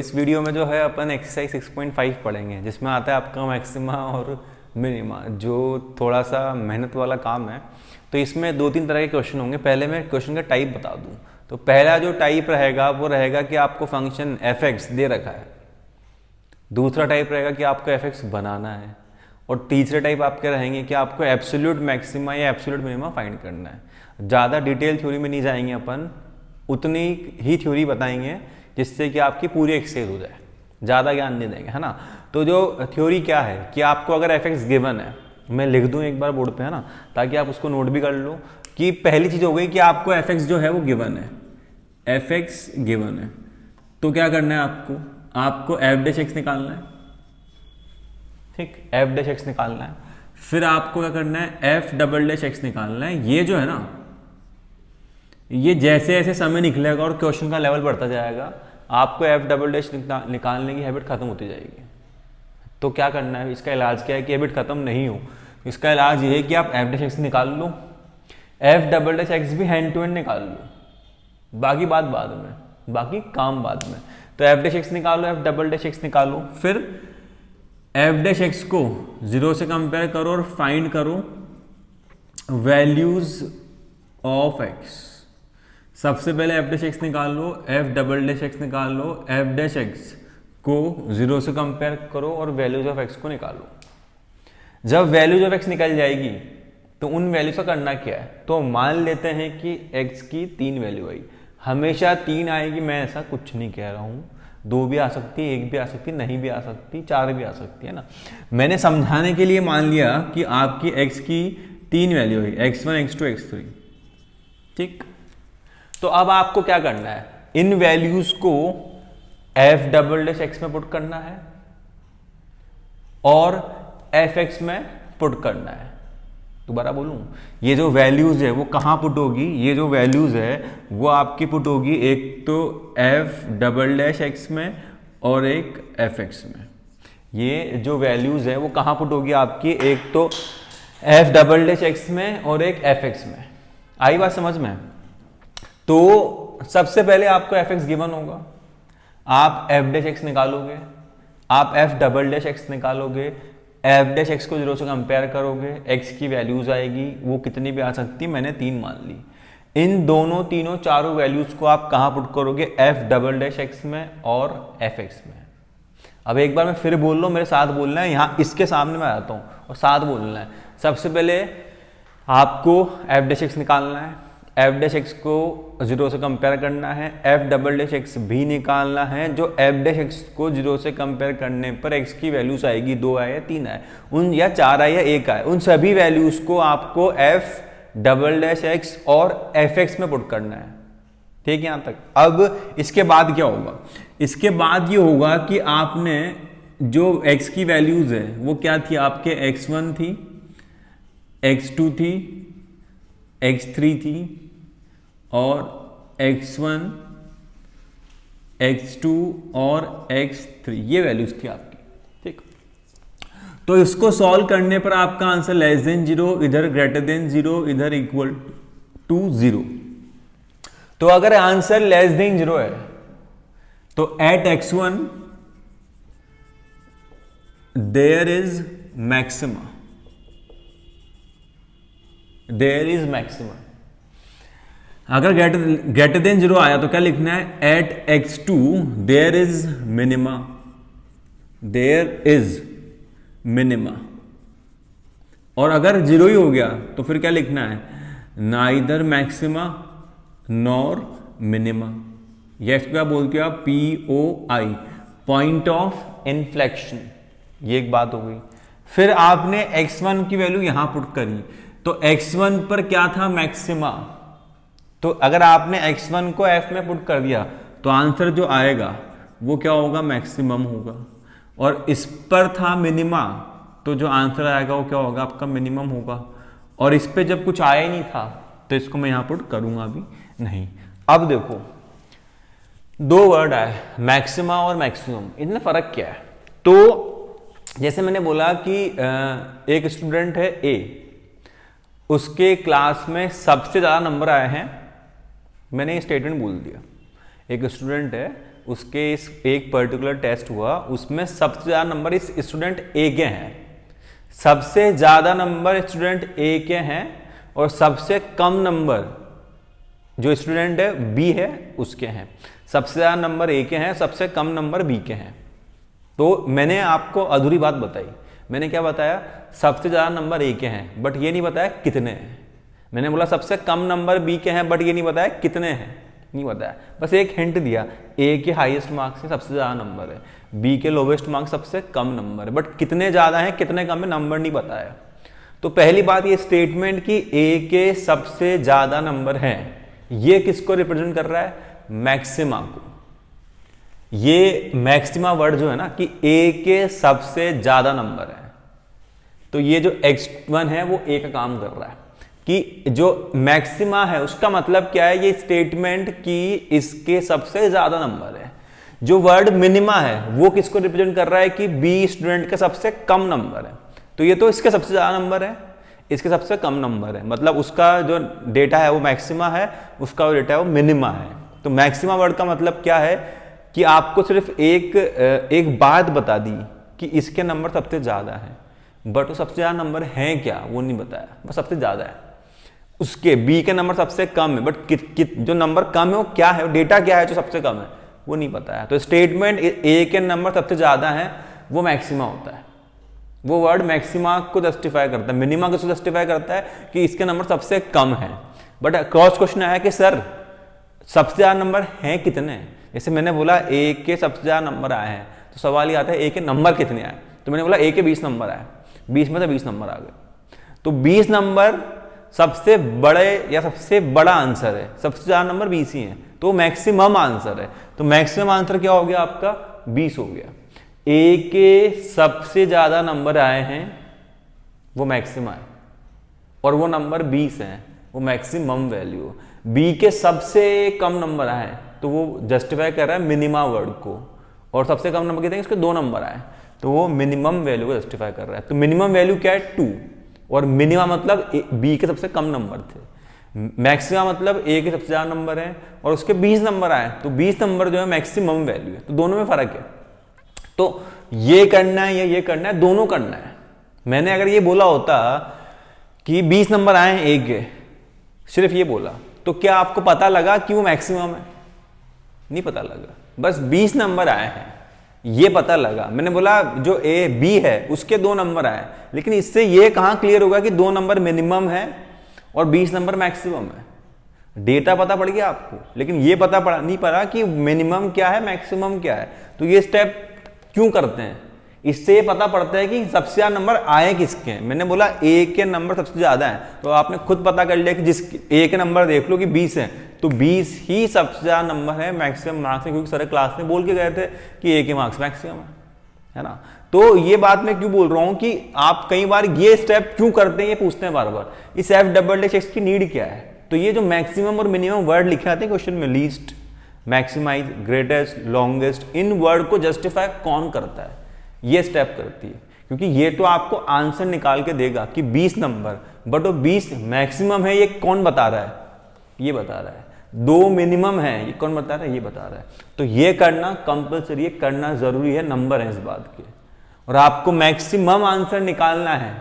इस वीडियो में जो है अपन एक्सरसाइज 6.5 पढ़ेंगे, जिसमें आता है आपका मैक्सिमा और मिनिमा, जो थोड़ा सा मेहनत वाला काम है। तो इसमें 2-3 तरह के क्वेश्चन होंगे। पहले मैं क्वेश्चन का टाइप बता दूं। तो पहला जो टाइप रहेगा वो रहेगा कि आपको फंक्शन f(x) दे रखा है। दूसरा टाइप रहेगा कि आपको f(x) बनाना है। और तीसरे टाइप आपके रहेंगे कि आपको एब्सोल्यूट मैक्सिमा या एब्सोल्यूट मिनिमा फाइंड करना है। ज़्यादा डिटेल थ्योरी में नहीं जाएंगे अपन, उतनी ही थ्योरी बताएंगे जिससे कि आपकी पूरी एक्सरसाइज हो जाए, ज़्यादा ज्ञान नहीं देंगे, है ना। तो जो थ्योरी क्या है कि आपको अगर f(x) गिवन है, मैं लिख दूं एक बार बोर्ड पे, है ना, ताकि आप उसको नोट भी कर लो। कि पहली चीज़ हो गई कि आपको f(x) जो है वो गिवन है, f(x) गिवन है, तो क्या करना है आपको f'(x) निकालना है। ठीक, f'(x) निकालना है। फिर आपको क्या करना है, f'(x) निकालना है। ये जो है ना, ये जैसे जैसे समय निकलेगा और क्वेश्चन का लेवल बढ़ता जाएगा, आपको f'(x) निकालने की हैबिट खत्म होती जाएगी। तो क्या करना है, इसका इलाज क्या है कि हैबिट खत्म नहीं हो। इसका इलाज ये है कि आप f'(x) निकाल लो, f'(x) भी हैंड टू हैंड निकाल लो, बाकी बात बाद में, बाकी काम बाद में। तो f'(x) निकालो, f'(x) निकालो, फिर f'(x) को 0 से कंपेयर करो और फाइंड करो वैल्यूज ऑफ x। सबसे पहले f'(x) निकाल लो, f'(x) निकाल लो, f'(x) को 0 से कंपेयर करो और वैल्यूज ऑफ x को निकालो। जब वैल्यूज ऑफ x निकल जाएगी तो उन वैल्यूज का करना क्या है, तो मान लेते हैं कि x की 3 वैल्यू आई। हमेशा 3 आएगी, मैं ऐसा कुछ नहीं कह रहा हूँ। 2 भी आ सकती है, 1 भी आ सकती है, नहीं भी आ सकती, 4 भी आ सकती है ना। मैंने समझाने के लिए मान लिया कि आपकी x की 3 वैल्यू है, x1, x2, x3। ठीक, तो अब आपको क्या करना है, इन वैल्यूज को f'(x) में पुट करना है और f(x) में पुट करना है। दोबारा बोलूं, ये जो वैल्यूज है वो कहां पुट होगी, ये जो वैल्यूज है वो आपकी पुट होगी एक तो f'(x) में और एक f(x) में। ये जो वैल्यूज है वो कहां पुट होगी आपकी, एक तो f'(x) में और एक f(x) में। आई बात समझ में। तो सबसे पहले आपको f(x) गिवन होगा, आप f'(x) निकालोगे, आप f'(x) निकालोगे, f'(x) को 0 से कंपेयर करोगे, x की वैल्यूज आएगी, वो कितनी भी आ सकती, मैंने 3 मान ली। इन दोनों तीनों चारों वैल्यूज को आप कहां पुट करोगे, f'(x) में और f(x) में। अब एक बार मैं फिर बोल लो, मेरे साथ बोलना है, यहां इसके सामने मैं आता हूं और साथ बोलना है। सबसे पहले आपको f'(x) निकालना है, f'(x) को 0 से कंपेयर करना है, f'(x) भी निकालना है। जो f'(x) को 0 से कंपेयर करने पर x की वैल्यूज आएगी, 2 आए या 3 आए, उन या 4 आए या 1 आए, उन सभी वैल्यूज को आपको f'(x) और f(x) में पुट करना है। ठीक है यहां तक। अब इसके बाद क्या होगा, इसके बाद ये होगा कि आपने जो x की वैल्यूज है वो क्या थी, आपके x1 थी, x2 थी, x3 थी और x1, x2 और x3, ये वैल्यूज थी आपकी। ठीक, तो इसको सॉल्व करने पर आपका आंसर <0, इधर <0, इधर =0। तो अगर आंसर <0 है तो at x1 there is maxima, there is maxima. अगर <0 आया तो क्या लिखना है, at x2 there is minima, there is minima. और अगर 0 ही हो गया तो फिर क्या लिखना है, नाइदर मैक्सिमा नॉर मिनिमा। या इसको क्या बोलते हो आप, POI, पॉइंट ऑफ इन्फ्लेक्शन। ये एक बात हो गई। फिर आपने x1 की वैल्यू यहां पुट करी, तो x1 पर क्या था, मैक्सिमा। तो अगर आपने x1 को f में पुट कर दिया तो आंसर जो आएगा वो क्या होगा, मैक्सिमम होगा। और इस पर था मिनिमा, तो जो आंसर आएगा वो क्या होगा, आपका मिनिमम होगा। और इस पे जब कुछ आया ही नहीं था तो इसको मैं यहां पुट करूंगा भी नहीं। अब देखो, 2 वर्ड आए, मैक्सिमा और मैक्सिमम, इनमें फर्क क्या है। तो जैसे मैंने बोला कि एक स्टूडेंट है A, उसके क्लास में सबसे ज्यादा नंबर आए हैं, मैंने ये स्टेटमेंट बोल दिया। एक स्टूडेंट है, उसके इस एक पर्टिकुलर टेस्ट हुआ, उसमें सबसे ज़्यादा नंबर इस स्टूडेंट ए के हैं, सबसे ज़्यादा नंबर स्टूडेंट ए के हैं और सबसे कम नंबर जो स्टूडेंट है बी है उसके हैं। सबसे ज़्यादा नंबर ए के हैं, सबसे कम नंबर बी के हैं। तो मैंने आपको अधूरी बात बताई। मैंने क्या बताया? सबसे ज़्यादा नंबर ए के हैं, बट ये नहीं बताया कितने हैं। मैंने बोला सबसे कम नंबर बी के हैं, बट ये नहीं बताया कितने हैं, नहीं बताया। बस एक हिंट दिया, ए के हाईएस्ट मार्क्स से सबसे ज़्यादा नंबर है, बी के लोवेस्ट मार्क्स सबसे कम नंबर है, बट कितने ज़्यादा हैं कितने कम है नंबर नहीं बताया। तो पहली बात ये स्टेटमेंट कि ए के सबसे ज़्यादा नंबर हैं, ये किसको रिप्रेजेंट कर रहा है? मैक्सिमा को। ये मैक्सिमा वर्ड जो है ना कि ए के सबसे ज़्यादा नंबर है, तो ये जो x1 है वो ए का काम कर रहा है कि जो मैक्सिमा है उसका मतलब क्या है? ये स्टेटमेंट कि इसके सबसे ज़्यादा नंबर है। जो वर्ड मिनिमा है वो किसको रिप्रेजेंट कर रहा है? कि बी स्टूडेंट का सबसे कम नंबर है। तो ये तो इसके सबसे ज़्यादा नंबर है, इसके सबसे कम नंबर है, मतलब उसका जो डेटा है वो मैक्सिमा है, उसका जो डेटा है वो मिनिमा है। तो मैक्सिमा वर्ड का मतलब क्या है कि आपको सिर्फ एक बात बता दी कि इसके नंबर सबसे ज़्यादा है, बट वो सबसे ज़्यादा नंबर है क्या वो नहीं बताया, बस सबसे ज़्यादा है। उसके बी के नंबर सबसे कम है, बट जो नंबर कम है वो क्या है, डेटा क्या है जो सबसे कम है वो नहीं बताया। तो स्टेटमेंट ए के नंबर सबसे ज़्यादा है वो मैक्सिमा होता है। वो वर्ड मैक्सिमा को जस्टिफाई करता है। मिनिमा को जस्टिफाई करता है कि इसके नंबर सबसे कम है। बट क्रॉस क्वेश्चन आया कि सर सबसे ज़्यादा नंबर हैं कितने? जैसे मैंने बोला ए के सबसे ज़्यादा नंबर आए हैं, तो सवाल ये आता है ए के नंबर कितने आए? तो मैंने बोला ए के 20 नंबर आए, 20 में से 20 नंबर आ गए। तो 20 नंबर सबसे बड़े या सबसे बड़ा आंसर है, सबसे ज़्यादा नंबर 20 ही है, तो मैक्सिमम आंसर है। तो मैक्सिमम आंसर क्या हो गया आपका? 20 हो गया। ए के सबसे ज़्यादा नंबर आए हैं वो मैक्सिमा है और वो नंबर 20 है, वो मैक्सिमम वैल्यू। बी के सबसे कम नंबर आए तो वो जस्टिफाई कर रहा है मिनिमा वर्ड को, और सबसे कम नंबर कितने हैं? उसके 2 नंबर आए तो वो मिनिमम वैल्यू को जस्टिफाई कर रहा है। तो मिनिमम वैल्यू क्या है? 2, और मिनिमा मतलब बी के सबसे कम नंबर थे, मैक्सिमा मतलब ए के सबसे ज़्यादा नंबर है और उसके 20 नंबर आए, तो 20 नंबर जो है मैक्सिमम वैल्यू है। तो दोनों में फर्क है। तो ये करना है या ये करना है, दोनों करना है। मैंने अगर ये बोला होता कि 20 नंबर आए हैं ए के, सिर्फ ये बोला, तो क्या आपको पता लगा कि वो मैक्सिमम है? नहीं पता लगा, बस 20 नंबर आए हैं ये पता लगा। मैंने बोला जो ए बी है उसके 2 नंबर आए, लेकिन इससे ये कहां क्लियर होगा कि 2 नंबर मिनिमम है और 20 नंबर मैक्सिमम है? डेटा पता पड़ गया आपको, लेकिन ये नहीं पड़ा कि मिनिमम क्या है मैक्सिमम क्या है। तो ये स्टेप क्यों करते हैं? इससे ये पता पड़ता है कि सबसे ज्यादा नंबर आए किसके हैं। मैंने बोला ए के नंबर सबसे ज्यादा है, तो आपने खुद पता कर लिया कि जिस ए के नंबर देख लो कि 20 है, तो 20 ही सबसे ज्यादा नंबर है मैक्सिमम मार्क्स है, क्योंकि सारे क्लास में बोल के गए थे कि ए के मार्क्स मैक्सिमम है ना। तो ये बात मैं क्यों बोल रहा हूं कि आप कई बार ये स्टेप क्यों करते हैं ये पूछते हैं बार बार, इस F की नीड क्या है। तो ये जो मैक्सिमम और मिनिमम वर्ड लिखे आते हैं क्वेश्चन में, लीस्ट, मैक्सिमाइज, ग्रेटेस्ट, लॉन्गेस्ट, इन वर्ड को जस्टिफाई कौन करता है? ये स्टेप करती है, क्योंकि ये तो आपको आंसर निकाल के देगा कि 20 नंबर, बट वो 20 मैक्सिमम है ये कौन बता रहा है? ये बता रहा है। 2 मिनिमम है ये कौन बता रहा है? ये बता रहा है। तो ये करना कंपल्सरी, ये करना जरूरी है, नंबर है इस बात के। और आपको मैक्सिमम आंसर निकालना है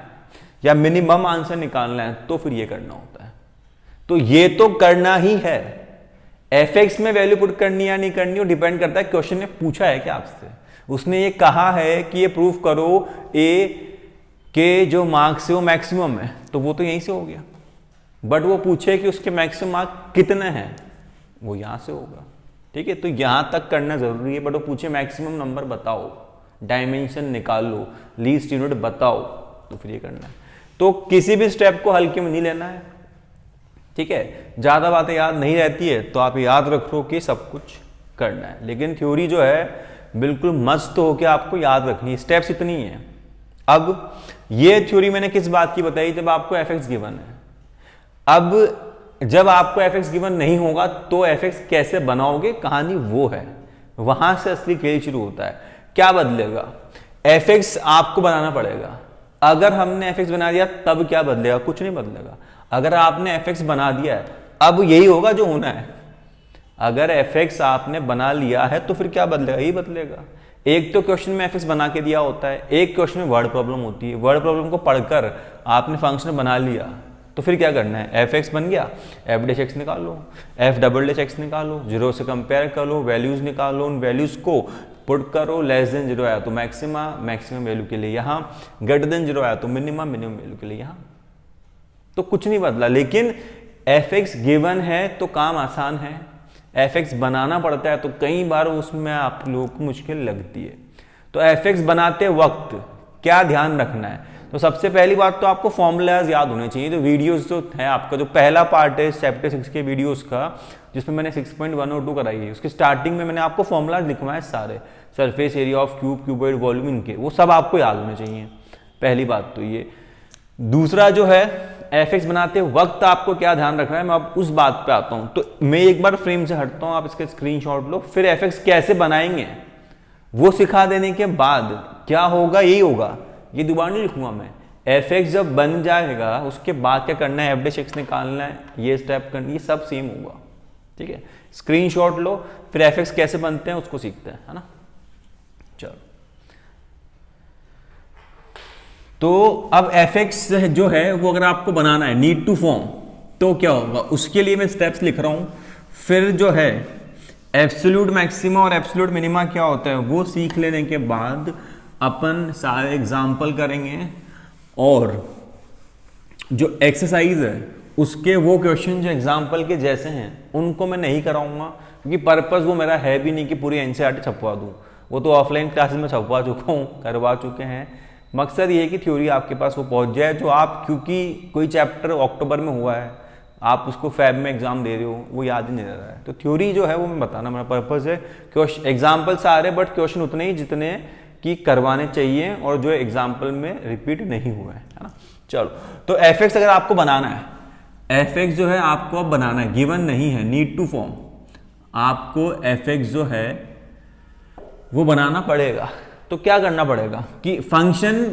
या मिनिमम आंसर निकालना है तो फिर ये करना होता है। तो ये तो करना ही है। fx में वैल्यू पुट करनी या नहीं करनी वो डिपेंड करता है क्वेश्चन ने पूछा है क्या आपसे। उसने ये कहा है कि ये प्रूफ करो ए के जो मार्क्स है वो मैक्सिमम है, तो वो तो यहीं से हो गया। बट वो पूछे कि उसके मैक्सिमम मार्क कितने हैं, वो यहां से होगा। ठीक है, तो यहां तक करना जरूरी है। बट वो पूछे मैक्सिमम नंबर बताओ, डायमेंशन निकालो, लीस्ट यूनिट बताओ, तो फिर ये करना है। तो किसी भी स्टेप को हल्के में नहीं लेना है। ठीक है, ज्यादा बातें याद नहीं रहती है तो आप याद रखो कि सब कुछ करना है, लेकिन थ्योरी जो है बिल्कुल मस्त होके आपको याद रखनी है। स्टेप्स इतनी है। अब ये थ्योरी मैंने किस बात की बताई? जब आपको fx गिवन है। अब जब आपको fx गिवन नहीं होगा तो fx कैसे बनाओगे, कहानी वो है, वहां से असली खेल शुरू होता है। क्या बदलेगा? fx आपको बनाना पड़ेगा। अगर हमने fx बना दिया तब क्या बदलेगा? कुछ नहीं बदलेगा। अगर आपने fx बना दिया है, अब यही होगा जो होना है। अगर एफ एक्स आपने बना लिया है तो फिर क्या बदलेगा, यही बदलेगा। एक तो क्वेश्चन में एफ एक्स बना के दिया होता है, एक क्वेश्चन में वर्ड प्रॉब्लम होती है। वर्ड प्रॉब्लम को पढ़कर आपने फंक्शन बना लिया तो फिर क्या करना है, एफ एक्स बन गया, एफ डैश एक्स निकालो, एफ डबल डैश एक्स निकालो, जीरो से कंपेयर कर लो, वैल्यूज निकालो, उन वैल्यूज को पुट करो। लेस देन जीरो आया तो मैक्सिमा, मैक्सिमम वैल्यू के लिए यहाँ, ग्रेटर देन जीरो आया तो मिनिमम, मिनिमम वैल्यू के लिए यहाँ। तो कुछ नहीं बदला, लेकिन एफ एक्स गिवन है तो काम आसान है, एफ एक्स बनाना पड़ता है तो कई बार उसमें आप लोगों को मुश्किल लगती है। तो एफ एक्स बनाते वक्त क्या ध्यान रखना है, तो सबसे पहली बात तो आपको फॉर्मूलाज याद होने चाहिए। तो वीडियोस जो है आपका, जो पहला पार्ट है चैप्टर 6 के वीडियोस का, जिसमें मैंने 6.1 और 2 कराई है, उसकी स्टार्टिंग में मैंने आपको फॉर्मूलाज लिखवाए सारे, surface area of cube, cuboid, volume, इनके वो सब आपको याद होने चाहिए। पहली बात तो ये। दूसरा जो है एफ एक्स बनाते वक्त आपको क्या ध्यान रखना है, मैं अब उस बात पे आता हूं। तो मैं एक बार फ्रेम से हटता हूं, आप इसके स्क्रीनशॉट लो, फिर एफ एक्स कैसे बनाएंगे वो सिखा देने के बाद क्या होगा, यही होगा, ये दोबारा नहीं लिखूंगा मैं। एफ एक्स जब बन जाएगा उसके बाद क्या करना है, एफ डैश एक्स निकालना है, ये स्टेप करना, ये सब सेम होगा, ठीक है। स्क्रीनशॉट लो, फिर एफ एक्स कैसे बनते हैं उसको सीखते हैं, है ना। चलो, तो अब एफ एक्स जो है वो अगर आपको बनाना है नीड टू फॉर्म, तो क्या होगा, उसके लिए मैं स्टेप्स लिख रहा हूं। फिर जो है एब्सोल्यूट मैक्सिमा और एब्सोल्यूट मिनिमा क्या होता है वो सीख लेने के बाद अपन सारे एग्जाम्पल करेंगे, और जो एक्सरसाइज है उसके वो क्वेश्चन जो एग्जाम्पल के जैसे हैं उनको मैं नहीं कराऊंगा, क्योंकि पर्पस वो मेरा है भी नहीं कि पूरी एनसीईआरटी छपवा दूं, वो तो ऑफलाइन क्लासेस में छपवा चुका हूँ, करवा चुके हैं। मकसद ये है कि थ्योरी आपके पास वो पहुंच जाए, जो आप, क्योंकि कोई चैप्टर अक्टूबर में हुआ है, आप उसको फैब में एग्जाम दे रहे हो, वो याद ही नहीं रह रहा है। तो थ्योरी जो है वो मैं बताना मेरा पर्पस है। क्वेश्चन एग्जाम्पल सारे, बट क्वेश्चन उतने ही जितने कि करवाने चाहिए और जो एग्जाम्पल में रिपीट नहीं हुआ है ना। चलो, तो एफ एक्स अगर आपको बनाना है, एफ एक्स जो है आपको अब बनाना है, गिवन नहीं है, नीड टू फॉर्म, आपको एफ एक्स जो है वो बनाना पड़ेगा। तो क्या करना पड़ेगा कि फंक्शन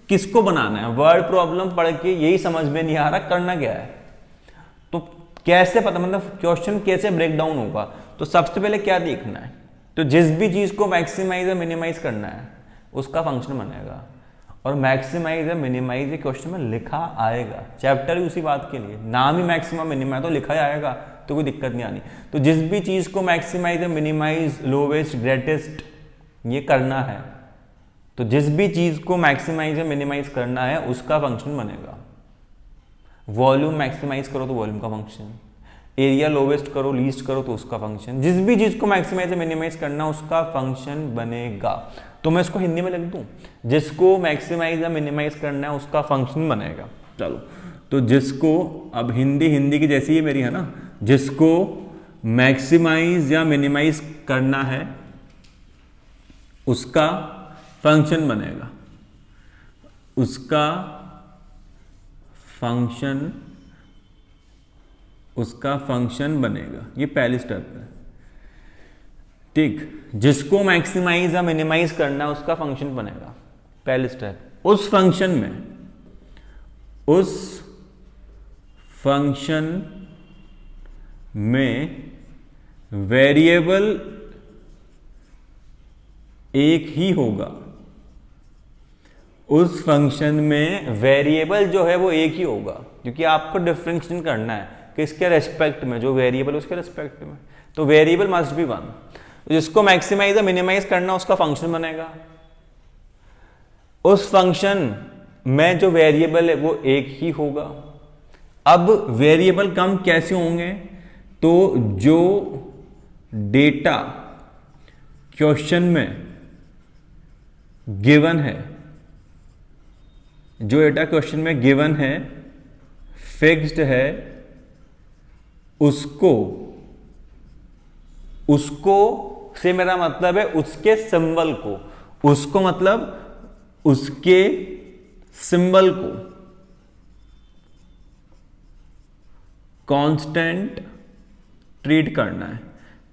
किसको बनाना है, वर्ड प्रॉब्लम पढ़ के यही समझ में नहीं आ रहा करना क्या है, तो कैसे पता, मतलब क्वेश्चन कैसे ब्रेक डाउन होगा। तो सबसे पहले क्या देखना है, तो जिस भी चीज को मैक्सिमाइज या मिनिमाइज करना है उसका फंक्शन बनेगा, और मैक्सिमाइज या मिनिमाइज ये क्वेश्चन में लिखा आएगा। चैप्टर ही उसी बात के लिए, नाम ही मैक्सिमम मिनिमा है तो लिखा ही आएगा, तो कोई दिक्कत नहीं आनी। तो जिस भी चीज को मैक्सिमाइज या मिनिमाइज, लोवेस्ट, ग्रेटेस्ट ये करना है, तो जिस भी चीज को मैक्सिमाइज या मिनिमाइज करना है उसका फंक्शन बनेगा। वॉल्यूम मैक्सिमाइज करो तो वॉल्यूम का फंक्शन, एरिया लोवेस्ट करो, लीस्ट करो तो उसका फंक्शन, जिस भी चीज को मैक्सिमाइज या मिनिमाइज करना उसका फंक्शन बनेगा। तो मैं इसको हिंदी में लिख दूं, जिसको मैक्सिमाइज या मिनिमाइज करना है उसका फंक्शन बनेगा। चलो, तो जिसको, अब हिंदी की जैसी ही मेरी है ना, जिसको मैक्सिमाइज या मिनिमाइज करना है उसका फंक्शन बनेगा, उसका फंक्शन बनेगा। ये पहली स्टेप है, ठीक। जिसको मैक्सिमाइज या मिनिमाइज करना है उसका फंक्शन बनेगा, पहली स्टेप। उस फंक्शन में वेरिएबल एक ही होगा, उस फंक्शन में वेरिएबल जो है वो एक ही होगा, क्योंकि आपको डिफरेंशिएशन करना है किसके रेस्पेक्ट में, जो वेरिएबल उसके रेस्पेक्ट में, तो वेरिएबल मस्ट बी वन। जिसको मैक्सिमाइज या मिनिमाइज करना उसका फंक्शन बनेगा, उस फंक्शन में जो वेरिएबल है वो एक ही होगा। अब वेरिएबल कम कैसे होंगे, तो जो डेटा क्वेश्चन में गिवन है, जो डेटा क्वेश्चन में गिवन है, फिक्स्ड है, उसको से मेरा मतलब है उसके सिंबल को, उसको मतलब उसके सिंबल को कांस्टेंट ट्रीट करना है,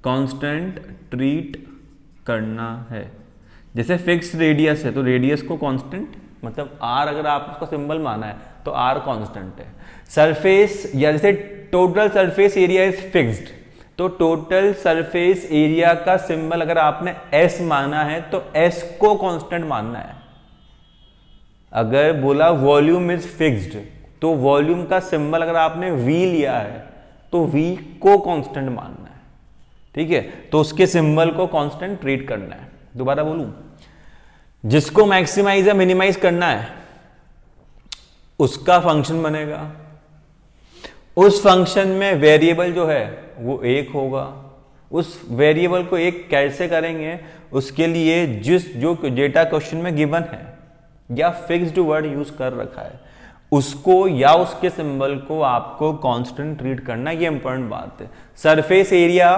कांस्टेंट ट्रीट करना है। जैसे फिक्स रेडियस है तो रेडियस को कांस्टेंट, मतलब आर अगर आप उसका सिंबल माना है तो आर कांस्टेंट है। सरफेस या जैसे total surface area is fixed, तो टोटल सरफेस एरिया का सिंबल अगर आपने एस माना है तो एस को कांस्टेंट मानना है। अगर बोला वॉल्यूम इज फिक्स्ड तो वॉल्यूम का सिंबल अगर आपने वी लिया है तो वी को कांस्टेंट मानना है। ठीक है, तो उसके सिंबल को कांस्टेंट ट्रीट करना है। दोबारा बोलूं, जिसको मैक्सिमाइज या मिनिमाइज करना है उसका फंक्शन बनेगा, उस फंक्शन में वेरिएबल जो है वो एक होगा। उस वेरिएबल को एक कैसे करेंगे, उसके लिए जो डेटा क्वेश्चन में गिवन है या फिक्स्ड वर्ड यूज कर रखा है उसको या उसके सिंबल को आपको कांस्टेंट ट्रीट करना, ये इंपॉर्टेंट बात है। सरफेस एरिया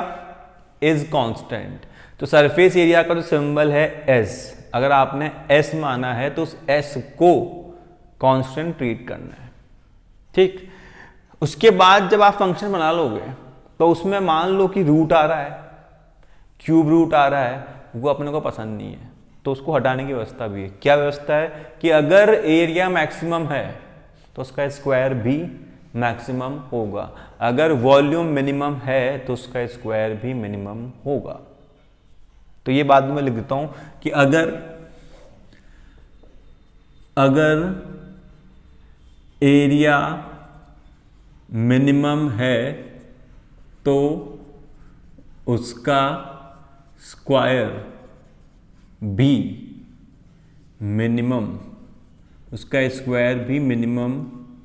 इज कांस्टेंट, तो सरफेस एरिया का जो सिंबल है एस, अगर आपने एस माना है तो उस एस को कांस्टेंट ट्रीट करना है। ठीक, उसके बाद जब आप फंक्शन बना लोगे तो उसमें मान लो कि रूट आ रहा है, क्यूब रूट आ रहा है, वो अपने को पसंद नहीं है तो उसको हटाने की व्यवस्था भी है। क्या व्यवस्था है कि अगर एरिया मैक्सिमम है तो उसका स्क्वायर भी मैक्सिमम होगा, अगर वॉल्यूम मिनिमम है तो उसका स्क्वायर भी मिनिमम होगा। तो ये बाद में लिख देता हूं कि अगर एरिया मिनिमम है तो उसका स्क्वायर भी मिनिमम, उसका स्क्वायर भी मिनिमम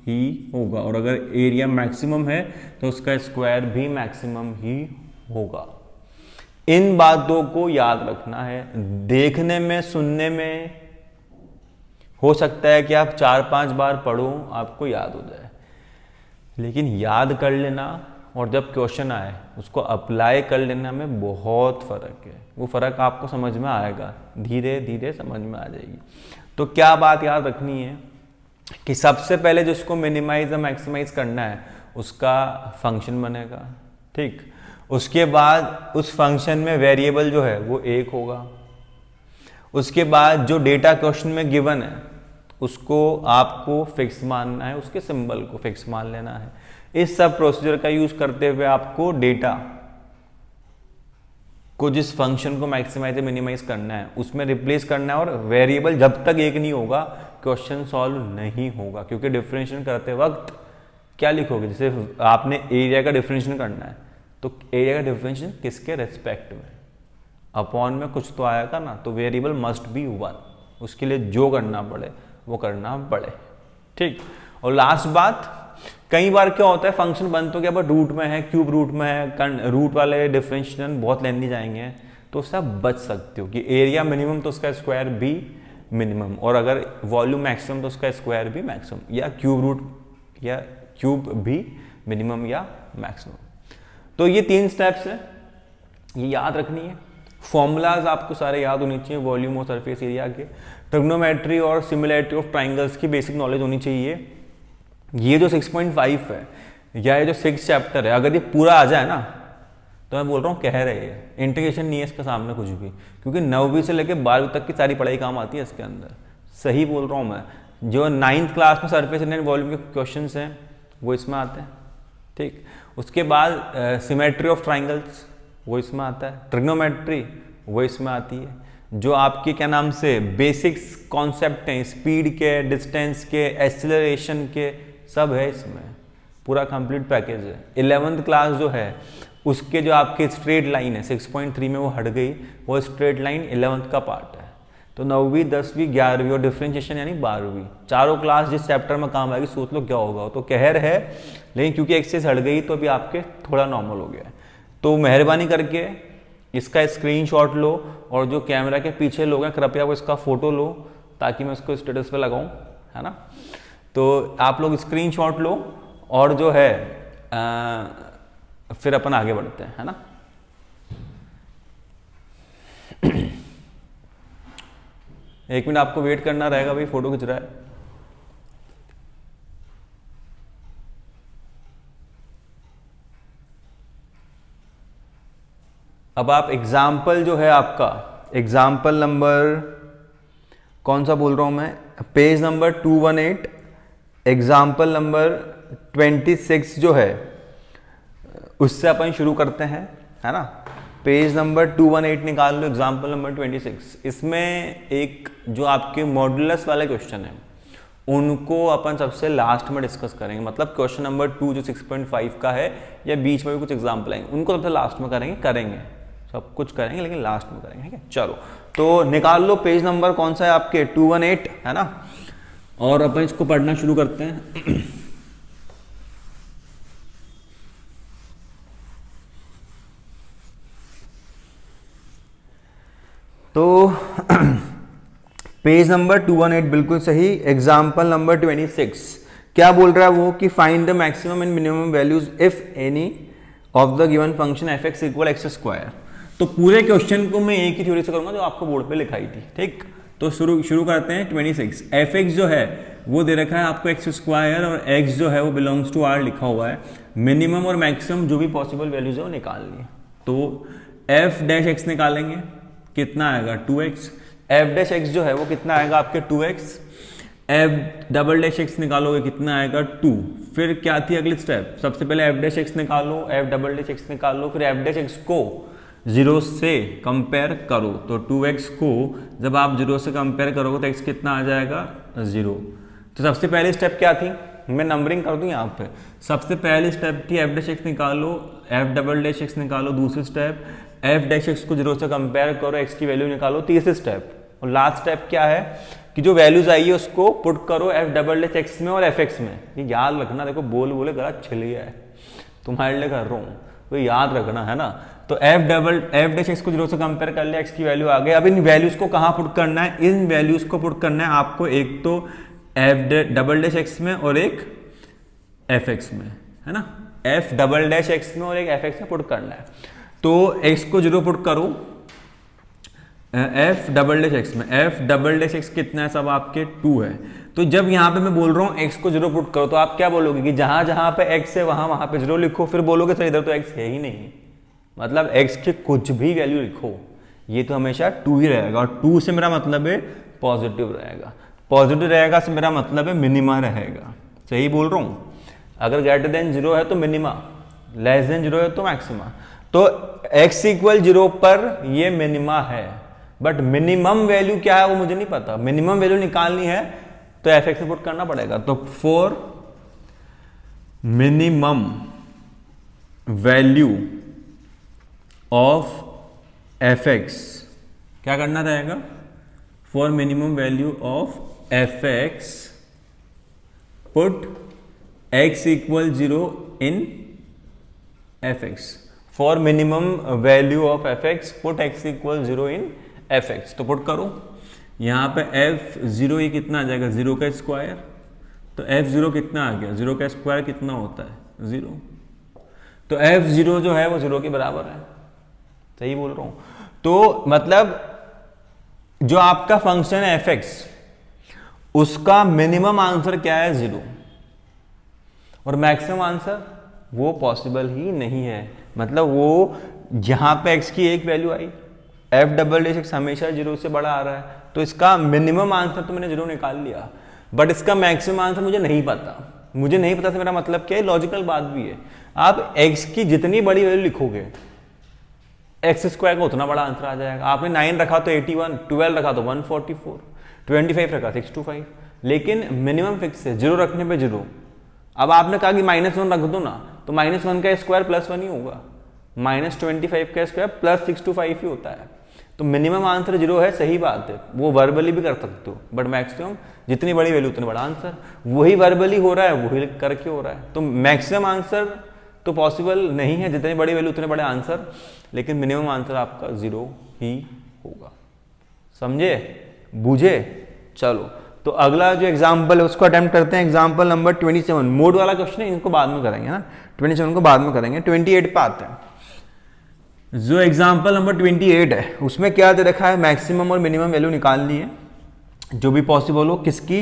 ही होगा, और अगर एरिया मैक्सिमम है तो उसका स्क्वायर भी मैक्सिमम ही होगा। इन बातों को याद रखना है। देखने में सुनने में हो सकता है कि आप 4-5 बार पढ़ो आपको याद हो जाए, लेकिन याद कर लेना और जब क्वेश्चन आए उसको अप्लाई कर लेना में बहुत फर्क है। वो फर्क आपको समझ में आएगा, धीरे धीरे समझ में आ जाएगी। तो क्या बात याद रखनी है कि सबसे पहले जिसको मिनिमाइज या मैक्सिमाइज करना है उसका फंक्शन बनेगा। ठीक, उसके बाद उस फंक्शन में वेरिएबल जो है वो एक होगा। उसके बाद जो डेटा क्वेश्चन में गिवन है उसको आपको फिक्स मानना है, उसके सिंबल को फिक्स मान लेना है। इस सब प्रोसीजर का यूज करते हुए आपको डेटा को, जिस फंक्शन को मैक्सिमाइज या मिनिमाइज करना है उसमें रिप्लेस करना है, और वेरिएबल जब तक एक नहीं होगा क्वेश्चन सॉल्व नहीं होगा। क्योंकि डिफरेंशिएशन करते वक्त क्या लिखोगे, जैसे आपने एरिया का डिफरेंशिएशन करना है तो एरिया का डिफरेंशिएशन किसके रेस्पेक्ट में, अपॉन में कुछ तो आएगा ना, तो वेरिएबल मस्ट बी 1, उसके लिए जो करना पड़े वो करना पड़े। ठीक, और लास्ट बात, कई बार क्या होता है फंक्शन बन तो क्या बट रूट में है, क्यूब रूट में है, रूट वाले डिफरेंशिएशन बहुत लेंदी जाएंगे, तो उससे आप बच सकते हो कि एरिया मिनिमम तो उसका स्क्वायर भी मिनिमम, और अगर वॉल्यूम मैक्सिमम तो उसका स्क्वायर भी मैक्सिमम, या क्यूब रूट या क्यूब भी मिनिमम या मैक्सिमम। तो ये 3 स्टेप्स है, ये याद रखनी है। फॉर्मूलाज आपको सारे याद होने चाहिए, वॉल्यूम और सरफेस एरिया के, ट्रिग्नोमेट्री और सिमिलैरिटी ऑफ ट्राइंगल्स की बेसिक नॉलेज होनी चाहिए। ये जो 6.5 है या ये जो 6 चैप्टर है, अगर ये पूरा आ जाए ना तो मैं बोल रहा हूँ कह रहे हैं इंटीग्रेशन नहीं है इसके सामने कुछ भी, क्योंकि 9वीं से लेकर 12वीं तक की सारी पढ़ाई काम आती है इसके अंदर। सही बोल रहा हूँ मैं, जो 9th क्लास में सरफेस एंड वॉल्यूम के क्वेश्चन हैं वो इसमें आते हैं। ठीक, उसके बाद सिमेट्री ऑफ ट्राइंगल्स वो इसमें आता है, ट्रिग्नोमेट्री वो इसमें आती है, जो आपके क्या नाम से बेसिक्स कॉन्सेप्ट हैं स्पीड के, डिस्टेंस के, एक्सेलरेशन के, सब है इसमें, पूरा कंप्लीट पैकेज है। 11th क्लास जो है उसके जो आपके स्ट्रेट लाइन है 6.3 में वो हट गई, वो स्ट्रेट लाइन 11th का पार्ट है। तो 9वीं 10वीं 11वीं और डिफरेंशिएशन यानी 12वीं, चारों क्लास जिस चैप्टर में काम आएगी सोच लो क्या होगा। तो कहर है, लेकिन क्योंकि एक्सेस हट गई तो अभी आपके थोड़ा नॉर्मल हो गया है। तो मेहरबानी करके इसका स्क्रीनशॉट लो, और जो कैमरा के पीछे लोग हैं कृपया वो इसका फोटो लो ताकि मैं उसको स्टेटस पे लगाऊं, है ना। तो आप लोग स्क्रीनशॉट लो और जो है फिर अपन आगे बढ़ते हैं, है ना। एक मिनट आपको वेट करना रहेगा, भाई फोटो खिंच रहा है। अब आप एग्जाम्पल जो है आपका एग्जाम्पल नंबर कौन सा बोल रहा हूं मैं, पेज नंबर 218 एग्जाम्पल नंबर 26 जो है उससे अपन शुरू करते हैं, है ना। पेज नंबर 218 निकाल लो, एग्जाम्पल नंबर 26। इसमें एक जो आपके मॉड्यूलस वाले क्वेश्चन है उनको अपन सबसे लास्ट में डिस्कस करेंगे, मतलब क्वेश्चन नंबर 2 जो 6.5 का है या बीच में भी कुछ एग्जाम्पल आएंगे उनको सबसे लास्ट में करेंगे सब कुछ करेंगे लेकिन लास्ट में करेंगे, ठीक है। चलो तो निकाल लो, पेज नंबर कौन सा है आपके 218, है ना। और अपन इसको पढ़ना शुरू करते हैं। तो पेज नंबर 218 बिल्कुल सही। एग्जाम्पल नंबर 26 क्या बोल रहा है वो कि find the maximum and minimum values if any of the given function F x equal x square. तो पूरे क्वेश्चन को मैं एक ही थ्योरी से करूंगा जो आपको बोर्ड पे लिखाई थी, ठीक। तो शुरू करते हैं। 26 एफ एक्स जो है वो दे रखा है आपको एक्स स्क्वायर और एक्स जो है वो बिलोंग्स टू आर लिखा हुआ है। मिनिमम और मैक्सिमम जो भी पॉसिबल वैल्यूज है वो निकालनी है। तो एफ डैश एक्स निकालेंगे, कितना आएगा 2x। एफ डैश एक्स जो है वो कितना आएगा आपके 2x। F double dash x निकालोगे कितना आएगा 2। फिर क्या थी अगली स्टेप, सबसे पहले एफ डैश एक्स निकालो, एफ डबल डैश एक्स निकालो, फिर एफ डैश एक्स को 0 से कंपेयर करो। तो 2x को जब आप 0 से कंपेयर करोगे तो x कितना आ जाएगा 0। तो सबसे पहली स्टेप क्या थी, मैं नंबरिंग कर दूं यहाँ पे। सबसे पहली स्टेप थी एफ डैश एक्स निकालो, एफ डबल डैश एक्स निकालो। दूसरी स्टेप एफ डैश एक्स को 0 से कंपेयर करो, एक्स की वैल्यू निकालो। तीसरी स्टेप और लास्ट स्टेप क्या है कि जो वैल्यूज आई है उसको पुट करो एफ डबल डैश एक्स में और एफ एक्स में। ये याद रखना, देखो बोले गला छिल गया है, तुम्हारे लिए कर रहा हूँ, तो याद रखना, है ना। तो एफ डैश एक्स को 0 से कंपेयर कर लिया, एक्स की वैल्यू आ गई। अब इन वैल्यूज को कहाँ पुट करना है, इन वैल्यूज को पुट करना है आपको एक तो एफ डबल डैश एक्स में और एक एफ एक्स में, है ना। एफ डबल डैश एक्स में और एक एफ एक्स में पुट करना है। तो x को 0 पुट करो एफ डबल डैश एक्स में। एफ डबल डैश एक्स कितना है, सब आपके 2 है। तो जब यहाँ पे मैं बोल रहा हूँ x को 0 पुट करो तो आप क्या बोलोगे कि जहां जहां पे x है वहां पे 0 लिखो। फिर बोलोगे सर इधर तो x है ही नहीं, मतलब x के कुछ भी वैल्यू लिखो, ये तो हमेशा 2 ही रहेगा। और 2 से मेरा मतलब है पॉजिटिव रहेगा, पॉजिटिव रहेगा से मेरा मतलब है मिनिमा रहेगा। सही बोल रहा हूँ। अगर ग्रेटर देन 0 है तो मिनिमा, लेस देन 0 है तो मैक्सिमा। तो x इक्वल 0 पर ये मिनिमा है, बट मिनिमम वैल्यू क्या है वो मुझे नहीं पता। मिनिमम वैल्यू निकालनी है तो एफ एक्स में पुट करना पड़ेगा। तो for minimum value of F x क्या करना रहेगा, for minimum value of F X put x equal 0 in F x. For minimum value of F X put x equal 0 in F X. तो put करो यहाँ पे f0 ये कितना आ जाएगा 0 का स्क्वायर। तो f0 कितना आ गया, 0 का स्क्वायर कितना होता है 0। तो f0 जो है वो 0 के बराबर है। सही बोल रहा हूँ। तो मतलब जो आपका फंक्शन है एफ एक्स उसका मिनिमम आंसर क्या है 0 और मैक्सिमम आंसर वो पॉसिबल ही नहीं है। मतलब वो यहां पे x की एक वैल्यू आई, एफ डबल डैश एक्स हमेशा 0 से बड़ा आ रहा है, तो इसका मिनिमम आंसर तो मैंने 0 निकाल लिया, बट इसका मैक्सिमम आंसर मुझे नहीं पता। मुझे नहीं पता से मेरा मतलब क्या है, लॉजिकल बात भी है। आप x की जितनी बड़ी वैल्यू लिखोगे एक्स स्क्वायर का उतना बड़ा आंसर आ जाएगा। आपने 9 रखा तो 81, 12 रखा तो 144, 25 रखा 625, लेकिन मिनिमम फिक्स है 0 रखने पे 0। अब आपने कहा कि -1 रख दो ना, तो -1 का स्क्वायर +1 ही होगा, -25 का स्क्वायर +625 ही होता है। तो मिनिमम आंसर 0 है, सही बात है, वो वर्बली भी कर सकते हो, बट मैक्सिमम जितनी बड़ी वैल्यू उतना बड़ा आंसर। वही वर्बली हो रहा है, वही करके हो रहा है। तो मैक्सिमम आंसर तो पॉसिबल नहीं है, जितनी बड़ी वैल्यू उतने बड़े आंसर, लेकिन मिनिमम आंसर आपका 0 ही होगा। समझे, बूझे? चलो तो अगला जो एग्जाम्पल है उसको अटेम्प्ट करते हैं। एग्जाम्पल नंबर 27, मोड वाला क्वेश्चन है, इनको बाद में करेंगे ना, 27 को बाद में करेंगे। 28 पे आते हैं। जो एग्जाम्पल नंबर 28 है उसमें क्या दे रखा है, मैक्सिमम और मिनिमम वैल्यू निकालनी है जो भी पॉसिबल हो। किसकी,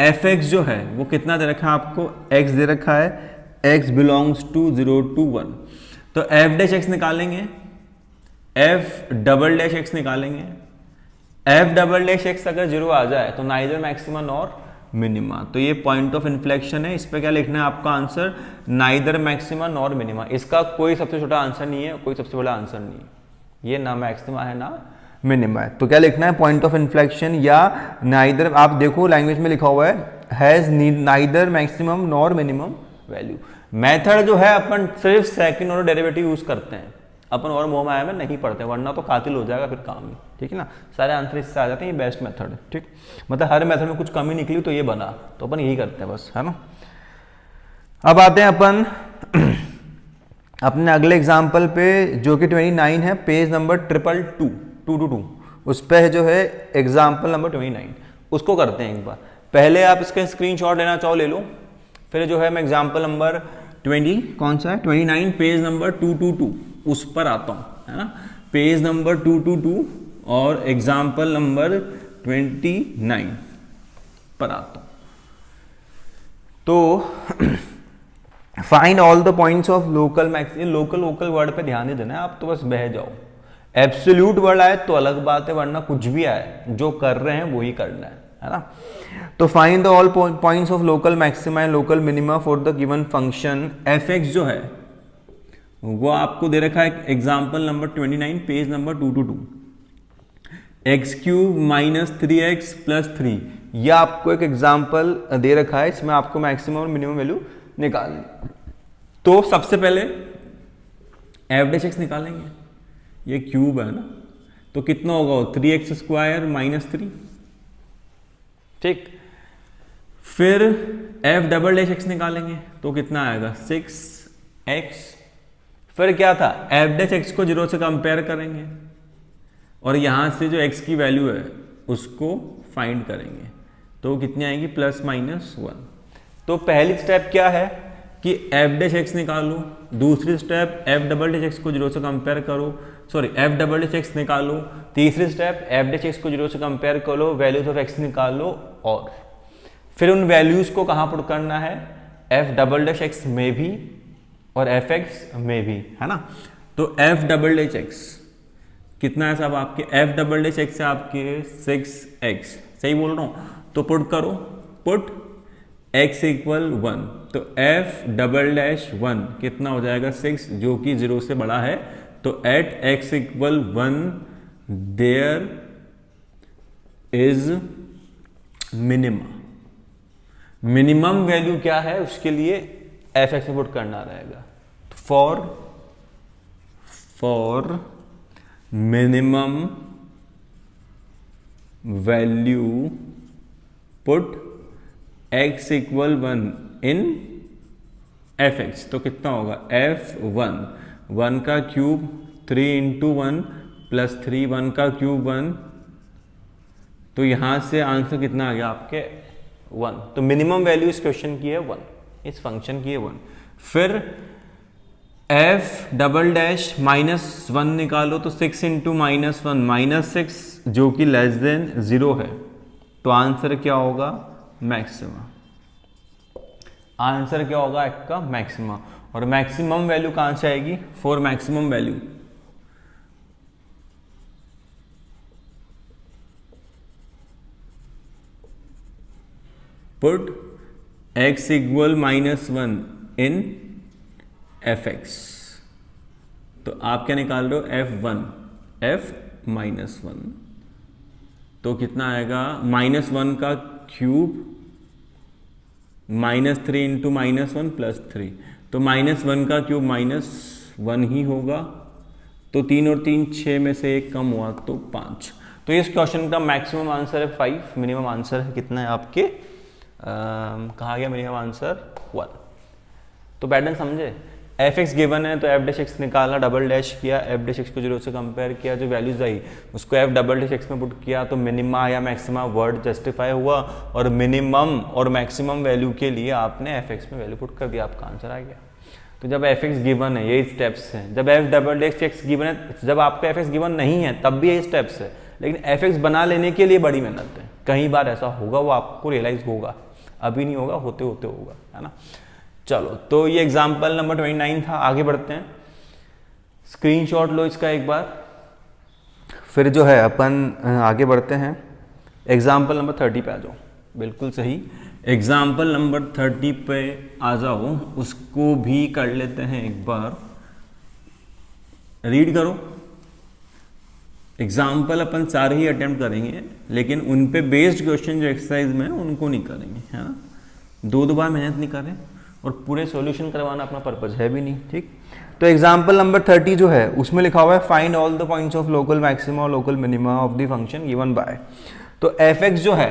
एफ एक्स जो है वो कितना दे रखा है आपको, एक्स दे रखा है, एक्स बिलोंग्स टू 0 to 1। तो एफ डैश एक्स निकालेंगे, एफ डबल डैश एक्स निकालेंगे। एफ डबल डैश एक्स अगर 0 आ जाए तो नाइदर मैक्सिमम और मिनिमा। तो ये पॉइंट ऑफ इन्फ्लेक्शन है, इस पर क्या लिखना है आपका answer, neither maxima nor minima. इसका कोई सबसे छोटा आंसर नहीं है, कोई सबसे बड़ा आंसर नहीं है, ये ना मैक्सिमा है ना मिनिमा है। तो क्या लिखना है, पॉइंट ऑफ इन्फ्लेक्शन या नाइदर, आप देखो लैंग्वेज में लिखा हुआ है has neither maximum nor minimum value. Method जो है अपन सिर्फ सेकंड ऑर्डर डेरिवेटिव यूज करते हैं, अपन और मोह माया में नहीं पढ़ते, वरना तो कातिल हो जाएगा फिर काम ही, ठीक है ना। सारे आंसर इससे आ जाते हैं, ये बेस्ट मेथड है, ठीक। मतलब हर मेथड में कुछ कमी निकली तो ये बना, तो अपन यही करते हैं बस, है ना। अब आते हैं अपन अपने अगले एग्जाम्पल पे जो कि 29 है, पेज नंबर 222 उस पे जो है एग्जाम्पल नंबर 29, उसको करते हैं एक बार। पहले आप इसका स्क्रीनशॉट लेना चाहो ले लो, फिर जो है मैं एग्जाम्पल नंबर 20 कौन सा है 29 पेज नंबर 222 उस पर आता हूँ, है ना। पेज नंबर 222 और एग्जाम्पल नंबर 29 पर आता हूँ। तो find all the points of local max, ये लोकल वोकल वर्ड पे ध्यान नहीं देना है, आप तो बस बह जाओ। एब्सोल्यूट वर्ड आए तो अलग बात है, वरना कुछ भी आए जो कर रहे हैं वही करना है ना। तो find the all points of local maxima and local minima for the given function F x जो है वो आपको दे रखा है example number 29 page number 222। X cube minus 3x plus 3, यह आपको एक एग्जाम्पल दे रखा है, इसमें आपको मैक्सिमम और मिनिमम वैल्यू निकालनी। तो सबसे पहले एफ डैश एक्स निकालेंगे, ये क्यूब है ना, तो कितना होगा 3x स्क्वायर माइनस 3, ठीक। फिर एफ डबल डैश एक्स निकालेंगे तो कितना आएगा 6x। फिर क्या था, एफ डैश एक्स को 0 से कंपेयर करेंगे और यहां से जो x की वैल्यू है उसको फाइंड करेंगे, तो कितनी आएगी प्लस माइनस 1। तो पहली स्टेप क्या है कि एफ डैश एक्स निकालो, दूसरी step F double dash x को 0 से कंपेयर करो, sorry F double dash x निकालो, तीसरी स्टेप एफ डैश एक्स को 0 से कंपेयर करो, वैल्यूज ऑफ एक्स निकालो, और फिर उन वैल्यूज को कहां पुट करना है, एफ डबल डैश एक्स में भी और एफ एक्स में भी, है ना। तो एफ डबल डैश एक्स कितना है साहब आपके, एफ डबल डैश एक्स है आपके 6x, सही बोल रहा हूं, तो पुट करो, पुट x इक्वल 1, तो एफ डबल डैश 1 कितना हो जाएगा 6, जो कि 0 से बड़ा है। तो at x equal 1 there is minimum, minimum value क्या है उसके लिए एफ एक्स पुट करना रहेगा। For minimum value put x equal 1 in F X, तो कितना होगा f1, 1 का क्यूब 3 इंटू 1 प्लस 3, 1 का क्यूब 1, तो यहां से आंसर कितना आ गया आपके 1। तो मिनिमम वैल्यू इस क्वेश्चन की है 1, इस फंक्शन की है 1। फिर एफ डबल डैश माइनस 1 निकालो, तो 6 इंटू माइनस 1 माइनस 6, जो कि लेस देन 0 है, तो आंसर क्या होगा मैक्सिमा। आंसर क्या होगा आपका मैक्सिमा। और मैक्सिमम वैल्यू कहां से आएगी, for maximum value put x equal minus 1 in F X, तो आप क्या निकाल रहे हो f1, f माइनस 1, तो कितना आएगा माइनस 1 का cube minus 3 into minus 1 plus 3, तो माइनस 1 का क्यूब माइनस 1 ही होगा, तो 3 और 3 6 में से 1 कम हुआ तो 5। तो इस क्वेश्चन का मैक्सिमम आंसर है 5, मिनिमम आंसर है कितना है आपके कहा गया मिनिमम आंसर 1। तो पैटर्न समझे, एफ एक्स गिवन है तो एफ डैश एक्स निकाला, डबल डैश किया, एफ डैश एक्स को 0 से कंपेयर किया, जो वैल्यूज आई उसको एफ डबल डैश एक्स में पुट किया, तो मिनिमा या मैक्सिमा वर्ड जस्टिफाई हुआ, और मिनिमम और मैक्सिमम वैल्यू के लिए आपने एफ एक्स में वैल्यू पुट कर दिया, आपका आंसर आ गया। तो जब एफ एक्स गिवन है यही स्टेप्स हैं, जब F double dash x given है, जब आपका एफ एक्स गिवन नहीं है तब भी यही स्टेप्स है, लेकिन एफ एक्स बना लेने के लिए बड़ी मेहनत है। कई बार ऐसा होगा, वो आपको रियलाइज होगा, अभी नहीं होगा, होते होते होगा, है ना। चलो, तो ये एग्जाम्पल नंबर 29 था, आगे बढ़ते हैं। स्क्रीनशॉट लो इसका एक बार, फिर जो है अपन आगे बढ़ते हैं। एग्जाम्पल नंबर 30 पे आ जाओ। बिल्कुल सही। एग्जाम्पल नंबर 30 पे आ जाओ, उसको भी कर लेते हैं एक बार, रीड करो। एग्जाम्पल अपन सारे ही अटेम्प्ट करेंगे, लेकिन उन पे बेस्ड क्वेश्चन जो एक्सरसाइज में है उनको नहीं करेंगे, है ना। दो बार मेहनत नहीं करें और पूरे सॉल्यूशन करवाना अपना पर्पज है भी नहीं, ठीक। तो एग्जाम्पल नंबर 30 जो है उसमें लिखा हुआ है find all the points of local maxima और local minima of the function given by. तो एफ एक्स जो है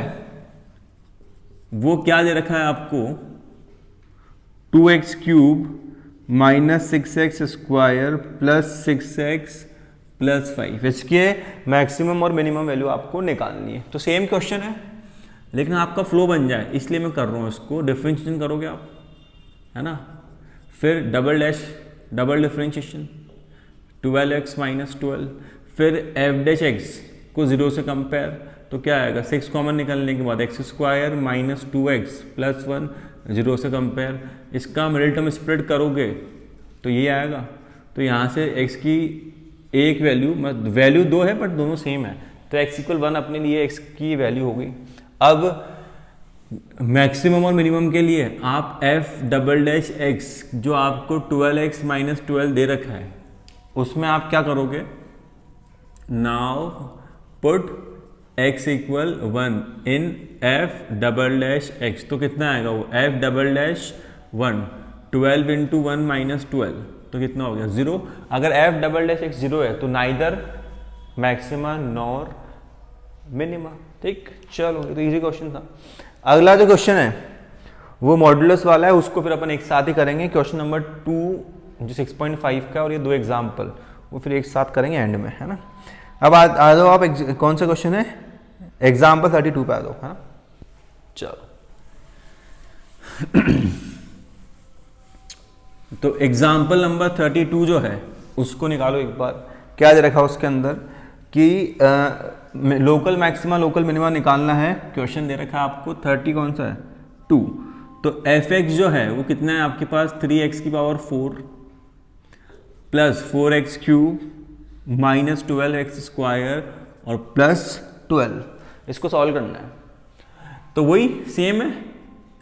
वो क्या दे रखा है आपको, 2x cube minus 6x square plus 6x plus 5। इसके मैक्सिमम और मिनिमम वैल्यू आपको निकालनी है। तो सेम क्वेश्चन है, लेकिन आपका फ्लो बन जाए इसलिए मैं कर रहा हूँ इसको। डिफरेंशिएशन करोगे आप, है ना, फिर double dash double differentiation 12x minus 12, फिर एफ डैश एक्स को 0 से कंपेयर, तो क्या आएगा 6 कॉमन निकलने के बाद x square minus 2x plus 1 0 से कंपेयर। इसका मिडिल टर्म स्प्लिट करोगे तो ये आएगा। तो यहाँ से x की एक वैल्यू 2 है बट दोनों सेम है, तो x इक्वल 1 अपने लिए x की वैल्यू हो गई। अब मैक्सिमम और मिनिमम के लिए आप f डबल डैश x जो आपको 12x माइनस 12 दे रखा है उसमें आप क्या करोगे, नाउ पुट x इक्वल 1 इन f डबल डैश x। तो कितना आएगा वो f double dash 1, 12 into 1 minus 12, तो कितना हो गया 0। अगर f डबल डैश x 0 है तो नाइदर मैक्सिमा नॉर मिनिमा, ठीक। चलो तो इजी क्वेश्चन था। अगला जो क्वेश्चन है वो मॉड्यूलस वाला है, उसको फिर अपन एक साथ ही करेंगे। क्वेश्चन नंबर 2 जो 6.5 का, और ये 2 एग्जाम्पल वो फिर एक साथ करेंगे एंड में, है ना। अब आ जाओ आप, कौन सा क्वेश्चन है, एग्जाम्पल 32 पे आ जाओ, है ना। चलो तो एग्जाम्पल नंबर 32 जो है उसको निकालो एक बार। क्या दे रखा उसके अंदर कि लोकल मैक्सिमा लोकल मिनिमा निकालना है। क्वेश्चन दे रखा है आपको 30 कौन सा है 2। तो एफ एक्स जो है वो कितना है आपके पास 3x की power 4 plus 4x cube minus 12x square और प्लस 12। इसको सॉल्व करना है। तो वही सेम है,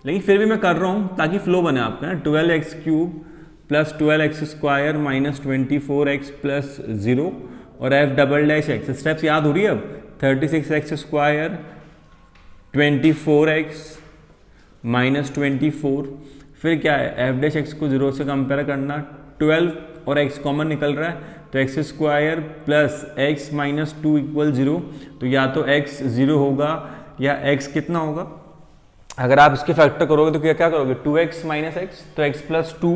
लेकिन फिर भी मैं कर रहा हूँ ताकि फ्लो बने आपका। 12x cube plus 12x square minus 24x plus 0 और f double dash x. Steps याद हो रही है अब, 36x स्क्वायर 24x माइनस 24, फिर क्या है f डैश एक्स को 0 से कंपेयर करना, 12 और x कॉमन निकल रहा है तो x square plus x minus 2 equal 0। तो या तो x 0 होगा या x कितना होगा, अगर आप इसके फैक्टर करोगे तो क्या करोगे 2x माइनस एक्स, तो x प्लस 2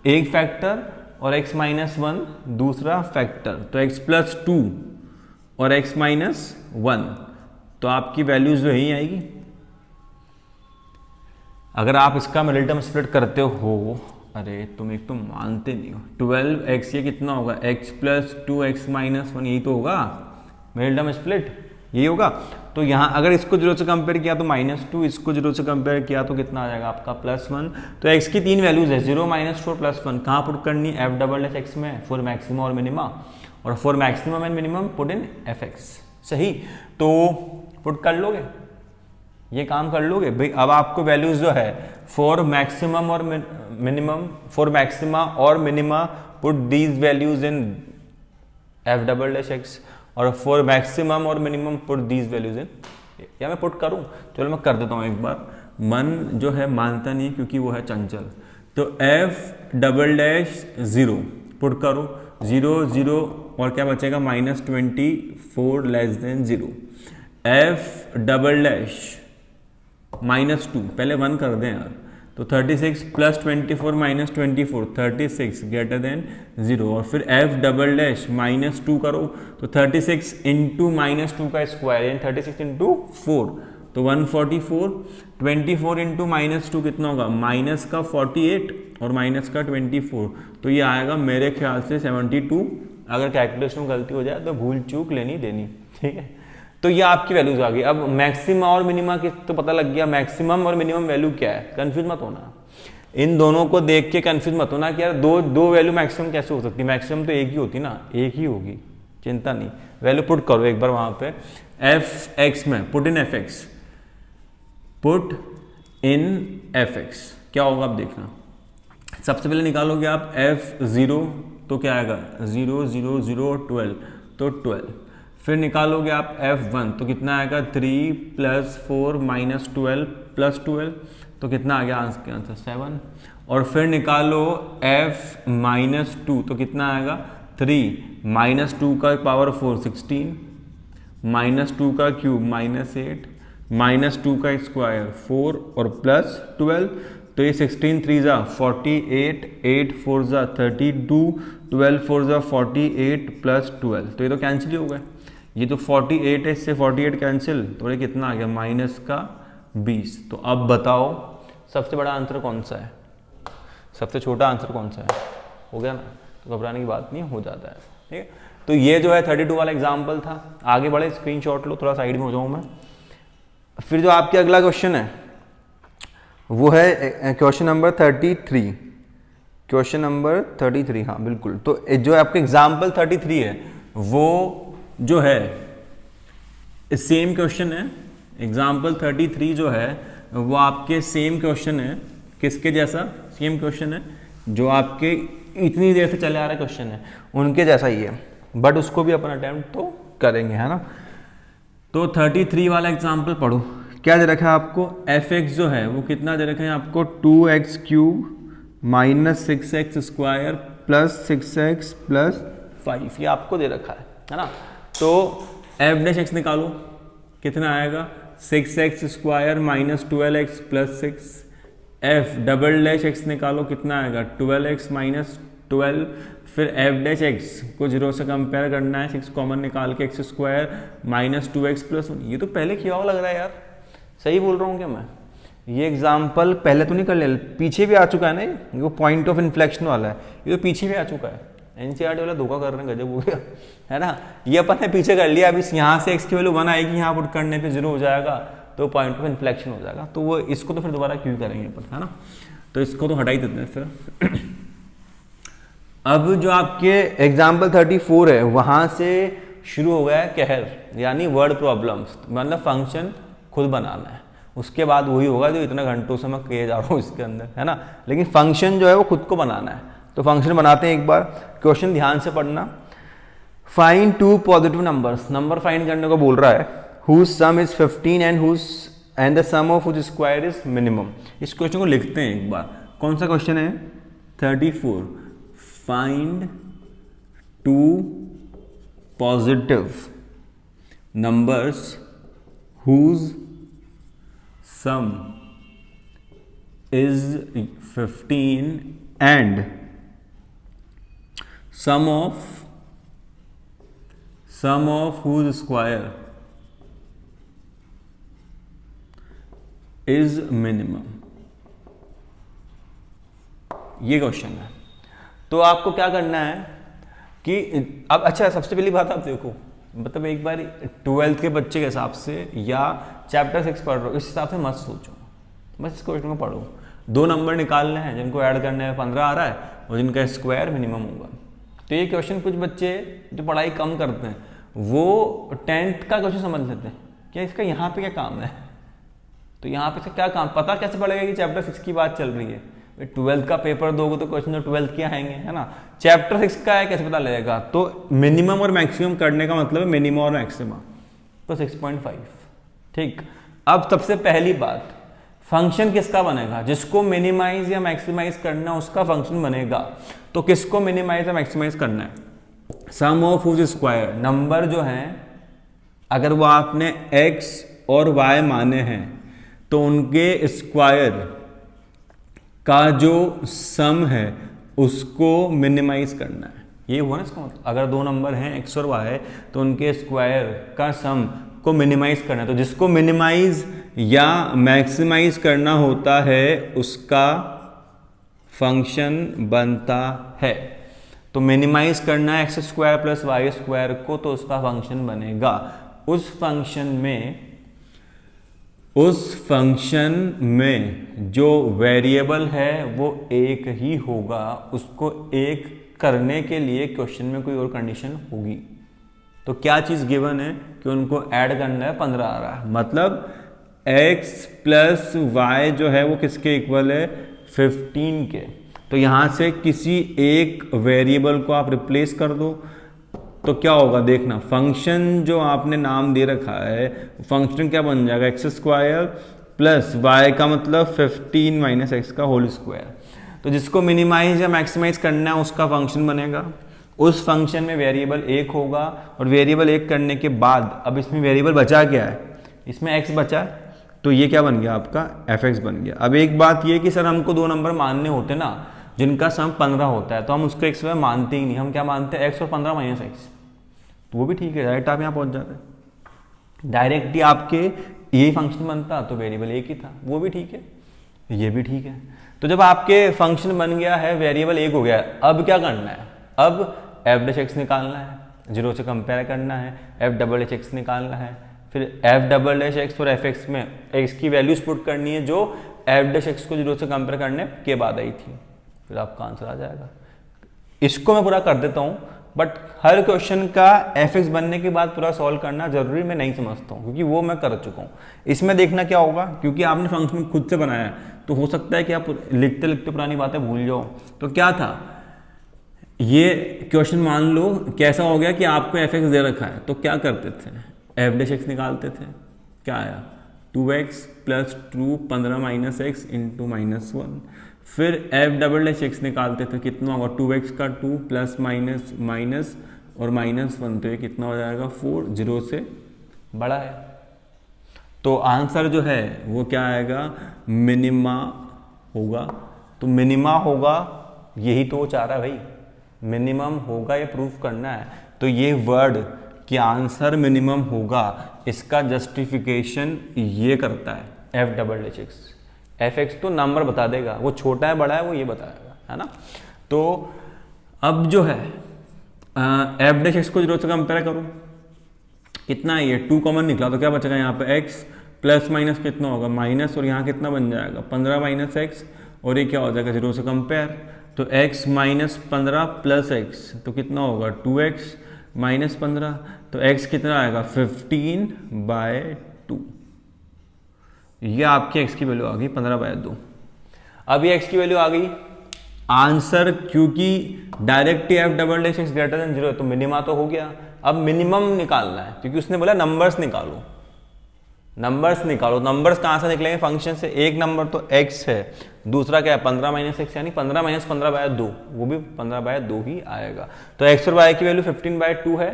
एक फैक्टर और x माइनस 1 दूसरा फैक्टर, तो x प्लस 2 और x माइनस 1, तो आपकी वैल्यूज जो यही आएगी। अगर आप इसका मिडिल टर्म स्प्लिट करते हो, अरे तुम एक तो मानते नहीं हो, 12x ये कितना होगा x प्लस 2x माइनस 1, यही तो होगा मिडिल टर्म स्प्लिट, यही होगा। तो यहाँ अगर इसको 0 से कंपेयर किया तो -2, इसको 0 से कंपेयर किया तो कितना आ जाएगा आपका +1। तो x की 3 वैल्यूज है 0, -4, +1। कहाँ पुट करनी है, f डबल डैश एक्स में फॉर मैक्सिमम और मिनिमा, और for maximum and minimum put in F x. सही, तो पुट कर लोगे, ये काम कर लोगे भाई। अब आपको वैल्यूज जो है फॉर मैक्सिमम और मिनिमम, फॉर मैक्सिमा और minima put these values in f double dash x, और फॉर मैक्सिमम और minimum put these values in, या मैं पुट करूं, चलो मैं कर देता हूं एक बार। मन जो है मानता नहीं क्योंकि वो है चंचल। तो f डबल डैश 0 पुट करो, 0 0 और क्या बचेगा -24 less than 0। f double dash -2, पहले 1 कर दें यार, तो 36 प्लस 24 माइनस 24, 36 ग्रेटर देन 0, और फिर f डबल डैश -2 करो तो 36 इंटू -2 का स्क्वायर यानी 36 इंटू 4, तो 144, 24 इंटू -2 कितना होगा माइनस का 48 और माइनस का 24, तो ये आएगा मेरे ख्याल से 72। अगर कैलकुलेशन में गलती हो जाए तो भूल चूक लेनी देनी, ठीक है। तो ये आपकी वैल्यूज आ गई। अब मैक्सिमा और मिनिमा की तो पता लग गया, मैक्सिमम और मिनिमम वैल्यू क्या है, कंफ्यूज मत होना। इन दोनों को देख के कंफ्यूज मत होना कि यार दो वैल्यू मैक्सिमम कैसे हो सकती है, मैक्सिमम तो एक ही होती ना, एक ही होगी, चिंता नहीं। वैल्यू पुट करो एक बार वहां पे, एफ एक्स में put in F X, put in F x, क्या होगा आप देखना। सबसे पहले निकालोगे आप f0 तो क्या आएगा 0 0 0 12 तो 12। फिर निकालोगे आप f1 तो कितना आएगा 3 + 4 - 12 + 12 तो कितना आ गया आंसर 7। और फिर निकालो f-2 तो कितना आएगा 3 - 2 का पावर 4 16 -2 का क्यूब -8 -2 का स्क्वायर 4 और +12 तो ये 16 3 ज़ा 48 8 4 ज़ा 32 12 4 ज़ा 48 + 12 तो ये तो कैंसिल ही हो गए। ये तो 48 है, इससे 48 कैंसिल तो ये कितना आ गया -20। तो अब बताओ सबसे बड़ा आंसर कौन सा है, सबसे छोटा आंसर कौन सा है? हो गया ना, तो घबराने की बात नहीं, हो जाता है। ठीक है, तो ये जो है 32 वाला एग्जाम्पल था। आगे बढ़े, स्क्रीनशॉट लो, थोड़ा साइड में हो जाऊँ मैं। फिर जो आपके अगला क्वेश्चन है वो है क्वेश्चन नंबर 33। क्वेश्चन नंबर 33, हाँ बिल्कुल। तो जो आपके एग्जाम्पल 33 है वो जो है सेम क्वेश्चन है। एग्जाम्पल 33 जो है वो आपके सेम क्वेश्चन है, किसके जैसा? सेम क्वेश्चन है जो आपके इतनी देर से चले आ रहा क्वेश्चन है उनके जैसा ही है, बट उसको भी अपन अटेम्प्ट तो करेंगे, है ना। तो 33 वाला एग्जाम्पल पढ़ो। क्या दे रखा है आपको? एफ एक्स जो है वो कितना दे रखा है आपको 2x³ - 6x² + 6x + 5 ये आपको दे रखा है ना। तो f' निकालो, कितना आएगा 6x² - 12x + 6। f" निकालो, कितना आएगा 12x - 12। फिर f' को 0 से कंपेयर करना है, 6 कॉमन निकाल के x² - 2x + 1। ये तो पहले किया हुआ लग रहा है यार, सही बोल रहा हूँ क्या मैं? ये एग्जाम्पल पहले तो नहीं कर लिया, पीछे भी आ चुका है ना, ये वो पॉइंट ऑफ इन्फ्लेक्शन वाला है, ये तो पीछे भी आ चुका है। एनसीईआरटी वाला धोखा कर रहे हैं, गजब हो गया, है ना। ये अपन ने पीछे कर लिया, अब इस यहाँ से x की वैल्यू 1 आएगी, यहाँ पुट करने पे 0 हो जाएगा तो पॉइंट ऑफ इन्फ्लेक्शन हो जाएगा। तो वो इसको तो फिर दोबारा क्यों करेंगे अपन, है ना। तो इसको तो हटा ही देते हैं फिर। अब जो आपके एग्जाम्पल 34 है वहां से शुरू हो गया है कहर, यानी वर्ड प्रॉब्लम्स, मतलब फंक्शन खुद बनाना है। उसके बाद वही होगा जो इतना घंटों से मैं किए जा रहा हूँ इसके अंदर, है ना। लेकिन फंक्शन जो है वो खुद को बनाना है। तो फंक्शन बनाते हैं एक बार, क्वेश्चन ध्यान से पढ़ना। Find 2 positive numbers, number find करने को बोल रहा है, whose sum is 15 and the sum of whose square is minimum. इस क्वेश्चन को लिखते हैं एक बार। कौन सा क्वेश्चन है? 34। Find 2 positive numbers whose sum is 15 and sum of whose square is minimum। ये क्वेश्चन है। तो आपको क्या करना है कि अब अच्छा, सबसे पहली बात आप देखो, मतलब एक बार 12th के बच्चे के हिसाब से या चैप्टर 6 पढ़ रहे हो इस हिसाब से मत सोचो, बस इस क्वेश्चन को पढ़ो। 2 नंबर निकालने हैं जिनको ऐड करने में 15 आ रहा है और जिनका स्क्वायर मिनिमम होगा। तो ये क्वेश्चन कुछ बच्चे जो पढ़ाई कम करते हैं वो 10th का क्वेश्चन समझ लेते हैं क्या इसका यहाँ पे क्या काम है। तो यहाँ पे क्या काम पता कैसे पड़ेगा कि चैप्टर 6 की बात चल रही है? 12th का पेपर दोगे तो क्वेश्चन तो 12th के आएंगे, है ना। चैप्टर 6 का है, कैसे पता लगेगा? तो मिनिमम और मैक्सिमम करने का मतलब है मिनिमम और मैक्सिमम, तो 6.5। ठीक, अब सबसे पहली बात, फंक्शन किसका बनेगा? जिसको मिनिमाइज या मैक्सिमाइज करना है उसका फंक्शन बनेगा। तो किसको मिनिमाइज या मैक्सिमाइज करना है? सम ऑफ हुज स्क्वायर, नंबर जो है अगर वो आपने x और y माने हैं तो उनके स्क्वायर का जो सम है उसको मिनिमाइज करना है। ये हुआ ना इसका मतलब, अगर 2 नंबर हैं x और y तो उनके स्क्वायर का सम को मिनिमाइज करना है। तो जिसको मिनिमाइज या मैक्सिमाइज करना होता है उसका फंक्शन बनता है। तो मिनिमाइज करना है x² + y² को, तो उसका फंक्शन बनेगा। उस फंक्शन में जो वेरिएबल है वो एक ही होगा। उसको एक करने के लिए क्वेश्चन में कोई और कंडीशन होगी। तो क्या चीज़ गिवन है कि उनको ऐड करना है, 15 आ रहा है, मतलब x प्लस वाई जो है वो किसके इक्वल है, 15 के। तो यहाँ से किसी एक वेरिएबल को आप रिप्लेस कर दो तो क्या होगा देखना, फंक्शन जो आपने नाम दे रखा है फंक्शन क्या बन जाएगा, एक्स स्क्वायर प्लस वाई का मतलब 15 माइनस एक्स का होल स्क्वायर। तो जिसको मिनिमाइज या मैक्सिमाइज करना है उसका फंक्शन बनेगा, उस फंक्शन में वेरिएबल एक होगा और वेरिएबल एक करने के बाद अब इसमें वेरिएबल बचा क्या है, इसमें x बचा है, तो ये क्या बन गया आपका fx बन गया। अब एक बात ये कि सर हमको दो नंबर मानने होते ना जिनका सम 15 होता है, तो हम उसको x मानते ही नहीं, हम क्या मानते हैं x और 15 माइनस एक्स। तो वो भी ठीक है, डायरेक्ट आप यहाँ पहुँच जाते हैं, डायरेक्ट ही आपके यही फंक्शन बनता तो वेरिएबल एक ही था, वो भी ठीक है, ये भी ठीक है। तो जब आपके फंक्शन बन गया है, वेरिएबल एक हो गया है, अब क्या करना है, अब एफ डैश एक्स निकालना है, जीरो से कंपेयर करना है, एफ डबल डैश एक्स निकालना है, फिर एफ डबल डैश एक्स और एफ एक्स में एक्स की वैल्यूज पुट करनी है जो एफ डैश एक्स को जीरो से कंपेयर करने के बाद आई थी, फिर आपका आंसर आ जाएगा। इसको मैं पूरा कर देता हूँ, बट हर क्वेश्चन का एफ एक्स बनने के बाद पूरा सॉल्व करना जरूरी मैं नहीं समझता हूँ, क्योंकि वो मैं कर चुका हूँ। इसमें देखना क्या होगा, क्योंकि आपने फंक्शन खुद से बनाया तो हो सकता है कि आप लिखते लिखते पुरानी बातें भूल जाओ। तो क्या था ये क्वेश्चन, मान लो कैसा हो गया कि आपको एफ एक्स दे रखा है, तो क्या करते थे, एफ डैश एक्स निकालते थे, क्या आया 2x plus 2 15 minus x into minus 1, फिर एफ डबल डैश एक्स निकालते थे, कितना होगा 2x का 2 प्लस माइनस माइनस और माइनस 1, तो ये कितना हो जाएगा 4, जीरो से बड़ा है। तो आंसर जो है वो क्या आएगा, मिनिमा होगा। तो मिनिमा होगा, यही तो वो चाह रहा है भाई, मिनिमम होगा, ये प्रूफ करना है। तो ये वर्ड कि आंसर मिनिमम होगा, इसका जस्टिफिकेशन ये करता है F double dash x. F X तो नंबर बता देगा, वो छोटा है बड़ा है वो ये बताएगा, है ना। तो अब जो है एफ डैश एक्स को जीरो से कंपेयर करो, कितना है ये 2 कॉमन निकला, तो क्या बचेगा यहाँ पे x प्लस माइनस कितना होगा माइनस, और यहाँ कितना बन जाएगा 15 माइनस एक्स, और ये क्या हो जाएगा जीरो से कंपेयर, तो x माइनस 15 प्लस एक्स, तो कितना होगा 2x माइनस 15, तो x कितना आएगा 15/2। ये आपकी x की वैल्यू आ गई 15/2। अब ये x की वैल्यू आ गई, आंसर क्योंकि direct F double dash x greater than zero है तो मिनिमा तो हो गया। अब मिनिमम निकालना है, क्योंकि उसने बोला नंबर्स निकालो, नंबर्स निकालो। नंबर्स कहाँ से निकलेंगे, फंक्शन से। एक नंबर तो x है, दूसरा क्या है 15 माइनस एक्स, यानी 15 माइनस 15/2, वो भी 15/2 ही आएगा। तो x और y की वैल्यू 15/2 है,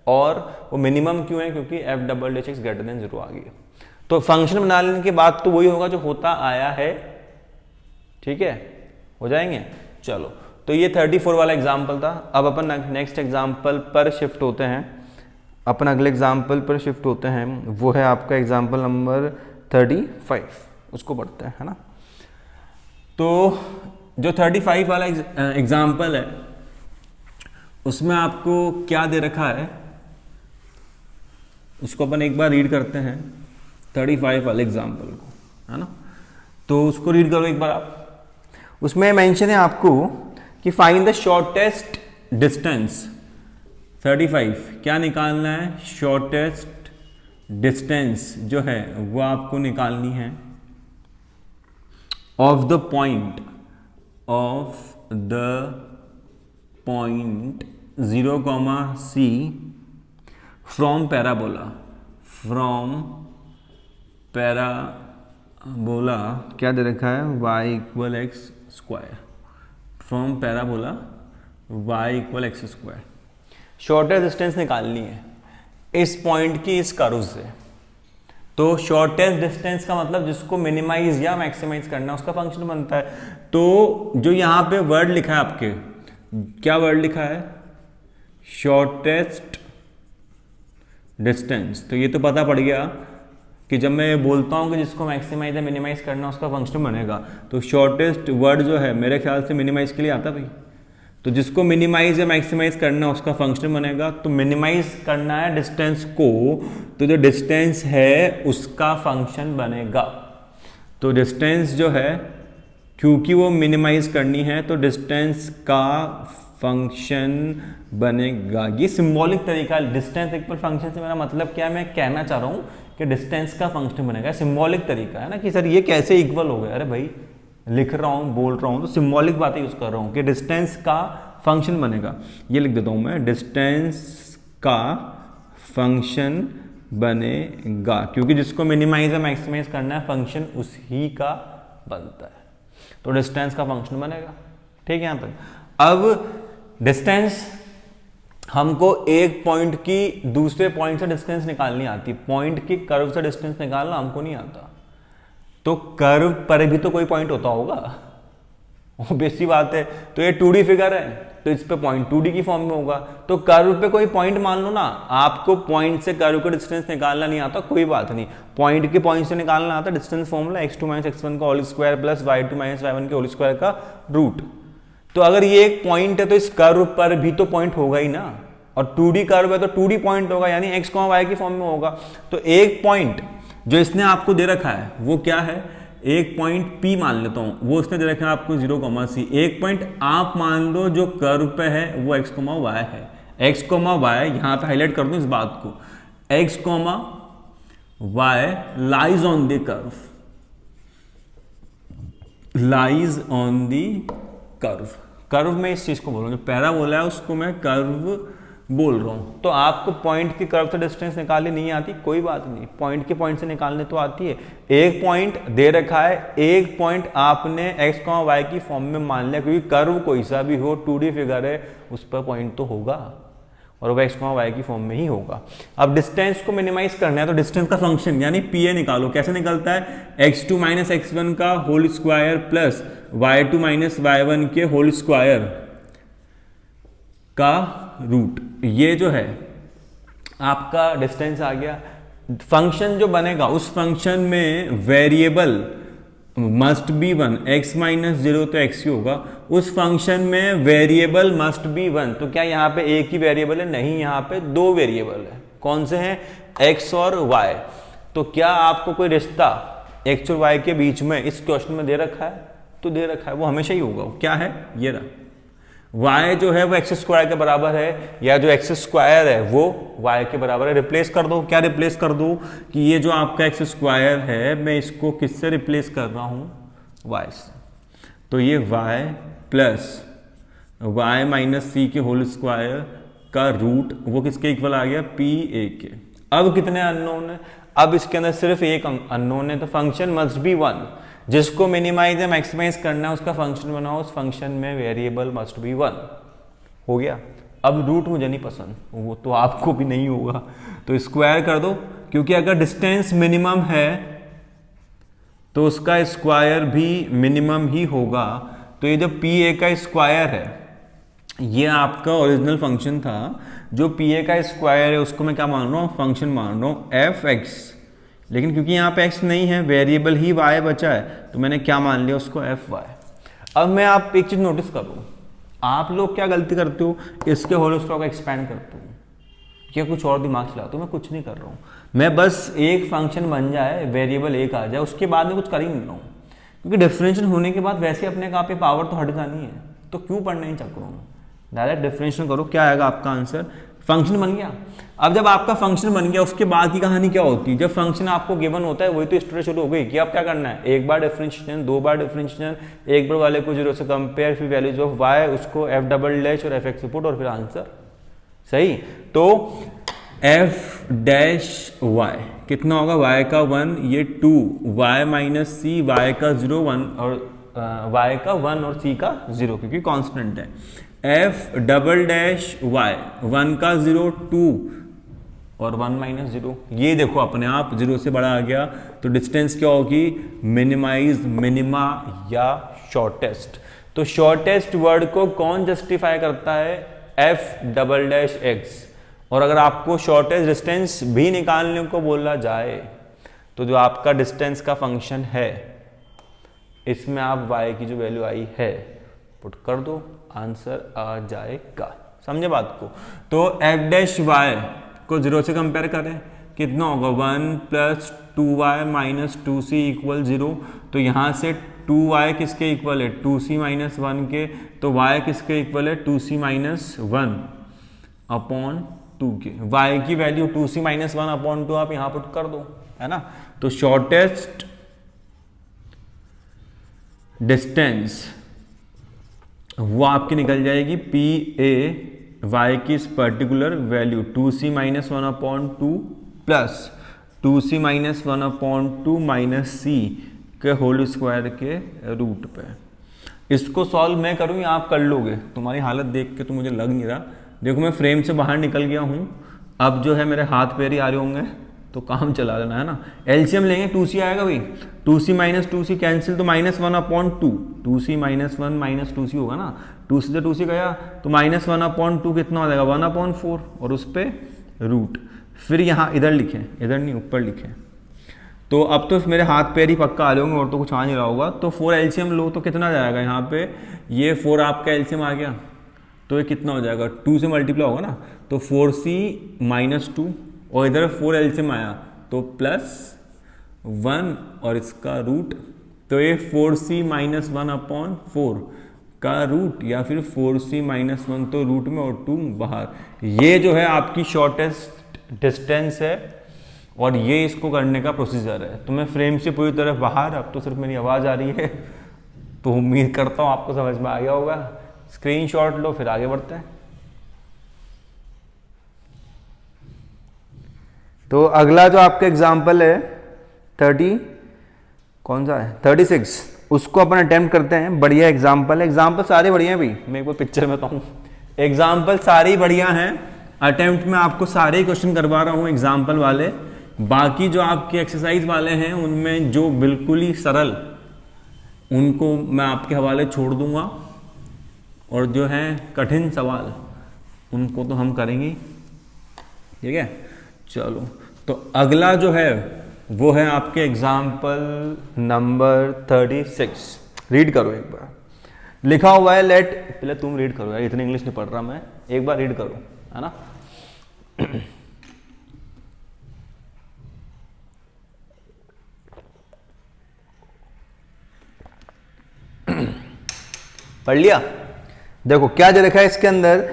और वो मिनिमम क्यों है, क्योंकि f double dash x greater than zero आ गई। तो फंक्शन बना लेने के बाद तो वही होगा जो होता आया है, ठीक है, हो जाएंगे। चलो, तो ये 34 वाला एग्जाम्पल था। अब अपन नेक्स्ट एग्जाम्पल पर शिफ्ट होते हैं, अपन अगले एग्जाम्पल पर शिफ्ट होते हैं, वो है आपका एग्जाम्पल नंबर 35, उसको पढ़ते हैं, है ना। तो जो 35 वाला एग्जाम्पल है उसमें आपको क्या दे रखा है, उसको अपन एक बार रीड करते हैं 35 वाले एग्जाम्पल को, है ना। तो उसको रीड करो एक बार आप। उसमें मेंशन है आपको कि फाइंड द शॉर्टेस्ट डिस्टेंस 35, क्या निकालना है, शॉर्टेस्ट डिस्टेंस जो है वो आपको निकालनी है of the point 0, C from parabola क्या दे रखा है, y equal x square, from parabola y equal x square. Shortest distance निकालनी है इस पॉइंट की इस कर्व से। तो शॉर्टेस्ट डिस्टेंस का मतलब जिसको मिनिमाइज या मैक्सिमाइज करना है उसका फंक्शन बनता है। तो जो यहाँ पे वर्ड लिखा है आपके, क्या वर्ड लिखा है, शॉर्टेस्ट डिस्टेंस। तो ये तो पता पड़ गया कि जब मैं बोलता हूँ कि जिसको मैक्सिमाइज या मिनिमाइज करना उसका फंक्शन बनेगा, तो शॉर्टेस्ट वर्ड जो है मेरे ख्याल से मिनिमाइज के लिए आता भाई। तो जिसको मिनिमाइज या मैक्सिमाइज करना उसका फंक्शन बनेगा। तो मिनिमाइज करना है डिस्टेंस को, तो जो डिस्टेंस है उसका फंक्शन बनेगा। तो डिस्टेंस जो है, क्योंकि वो मिनिमाइज करनी है तो डिस्टेंस का फंक्शन बनेगा। ये सिंबॉलिक तरीका, डिस्टेंस इक्वल फंक्शन से मेरा मतलब क्या है, मैं कहना चाह रहा हूँ कि डिस्टेंस का फंक्शन बनेगा। सिंबॉलिक तरीका है ना कि सर ये कैसे इक्वल हो गया, अरे भाई लिख रहा हूँ बोल रहा हूँ तो सिंबॉलिक बातें यूज कर रहा हूँ कि डिस्टेंस का फंक्शन बनेगा। ये लिख देता हूँ मैं, डिस्टेंस का फंक्शन बनेगा, क्योंकि जिसको मिनिमाइज या मैक्सिमाइज करना है फंक्शन उसी का बनता है, तो डिस्टेंस का फंक्शन बनेगा। ठीक है यहाँ तक। अब डिस्टेंस हमको एक पॉइंट की दूसरे पॉइंट से डिस्टेंस निकालनी आती, पॉइंट की कर्व से डिस्टेंस निकालना हमको नहीं आता। तो कर्व पर भी तो कोई पॉइंट होता होगा, ऑब्वियस सी बात है। तो ये 2D फिगर है तो इस पे पॉइंट 2D की फॉर्म में होगा, तो कर्व पे कोई पॉइंट मान लो ना। आपको पॉइंट से कर्व का डिस्टेंस निकालना नहीं आता, कोई बात नहीं, पॉइंट के पॉइंट से निकालना आता डिस्टेंस फॉर्मूला x2 - x1 का whole square plus y2 - y1 के होल स्क्वायर का रूट। तो अगर ये एक पॉइंट है तो इस कर्व पर भी तो पॉइंट होगा ही ना, और 2D कर्व है तो 2D पॉइंट होगा, यानी x, y की फॉर्म में होगा। तो एक पॉइंट जो इसने आपको दे रखा है वो क्या है, एक पॉइंट P मान लेता हूं, वो उसने दे रखा है आपको 0,c। एक पॉइंट आप मान लो जो कर्व पे है वो x, y है। x, y यहां पे हाईलाइट कर दूं इस बात को, x, y lies on the curve, lies on the curve. Curve में इस चीज को बोल रहा हूं, जो पैरा बोला है उसको मैं कर्व बोल रहा हूं। तो आपको पॉइंट की कर्व से डिस्टेंस निकालनी नहीं आती, कोई बात नहीं, पॉइंट के पॉइंट से निकालने तो आती है। एक पॉइंट दे रखा है, एक पॉइंट आपने x, y की फॉर्म में मान लिया, क्योंकि कर्व कोई सा भी हो 2D फिगर है उस पर पॉइंट तो होगा, और वो x, y की फॉर्म में ही होगा। अब डिस्टेंस को मिनिमाइज करना है तो डिस्टेंस का फंक्शन यानी PA निकालो। कैसे निकलता है, x2 - x1 का whole square plus y2 - y1 के होल स्क्वायर का रूट। ये जो है आपका डिस्टेंस आ गया। फंक्शन जो बनेगा उस फंक्शन में वेरिएबल मस्ट बी 1, x - 0 तो x ही होगा। उस फंक्शन में वेरिएबल मस्ट बी 1, तो क्या यहाँ पे एक ही वेरिएबल है, नहीं, यहाँ पे दो वेरिएबल है। कौन से हैं, x और y। तो क्या आपको कोई रिश्ता x और y के बीच में इस क्वेश्चन में दे रखा है, तो दे रखा है, वो हमेशा ही होगा। क्या है, ये रहा, y जो है वो x स्क्वायर के बराबर है, या जो x स्क्वायर है वो y के बराबर है। रिप्लेस कर दो, क्या रिप्लेस कर दो कि ये जो आपका x स्क्वायर है मैं इसको किससे रिप्लेस कर रहा हूं, y से। तो ये y प्लस y - c के होल स्क्वायर का रूट वो किसके इक्वल आ गया, PA के। अब कितने अननोन है, अब इसके अंदर सिर्फ एक अननोन है, तो फंक्शन मस्ट बी 1। जिसको मिनिमाइज या मैक्सिमाइज करना है उसका फंक्शन बनाओ, उस फंक्शन में वेरिएबल मस्ट बी 1 हो गया। अब रूट मुझे नहीं पसंद, वो तो आपको भी नहीं होगा, तो स्क्वायर कर दो, क्योंकि अगर डिस्टेंस मिनिमम है तो उसका स्क्वायर भी मिनिमम ही होगा। तो ये जो PA का स्क्वायर है ये आपका ओरिजिनल फंक्शन था, जो PA का स्क्वायर है उसको मैं क्या मान रहा हूँ, फंक्शन मान रहा हूँ fx। लेकिन क्योंकि यहाँ पे x नहीं है, वेरिएबल ही y बचा है, तो मैंने क्या मान लिया उसको fy। अब मैं आप एक चीज नोटिस करूँ, आप लोग क्या गलती करते हो, इसके होल स्क्वायर को एक्सपेंड करते हो या कुछ और दिमाग चलाते हो। मैं कुछ नहीं कर रहा हूँ, मैं बस एक फंक्शन बन जाए, वेरिएबल एक आ जाए, उसके बाद में कुछ कर ही नहीं रहा हूँ, क्योंकि डिफरेंशियल होने के बाद वैसे अपने आप पे पावर तो हट जानी है, तो क्यों पढ़ना इन चक्करों में। डायरेक्ट डिफरेंशियल करो, क्या आएगा आपका आंसर, फंक्शन बन गया। अब जब आपका फंक्शन बन गया उसके बाद की कहानी क्या होती है, जब फंक्शन आपको गिवन होता है वही तो स्टोरी शुरू हो गई कि अब क्या करना है, एक बार डिफरेंशिएशन, दो बार डिफरेंशिएशन, एक बार वाले को 0 से कंपेयर, फिर वैल्यूज ऑफ y उसको f डबल डैश और fx पुट, और फिर आंसर सही। तो f डैश y कितना होगा, y का 1, ये 2, y माइनस c, y का 0 1 और y का 1 और c का 0 क्योंकि कांस्टेंट है। f डबल डैश y 1 का 0 2 और 1 माइनस 0, ये देखो अपने आप 0 से बड़ा आ गया, तो डिस्टेंस क्या होगी, मिनिमाइज, मिनिमा या शॉर्टेस्ट। तो शॉर्टेस्ट वर्ड को कौन जस्टिफाई करता है, f डबल डैश x। और अगर आपको शॉर्टेस्ट डिस्टेंस भी निकालने को बोला जाए तो जो आपका डिस्टेंस का फंक्शन है इसमें आप y की जो वैल्यू आई है पुट कर दो, आंसर आ जाएगा। समझे बात को। तो f डैश y को 0 से कंपेयर करें, कितना होगा, 1 plus 2y minus 2c equal 0। तो यहाँ से 2y किसके इक्वल है, 2c माइनस 1 के, तो y किसके इक्वल है, 2c माइनस 1 अपॉन 2 के। y की वैल्यू 2c माइनस 1 अपॉन 2 आप यहाँ पुट कर दो, है ना। तो शॉर्टेस्ट डिस्टेंस वो आपकी निकल जाएगी पी ए वाई की इस particular value 2c minus 1/2 plus 2c minus 1/2 minus c के होल स्क्वायर के रूट पे। इसको सॉल्व मैं करूँ या आप कर लोगे? तुम्हारी हालत देख के तो मुझे लग नहीं रहा। देखो मैं फ्रेम से बाहर निकल गया हूँ, अब जो है मेरे हाथ पैर ही आ रहे होंगे, तो काम चला लेना है ना। एलसीएम लेंगे 2c आएगा भाई, 2c माइनस 2c कैंसिल तो -1/2, 2c माइनस 1 माइनस 2c होगा ना, 2c से 2c गया तो -1/2 कितना हो जाएगा 1/4 और उस पर रूट। फिर यहाँ इधर लिखें, इधर नहीं ऊपर लिखें। तो अब तो मेरे हाथ पैर ही पक्का आ रहे होंगे और तो कुछ आ नहीं रहा होगा। तो 4 एलसीएम लो तो कितना जाएगा यहाँ पे, ये 4 आपका एलसीएम आ गया तो ये कितना हो जाएगा 2 से मल्टीप्लाई होगा ना, तो 4c माइनस 2 और इधर 4 एलसीएम आया तो +1 और इसका रूट, तो ये 4c माइनस 1/4 का रूट या फिर 4c माइनस 1 तो रूट में और 2 बाहर। ये जो है आपकी शॉर्टेस्ट डिस्टेंस है और ये इसको करने का प्रोसीजर है। तो मैं फ्रेम से पूरी तरह बाहर, अब तो सिर्फ मेरी आवाज़ आ रही है, तो उम्मीद करता हूँ आपको समझ में आ गया होगा। स्क्रीनशॉट लो फिर आगे बढ़ते हैं। तो अगला जो आपका एग्जाम्पल है 30 कौन सा है 36, उसको अपन अटेम्प्ट करते हैं। बढ़िया एग्जाम्पल है, एग्जाम्पल सारे बढ़िया हैं भाई, मैं एक बार पिक्चर में बताऊँ, एग्जाम्पल सारे बढ़िया हैं। अटेम्प्ट में आपको सारे क्वेश्चन करवा रहा हूँ एग्जाम्पल वाले, बाकी जो आपके एक्सरसाइज वाले हैं उनमें जो बिल्कुल ही सरल उनको मैं आपके हवाले छोड़ दूंगा, और जो है कठिन सवाल उनको तो हम करेंगे, ठीक है। चलो तो अगला जो है वो है आपके एग्जाम्पल नंबर 36। रीड करो एक बार, लिखा हुआ है लेट, पहले तुम रीड करो यार, इतनी इंग्लिश नहीं पढ़ रहा मैं, एक बार रीड करो, है ना। पढ़ लिया? देखो क्या दे रखा है इसके अंदर,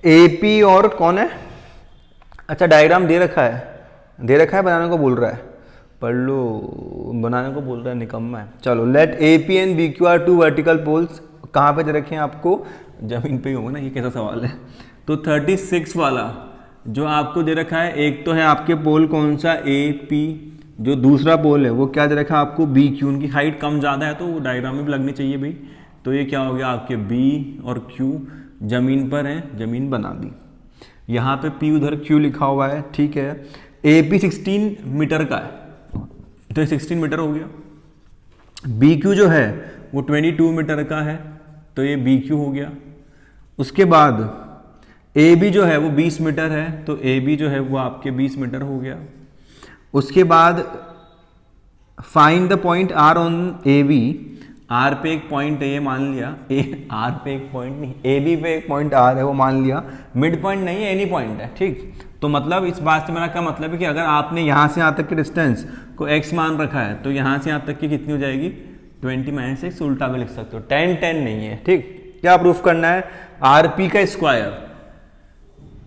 एपी और कौन है, अच्छा डायग्राम दे रखा है, बनाने को बोल रहा है, पढ़ लो, बनाने को बोल रहा है, निकम्मा है। चलो let AP and BQ are 2 vertical poles, कहाँ पे दे रखे हैं आपको, जमीन पे ही होगा ना, ये कैसा सवाल है। तो 36 वाला जो आपको दे रखा है, एक तो है आपके पोल कौन सा ए पी, जो दूसरा पोल है वो क्या दे रखा है आपको बी क्यू, उनकी हाइट कम ज़्यादा है तो वो डायग्राम में भी लगनी चाहिए भाई। तो ये क्या हो गया आपके बी और क्यू जमीन पर हैं, जमीन बना दी, यहाँ पे पी उधर क्यू लिखा हुआ है, ठीक है। ए पी 16 मीटर का है तो ये 16 मीटर हो गया, बी क्यू जो है वो 22 मीटर का है तो ये बी क्यू हो गया। उसके बाद ए बी जो है वो 20 मीटर है तो ए बी जो है वो आपके 20 मीटर हो गया। उसके बाद find the point R on A B, R पे एक पॉइंट है ये मान लिया, आर पे एक पॉइंट नहीं, ए बी पे एक पॉइंट आर है वो मान लिया, मिड पॉइंट नहीं है एनी पॉइंट है, ठीक। तो मतलब इस बात से मेरा क्या मतलब है कि अगर आपने यहाँ से यहाँ तक के डिस्टेंस को x मान रखा है तो यहाँ से यहाँ तक की कितनी हो जाएगी 20 - 6, उल्टा भी लिख सकते हो, 10 10 नहीं है, ठीक। क्या प्रूफ करना है, आर पी का स्क्वायर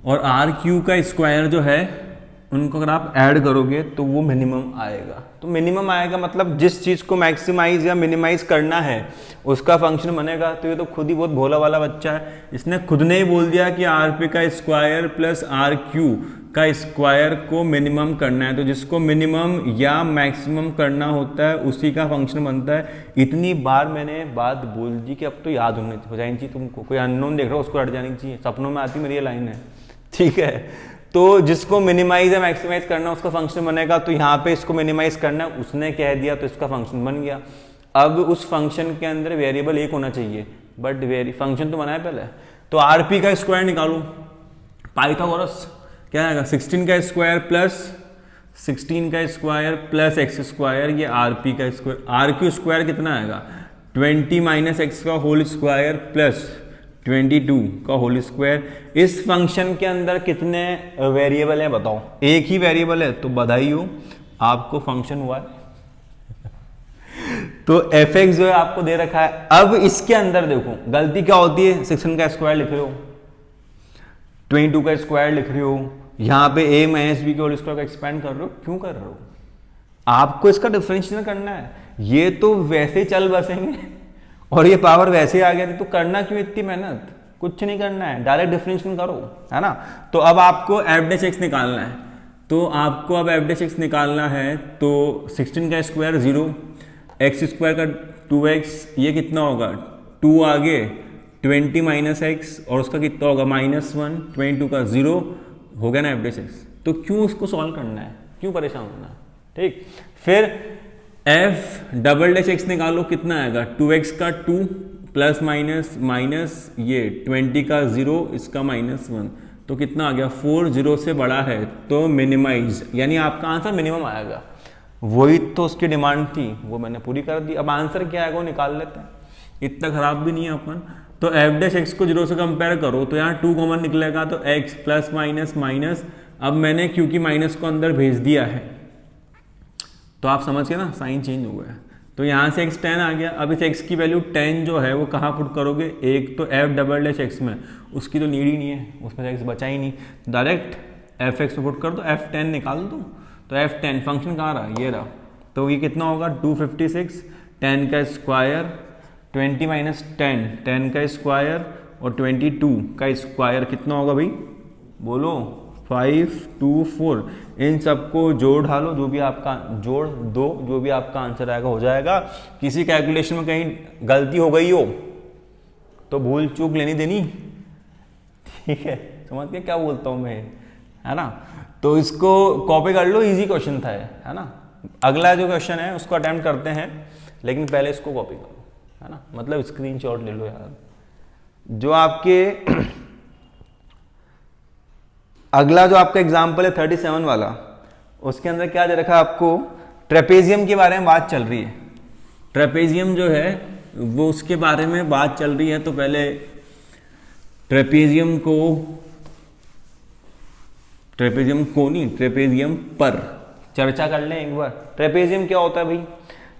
और आर क्यू का स्क्वायर जो है उनको अगर आप ऐड करोगे तो वो मिनिमम आएगा। तो मिनिमम आएगा मतलब जिस चीज़ को मैक्सिमाइज या मिनिमाइज करना है उसका फंक्शन बनेगा। तो ये तो खुद ही बहुत भोला वाला बच्चा है, इसने खुद ने ही बोल दिया कि आर पी का स्क्वायर प्लस आर क्यू का स्क्वायर को मिनिमम करना है। तो जिसको मिनिमम या मैक्सिमम करना होता है उसी का फंक्शन बनता है। इतनी बार मैंने बात बोल दी कि अब तो याद हो जानी चाहिए तुमको, कोई अननोन देख रहा हो उसको हट जानी चाहिए, सपनों में आती मेरी ये लाइन है, ठीक है। तो जिसको मिनिमाइज या मैक्सिमाइज करना है उसका फंक्शन बनेगा। तो यहाँ पे इसको मिनिमाइज करना है, उसने कह दिया तो इसका फंक्शन बन गया। अब उस फंक्शन के अंदर वेरिएबल एक होना चाहिए, बट फंक्शन तो बनाया पहले। तो आरपी का स्क्वायर निकालूं, पाइथागोरस क्या आएगा 16 का स्क्वायर प्लस 16 का स्क्वायर प्लस एक्स स्क्वायर, ये आरपी का स्क्वायर, आर क्यू स्क्वायर कितना आएगा 20 - x का होल स्क्वायर प्लस 22 का होल स्क्वायर। इस फंक्शन के अंदर कितने वेरिएबल हैं बताओ, एक ही वेरिएबल है, तो बधाई हो आपको फंक्शन हुआ है। तो fx जो है आपको दे रखा है। अब इसके अंदर देखो गलती क्या होती है, 16 का स्क्वायर लिख रहे हो, 22 का स्क्वायर लिख रहे हो, यहाँ पे a - b के होल स्क्वायर का एक्सपेंड कर रहे हो, क्यों कर रहे हो, आपको इसका डिफरेंशियल करना है, ये तो वैसे ही चल बसेंगे और ये पावर वैसे आ गया, तो करना क्यों इतनी मेहनत, कुछ नहीं करना है, डायरेक्ट डिफरेंशियल करो, है ना। तो अब आपको एफ डैश एक्स निकालना है, तो आपको अब एफ डैश एक्स निकालना है, तो 16 का स्क्वायर 0, एक्स स्क्वायर का 2x, ये कितना होगा 2 आगे 20 माइनस एक्स और उसका कितना होगा -1, 22 का 0 हो गया ना एफ डैश एक्स। तो क्यों उसको सॉल्व करना है, क्यों परेशान होना है, ठीक। फिर एफ डबल डैश एक्स निकालो, कितना आएगा 2x का 2 प्लस माइनस माइनस ये 20 का 0, इसका -1, तो कितना आ गया 4, 0 से बड़ा है तो मिनिमाइज, यानी आपका आंसर मिनिमम आएगा। वही तो उसकी डिमांड थी, वो मैंने पूरी कर दी। अब आंसर क्या आएगा वो निकाल लेते हैं, इतना खराब भी नहीं है अपन। तो एफ डैश एक्स को 0 से कंपेयर करो तो यहाँ 2 कॉमन निकलेगा, तो x प्लस माइनस माइनस, अब मैंने क्योंकि माइनस को अंदर भेज दिया है तो आप समझ गए ना, साइन चेंज हो गया। तो यहाँ से x 10 आ गया। अब इस x की वैल्यू 10 जो है वो कहाँ पुट करोगे, एक तो एफ डबल डैश एक्स में, उसकी तो नीड ही नहीं है, उसमें x बचा ही नहीं, डायरेक्ट एफ एक्स में पुट कर दो, f10 निकाल दो। तो f10 फंक्शन कहाँ रहा, ये रहा, तो ये कितना होगा 256, 10 का स्क्वायर 20 माइनस 10, 10 का स्क्वायर और 22 का स्क्वायर कितना होगा भाई, बोलो 524। इन सबको जोड़ डालो, जो भी आपका जोड़ दो, जो भी आपका आंसर आएगा हो जाएगा। किसी कैलकुलेशन में कहीं गलती हो गई हो तो भूल चूक लेनी देनी, ठीक है, समझ के क्या बोलता हूँ मैं, है ना। तो इसको कॉपी कर लो, इजी क्वेश्चन था है ना। अगला जो क्वेश्चन है उसको अटेम्प्ट करते हैं, लेकिन पहले इसको कॉपी करो, है ना, मतलब स्क्रीनशॉट ले लो यार। जो आपके अगला जो आपका एग्जाम्पल है 37 वाला, उसके अंदर क्या दे रखा है आपको, ट्रेपेजियम के बारे में बात चल रही है। ट्रेपेजियम जो है वो उसके बारे में बात चल रही है। तो पहले ट्रेपेजियम पर चर्चा कर लें एक बार। ट्रेपेजियम क्या होता है भाई,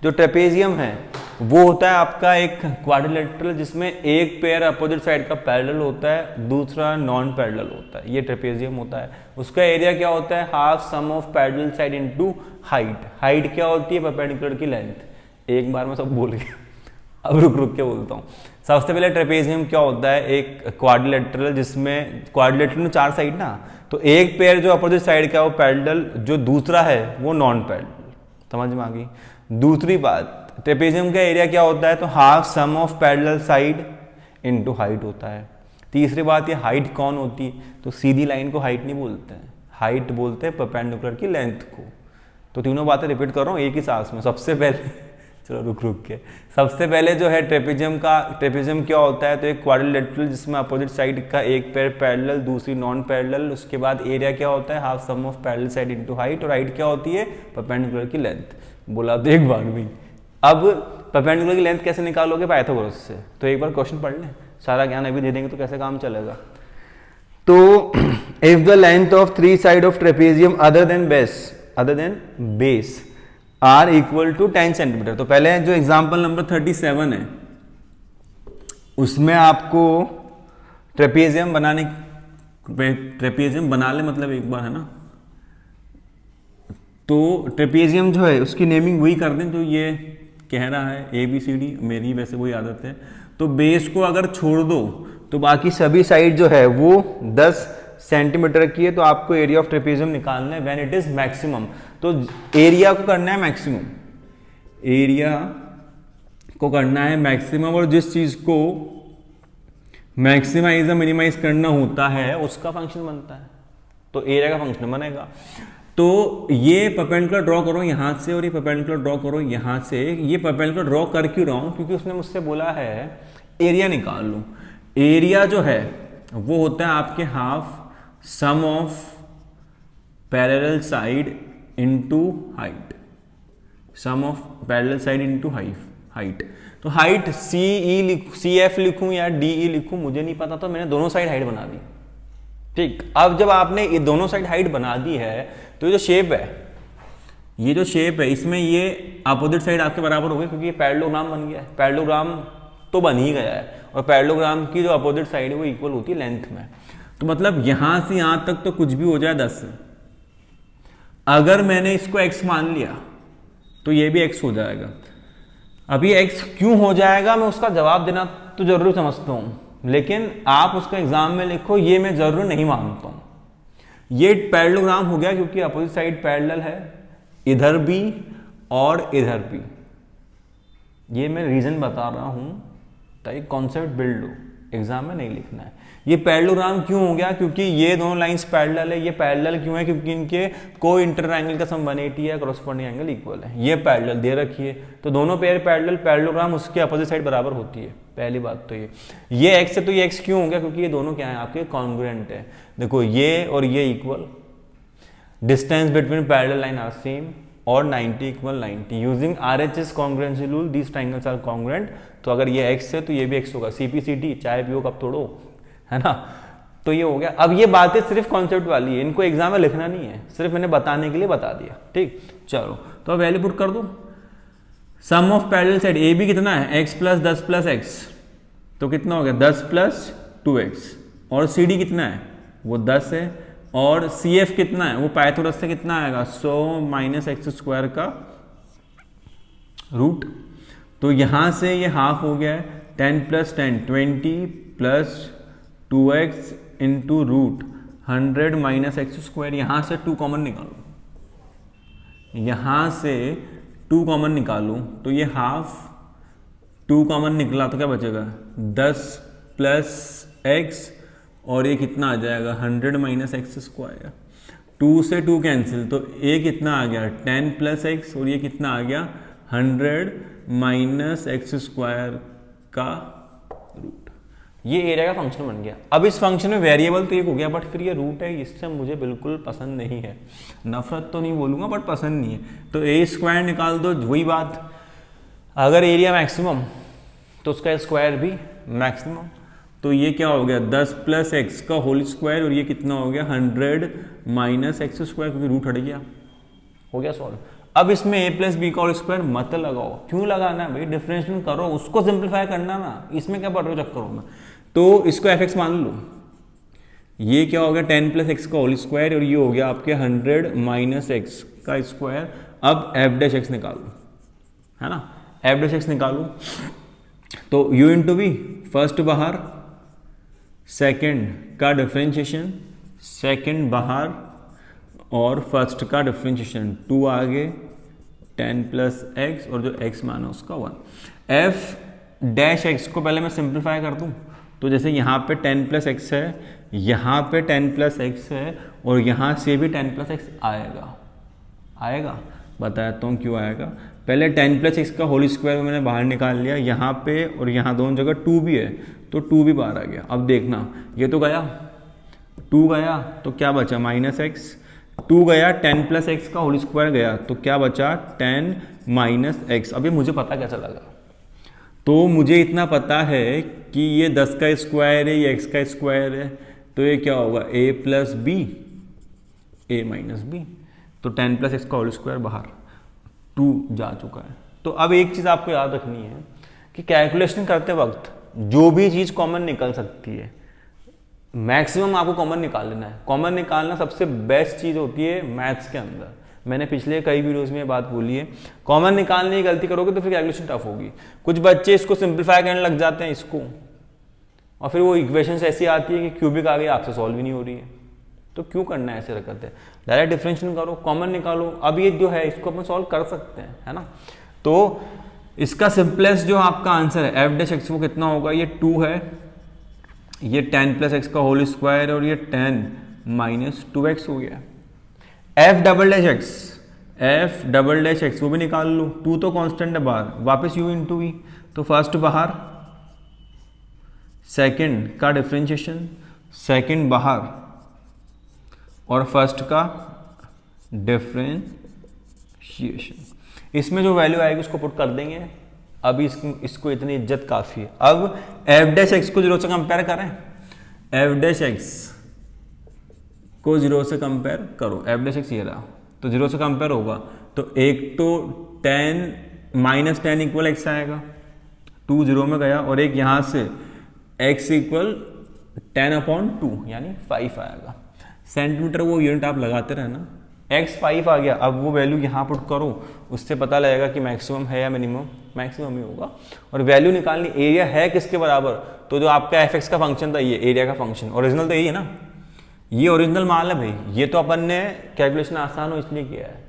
जो ट्रेपेजियम है वो होता है आपका एक क्वाड्रिलेटरल जिसमें एक पेयर अपोजिट साइड का पैरेलल होता है, दूसरा नॉन पैरेलल होता है, ये ट्रेपेजियम होता है। उसका एरिया क्या होता है, half sum of parallel side into height. Height क्या होती है, परपेंडिकुलर की लेंथ। एक बार में सब बोल गया, अब रुक के बोलता हूँ। सबसे पहले ट्रेपेजियम क्या होता है, एक क्वाड्रिलेटरल जिसमें क्वाड्रिलेटरल में 4 साइड ना, तो एक पेयर जो अपोजिट साइड का वो पैरेलल, जो दूसरा है वो नॉन पैरेलल। समझ में आ गई। दूसरी बात, ट्रेपेजियम का एरिया क्या होता है, तो half sum of parallel side into height होता है। तीसरी बात, ये हाइट कौन होती है, तो सीधी लाइन को हाइट नहीं बोलते हैं, हाइट बोलते हैं परपेंडिकुलर की लेंथ को। तो तीनों बातें रिपीट कर रहा हूँ एक ही सांस में। सबसे पहले चलो रुक के, सबसे पहले जो है ट्रेपेजियम क्या होता है, तो एक क्वाड्रिलेटरल जिसमें अपोजिट साइड का एक पेयर पैरेलल, दूसरी नॉन पैरेलल। उसके बाद एरिया क्या होता है, half sum of parallel side into height, और हाइट क्या होती है, परपेंडिकुलर की लेंथ। बोला तो एक बार भी। अब परपेंडिकुलर की लेंथ कैसे निकालोगे, पाइथागोरस से। तो एक बार क्वेश्चन पढ़ लें, सारा ज्ञान अभी दे देंगे तो कैसे काम चलेगा। तो if the length of 3 side of trapezium other than base are equal to 10 centimetre. तो पहले जो एग्जांपल नंबर 37 है उसमें आपको ट्रेपेजियम बना ले, मतलब एक बार, है ना। तो ट्रेपेजियम जो है उसकी नेमिंग वही कर दें जो ये कह रहा है, ABCD, मेरी वैसे वही आदत है। तो बेस को अगर छोड़ दो तो बाकी सभी साइड जो है वो 10 सेंटीमीटर की है। तो आपको एरिया ऑफ ट्रेपेजियम निकालना है व्हेन इट इज मैक्सिमम। तो एरिया को करना है मैक्सिमम, और जिस चीज को मैक्सिमाइज या मिनिमाइज करना होता है उसका फंक्शन बनता है, तो एरिया का फंक्शन बनेगा। तो ये परपेंडिकुलर ड्रॉ करो यहाँ से, और ये परपेंडिकुलर ड्रॉ करो यहाँ से। ये परपेंडिकुलर ड्रॉ कर क्यों रहा हूँ, क्योंकि उसने मुझसे बोला है एरिया निकाल लो। एरिया जो है वो होता है आपके half sum of parallel side into height, sum of parallel side into height. तो हाइट CF लिखूं या DE लिखूं मुझे नहीं पता, तो मैंने दोनों साइड हाइट बना दी। ठीक, अब जब आपने ये दोनों साइड हाइट बना दी है तो ये जो शेप है इसमें ये अपोजिट साइड आपके बराबर हो गई, क्योंकि ये पैरेललोग्राम बन गया है। पैरेललोग्राम तो बन ही गया है, और पैरेललोग्राम की जो अपोजिट साइड है वो इक्वल होती है लेंथ में। तो मतलब यहां से यहां तक तो कुछ भी हो जाए 10। अगर मैंने इसको x मान लिया तो ये भी x हो जाएगा। अभी x क्यों हो जाएगा मैं उसका जवाब देना तो जरूर समझता हूँ, लेकिन आप उसका एग्जाम में लिखो ये मैं जरूर नहीं मानता हूँ। ये पैरेललोग्राम हो गया क्योंकि अपोजिट साइड पैरेलल है, इधर भी और इधर भी। ये मैं रीजन बता रहा हूँ ताकि कॉन्सेप्ट बिल्ड हो, एग्जाम में नहीं लिखना है। ये पैरेललोग्राम क्यों हो गया, क्योंकि ये दोनों लाइंस पैरेलल है। ये पैरेलल क्यों है, क्योंकि इनके को इंटरएंगल का सम 180 है, कॉरस्पॉन्डिंग एंगल इक्वल है। ये पैरेलल दे रखी है तो दोनों पेयर पैरेलल, पैरेललोग्राम उसके अपोजिट साइड बराबर होती है। पहली बात तो ये x है तो ये x क्यों हो गया, क्योंकि ये दोनों क्या है आपके कॉन्ग्रुएंट है। देखो ये और ये equal, distance between parallel line are same और 90 equal 90। Using RHS congruency rule these triangles are congruent. तो अगर ये x है तो ये भी x होगा। CPCT चाय पियो कब तोड़ो, है ना। तो ये हो गया। अब ये बातें सिर्फ कॉन्सेप्ट वाली है, इनको एग्जाम में लिखना नहीं है, सिर्फ इन्हें बताने के लिए बता दिया। ठीक, चलो तो अब वैल्यू पुट कर दो। सम ऑफ पैरेलल साइड AB कितना है, x प्लस 10 प्लस x, तो कितना हो गया 10 प्लस 2x। और CD कितना है, वो 10 है। और CF कितना है, वो पाइथागोरस से कितना आएगा 100 माइनस एक्स स्क्वायर का रूट। तो यहां से ये हाफ हो गया है, 10 plus 10 20 plus 2x into root 100 minus X square. यहां से 2 कॉमन निकालो, यहां से 2 कॉमन निकालो तो ये हाफ 2 कॉमन निकला तो क्या बचेगा 10 प्लस x और ये कितना आ जाएगा 100 माइनस एक्स स्क्वायर। 2 से 2 कैंसिल तो ये कितना आ गया 10 प्लस x और ये कितना आ गया 100 माइनस एक्स स्क्वायर का रूट। ये एरिया का फंक्शन बन गया। अब इस फंक्शन में वेरिएबल तो एक हो गया, बट फिर ये रूट है, इससे मुझे बिल्कुल पसंद नहीं है। नफरत तो नहीं बोलूँगा बट पसंद नहीं है। तो ए स्क्वायर निकाल दो, वही बात। अगर एरिया मैक्सिमम तो उसका स्क्वायर भी मैक्सिमम। तो ये क्या हो गया 10 प्लस एक्स का होल स्क्वायर और ये कितना हो गया 100 माइनस एक्स स्क्वायर, क्योंकि रूट हट गया, हो गया सॉल्व। अब इसमें a प्लस बी का होल स्क्वायर मत लगाओ। क्यों लगाना है भाई, डिफरेंशिएशन करो, उसको सिंप्लीफाई करना ना, इसमें क्या पढ़ रहे हो चक्करों में। तो इसको fx मान लो। ये क्या हो गया 10 प्लस एक्स का होल स्क्वायर और ये हो गया आपके 100 माइनस एक्स का स्क्वायर। अब एफ डैश एक्स निकालो, है ना, एफ डैश एक्स निकालो। तो u इंटू वी, फर्स्ट बाहर, सेकेंड का डिफरेंशिएशन, सेकेंड बाहर और फर्स्ट का डिफरेंशिएशन, 2 आगे 10 प्लस एक्स और जो x माना उसका 1। एफ डैश एक्स को पहले मैं सिंप्लीफाई कर दूं तो जैसे यहाँ पे 10 प्लस एक्स है, यहाँ पे 10 प्लस एक्स है और यहाँ से भी 10 प्लस एक्स आएगा। बताता हूँ क्यों आएगा। पहले 10 प्लस एक्स का होल स्क्वायर मैंने बाहर निकाल लिया, यहाँ पे और यहाँ दोनों जगह 2 भी है तो 2 भी बाहर आ गया। अब देखना ये तो गया, 2 गया तो क्या बचा माइनस एक्स, 2 गया 10 प्लस एक्स का होल स्क्वायर गया तो क्या बचा 10 माइनस एक्स। अभी मुझे पता कैसा लगा, तो मुझे इतना पता है कि ये 10 का स्क्वायर है, ये x का स्क्वायर है, तो ये क्या होगा a plus B, A minus B. तो 10 प्लस एक्स का होल स्क्वायर बाहर, 2 जा चुका है। तो अब एक चीज़ आपको याद रखनी है कि कैलकुलेशन करते वक्त जो भी चीज़ कॉमन निकल सकती है, मैक्सिमम आपको कॉमन निकाल लेना है। कॉमन निकालना सबसे बेस्ट चीज़ होती है मैथ्स के अंदर। मैंने पिछले कई वीडियोस में ये बात बोली है। कॉमन निकालने की गलती करोगे तो फिर कैलकुलेशन टफ होगी। कुछ बच्चे इसको सिंप्लीफाई करने लग जाते हैं इसको, और फिर वो इक्वेशंस ऐसी आती है कि क्यूबिक आ गई, आपसे सॉल्व ही नहीं हो रही है। तो क्यों करना है ऐसे हरकत है, डायरेक्ट डिफरेंशिएशन करो, कॉमन निकालो। अब ये जो है इसको अपन सॉल्व कर सकते हैं, है ना। तो इसका सिंपलेस्ट जो आपका आंसर है एफ डैश एक्स वो कितना होगा, ये 2 है, ये 10 प्लस एक्स का होल स्क्वायर और ये 10 माइनस 2x हो गया। F double dash x, F double dash x वो भी निकाल लो, 2 तो कांस्टेंट है बाहर, वापस u इंटू वी। तो फर्स्ट बाहर, सेकंड का डिफरेंशिएशन, सेकंड बाहर और फर्स्ट का डिफरेंशिएशन। इसमें जो वैल्यू आएगी उसको पुट कर देंगे। अभी इसको इतनी इज्जत काफी है। अब एफ डैश एक्स को 0 से कंपेयर करें, एफ डैश एक्स को 0 से कंपेयर करो, एफ डैश एक्स ये रहा, तो 0 से कंपेयर होगा तो एक तो 10 माइनस 10 इक्वल एक्स आएगा, 2 0 में गया, और एक यहाँ से x इक्वल 10/2 यानी 5 आएगा। सेंटीमीटर वो यूनिट आप लगाते रहना, x5 आ गया, अब वो वैल्यू यहाँ पुट करो, उससे पता लगेगा कि मैक्सिमम है या मिनिमम, मैक्सिमम ही होगा। और वैल्यू निकालनी, एरिया है किसके बराबर, तो जो आपका fx का फंक्शन था, ये एरिया का फंक्शन, ओरिजिनल तो यही है ना, ये ओरिजिनल मान है भाई, ये तो अपन ने कैलकुलेशन आसान हो इसलिए किया है,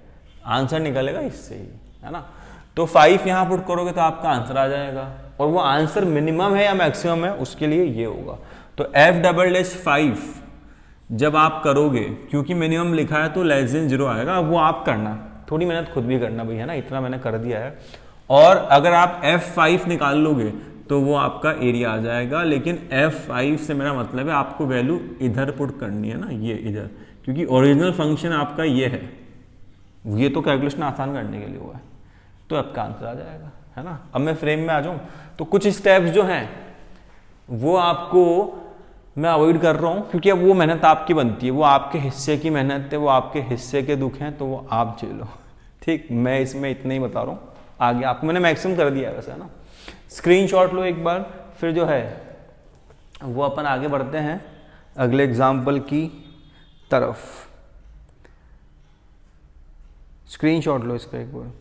आंसर निकलेगा इससे ही, है ना। तो 5 यहाँ पुट करोगे तो आपका आंसर आ जाएगा, और वो आंसर मिनिमम है या मैक्सिमम है उसके लिए ये होगा। तो f'5 जब आप करोगे, क्योंकि मिनिमम लिखा है तो लेस देन 0 आएगा, अब वो आप करना, थोड़ी मेहनत खुद भी करना भाई, है ना, इतना मैंने कर दिया है। और अगर आप f5 निकाल लोगे तो वो आपका एरिया आ जाएगा, लेकिन f5 से मेरा मतलब है आपको वैल्यू इधर पुट करनी है ना, ये इधर, क्योंकि ओरिजिनल फंक्शन आपका ये है, ये तो कैलकुलेशन आसान करने के लिए हुआ है, तो आपका आंसर आ जाएगा, है ना। अब मैं फ्रेम में आ जाऊं तो कुछ स्टेप्स जो हैं वो आपको मैं अवॉइड कर रहा हूं, क्योंकि अब वो मेहनत आपकी बनती है, वो आपके हिस्से की मेहनत है, वो आपके हिस्से के दुख हैं, तो वो आप झेलो, ठीक। मैं इसमें इतना ही बता रहा हूँ, आगे आपको मैंने मैक्सिमम कर दिया है वैसे, है ना। स्क्रीनशॉट लो एक बार, फिर जो है वो अपन आगे बढ़ते हैं अगले एग्जाम्पल की तरफ। स्क्रीनशॉट लो इसका एक बार,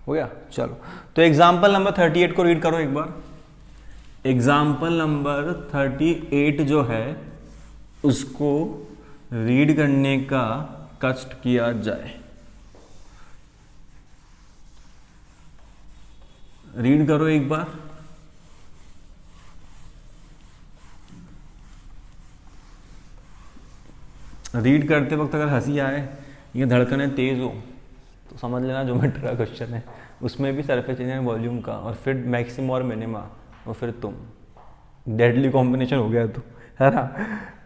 हो गया, चलो। तो एग्जाम्पल नंबर 38 को रीड करो एक बार। एग्जाम्पल नंबर 38 जो है उसको रीड करने का कष्ट किया जाए। रीड करो एक बार। रीड करते वक्त अगर हंसी आए या धड़कनें तेज हो तो समझ लेना ज्योमेट्री का क्वेश्चन है, उसमें भी सरफेस एरिया वॉल्यूम का, और फिर मैक्सिमम और मिनिमा, और फिर तुम, डेडली कॉम्बिनेशन हो गया तो, है ना।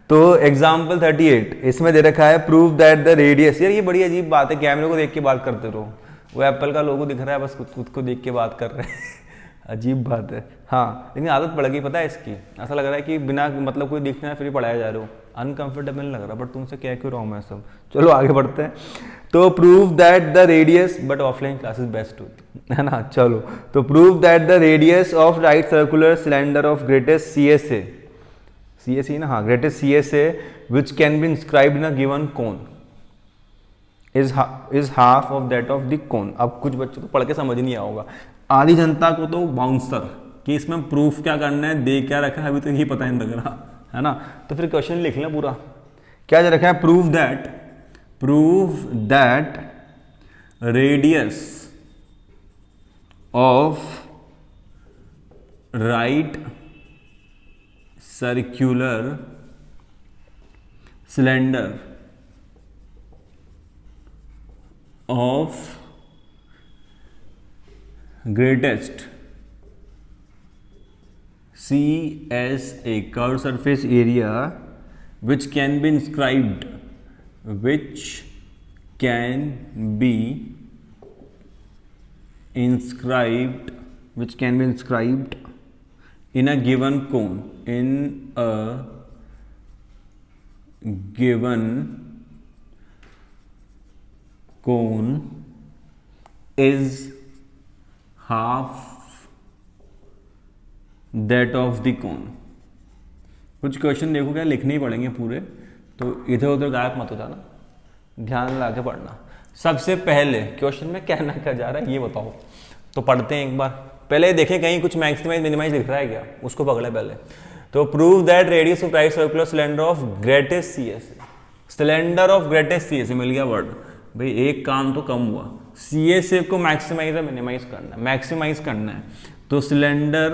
तो एग्जाम्पल 38 इसमें दे रखा है, प्रूव दैट द रेडियस। यार ये बड़ी अजीब बात है, कैमरे को देख के बात करते रहो, वो एप्पल का लोगो दिख रहा है, बस खुद को देख के बात कर रहे हैं अजीब बात है, हाँ, लेकिन आदत पड़ गई पता है इसकी, ऐसा लग रहा है कि बिना मतलब कोई दिखना है फिर भी पढ़ाया जा रहे हो, अनकंफर्टेबल नहीं लग रहा, बट तुमसे कह क्यों रहा हूँ मैं सब। चलो आगे बढ़ते हैं। तो prove that the radius, but offline classes best होती है ना। चलो, तो prove that the radius of right circular cylinder of greatest CSA ना, हाँ, greatest CSA which can be inscribed in a given cone is half of that of the कोन। अब कुछ बच्चों को पढ़ के समझ नहीं आओगा, आधी जनता को तो बाउंसर कि इसमें प्रूफ क्या करना है, दे क्या रखा है, अभी तो यही पता नहीं लग रहा, है ना। तो फिर क्वेश्चन लिख लें पूरा, क्या दे रखा है, prove that radius of right circular cylinder of greatest CSA curved surface area which can be inscribed in a given cone is half that of the कोन। कुछ क्वेश्चन देखो क्या लिखने ही पड़ेंगे पूरे, तो इधर उधर गायब मत हो जाना, ध्यान लगा के पढ़ना। सबसे पहले क्वेश्चन में कहना क्या जा रहा है ये बताओ, तो पढ़ते हैं एक बार, पहले देखें कहीं कुछ मैक्सिमाइज मिनिमाइज लिख रहा है क्या, उसको पकड़े पहले। तो prove that radius of right circular cylinder of greatest CSA, cylinder of greatest CSA मिल गया वर्ड भाई, एक काम तो कम हुआ। CSA को मैक्सिमाइज या मिनिमाइज करना है, मैक्सिमाइज करना है, तो सिलेंडर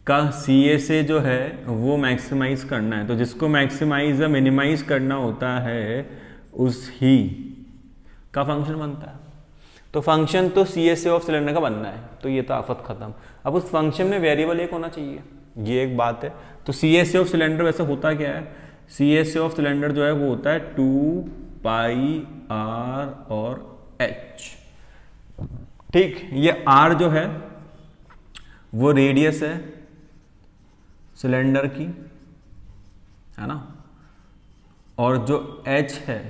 का CSA जो है वो मैक्सिमाइज करना है, तो जिसको मैक्सिमाइज या मिनिमाइज करना होता है उस ही का फंक्शन बनता है। तो फंक्शन तो CSA ऑफ सिलेंडर का बनना है, तो ये तो आफत खत्म। अब उस फंक्शन में वेरिएबल एक होना चाहिए, ये एक बात है। तो CSA ऑफ सिलेंडर वैसे होता क्या है, CSA ऑफ सिलेंडर जो है वो होता है 2 पाई R और H, ठीक। ये R जो है वो रेडियस है सिलेंडर की, है ना, और जो H है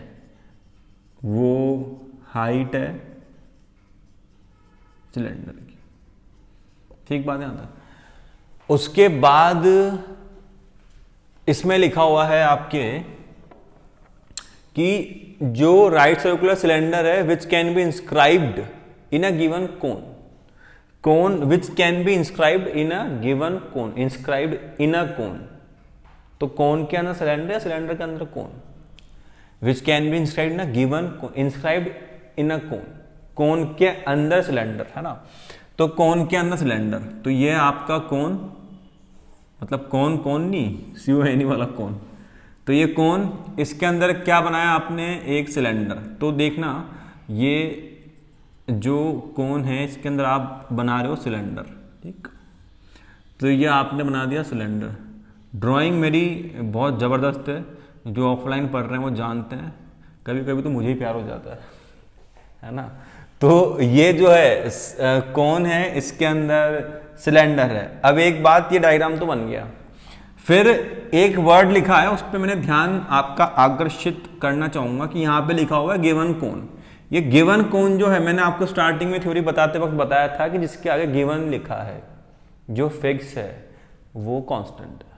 वो हाइट है सिलेंडर की, ठीक बात है यहाँ तक। उसके बाद इसमें लिखा हुआ है आपके कि जो राइट सर्कुलर सिलेंडर है which can be inscribed in a given cone, cone which can be inscribed in a given cone, inscribed in a cone, तो कोन के अंदर सिलेंडर या सिलेंडर के अंदर cone, which can be inscribed in a given cone, inscribed in a cone, cone के अंदर cylinder है ना, तो कोन के अंदर सिलेंडर, तो ये आपका कोन, मतलब कोन कोन नहीं, CONE वाला कोन, तो ये कोन, इसके अंदर क्या बनाया आपने, एक सिलेंडर, तो देखना ये जो कोन है इसके अंदर आप बना रहे हो सिलेंडर, ठीक, तो ये आपने बना दिया सिलेंडर। ड्राइंग मेरी बहुत ज़बरदस्त है, जो ऑफलाइन पढ़ रहे हैं वो जानते हैं, कभी कभी तो मुझे ही प्यार हो जाता है ना। तो ये जो है कोन है, इसके अंदर सिलेंडर है। अब एक बात, ये डायग्राम तो बन गया, फिर एक वर्ड लिखा है, उस पर मैंने ध्यान आपका आकर्षित करना चाहूंगा कि यहाँ पे लिखा हुआ है गिवन कोन। ये गिवन कोन जो है, मैंने आपको स्टार्टिंग में थ्योरी बताते वक्त बताया था कि जिसके आगे गिवन लिखा है, जो फिक्स है वो कांस्टेंट है।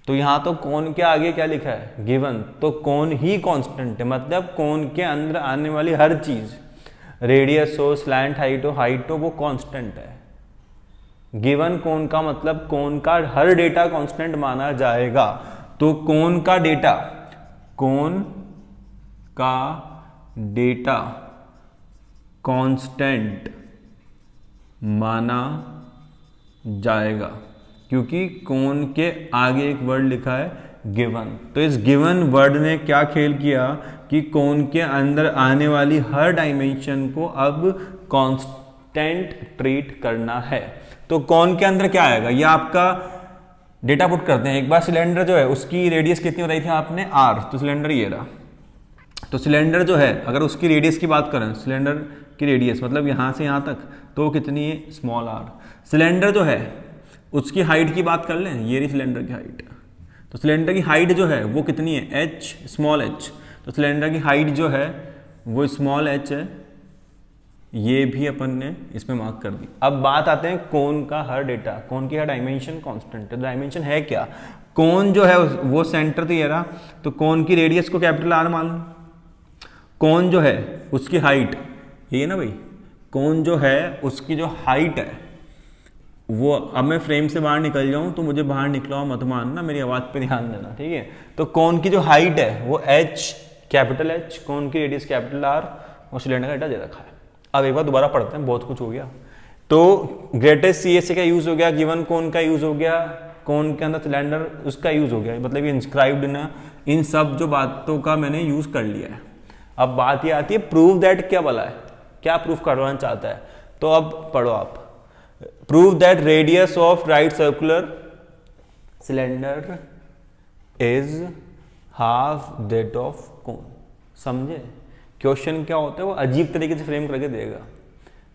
तो यहाँ तो कोन के आगे क्या लिखा है, गिवन, तो कोन ही कांस्टेंट है, मतलब कोन के अंदर आने वाली हर चीज, रेडियस हो, स्लैंट हाइट हो, वो कांस्टेंट है। गिवन कोन का मतलब कोन का हर डेटा कांस्टेंट माना जाएगा। तो कोन का डेटा, कोन का डेटा कांस्टेंट माना जाएगा, क्योंकि कोन के आगे एक वर्ड लिखा है गिवन। तो इस गिवन वर्ड ने क्या खेल किया कि कोन के अंदर आने वाली हर डायमेंशन को अब कांस्टेंट ट्रीट करना है। तो कोन के अंदर क्या आएगा, ये आपका डेटा पुट करते हैं। एक बार सिलेंडर जो है उसकी रेडियस कितनी बताई थी आपने, r, तो सिलेंडर ये रहा। तो सिलेंडर जो है, अगर उसकी रेडियस की बात करें, सिलेंडर की रेडियस मतलब यहाँ से यहाँ तक, तो कितनी है, स्मॉल r। सिलेंडर जो है उसकी हाइट की बात कर लें, ये रही सिलेंडर की हाइट। तो सिलेंडर की हाइट जो है वो कितनी है, h, स्मॉल h। तो सिलेंडर की हाइट जो है वो स्मॉल h है, ये भी अपन ने इसमें मार्क कर दी। अब बात आते हैं कोन का हर डेटा, कोन की हर डायमेंशन कांस्टेंट है। डायमेंशन है क्या, कोन जो है वो सेंटर तो ये रहा, तो कोन की रेडियस को कैपिटल R मान लो। कोन जो है उसकी हाइट, ये है ना भाई, कोन जो है उसकी जो हाइट है वो, अब मैं फ्रेम से बाहर निकल जाऊं तो मुझे बाहर निकला मत मानना, मेरी आवाज पे ध्यान देना, ठीक है। तो कोन की जो हाइट है वो h, कैपिटल H, कोन की रेडियस कैपिटल R, और सिलेंडर का डेटा दे रखा है। अब एक बार दोबारा पढ़ते हैं, बहुत कुछ हो गया। तो ग्रेटेस्ट CSA का यूज हो गया, गिवन कोन का यूज हो गया, कोन के अंदर सिलेंडर उसका यूज हो गया, मतलब ये इंस्क्राइब्ड ना, इन सब जो बातों का मैंने यूज कर लिया है। अब बात ये आती है प्रूव दैट, क्या बोला है, क्या प्रूफ करवाना चाहता है। तो अब पढ़ो आप, prove that radius of right circular cylinder is half that of cone. समझे क्वेश्चन क्या होता है, वो अजीब तरीके से फ्रेम करके देगा।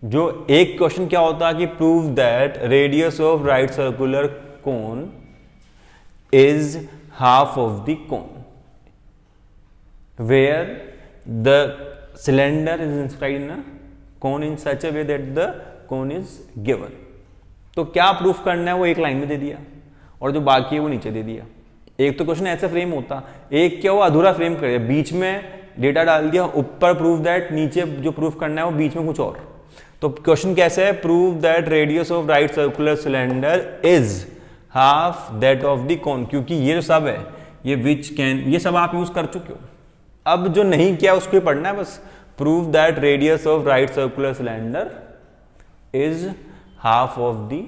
जो एक क्वेश्चन क्या होता है कि prove that radius of right circular cone is half of the cone, where the cylinder is inscribed in a cone in such a way that the cone is given. तो क्या प्रूफ करना है वो एक लाइन में दे दिया, और जो बाकी है वो नीचे दे दिया। एक तो क्वेश्चन ऐसा फ्रेम होता, एक क्या वो अधूरा फ्रेम कर दिया, बीच में डेटा डाल दिया, ऊपर प्रूव दैट, नीचे जो प्रूफ करना है वो बीच में कुछ और। तो क्वेश्चन कैसे है, prove that radius of right circular cylinder is half that of the कोन, क्योंकि ये जो सब है, ये विच कैन, ये सब आप यूज कर चुके हो। अब जो नहीं किया उसको ही पढ़ना है बस। Prove that radius of right circular cylinder is half of the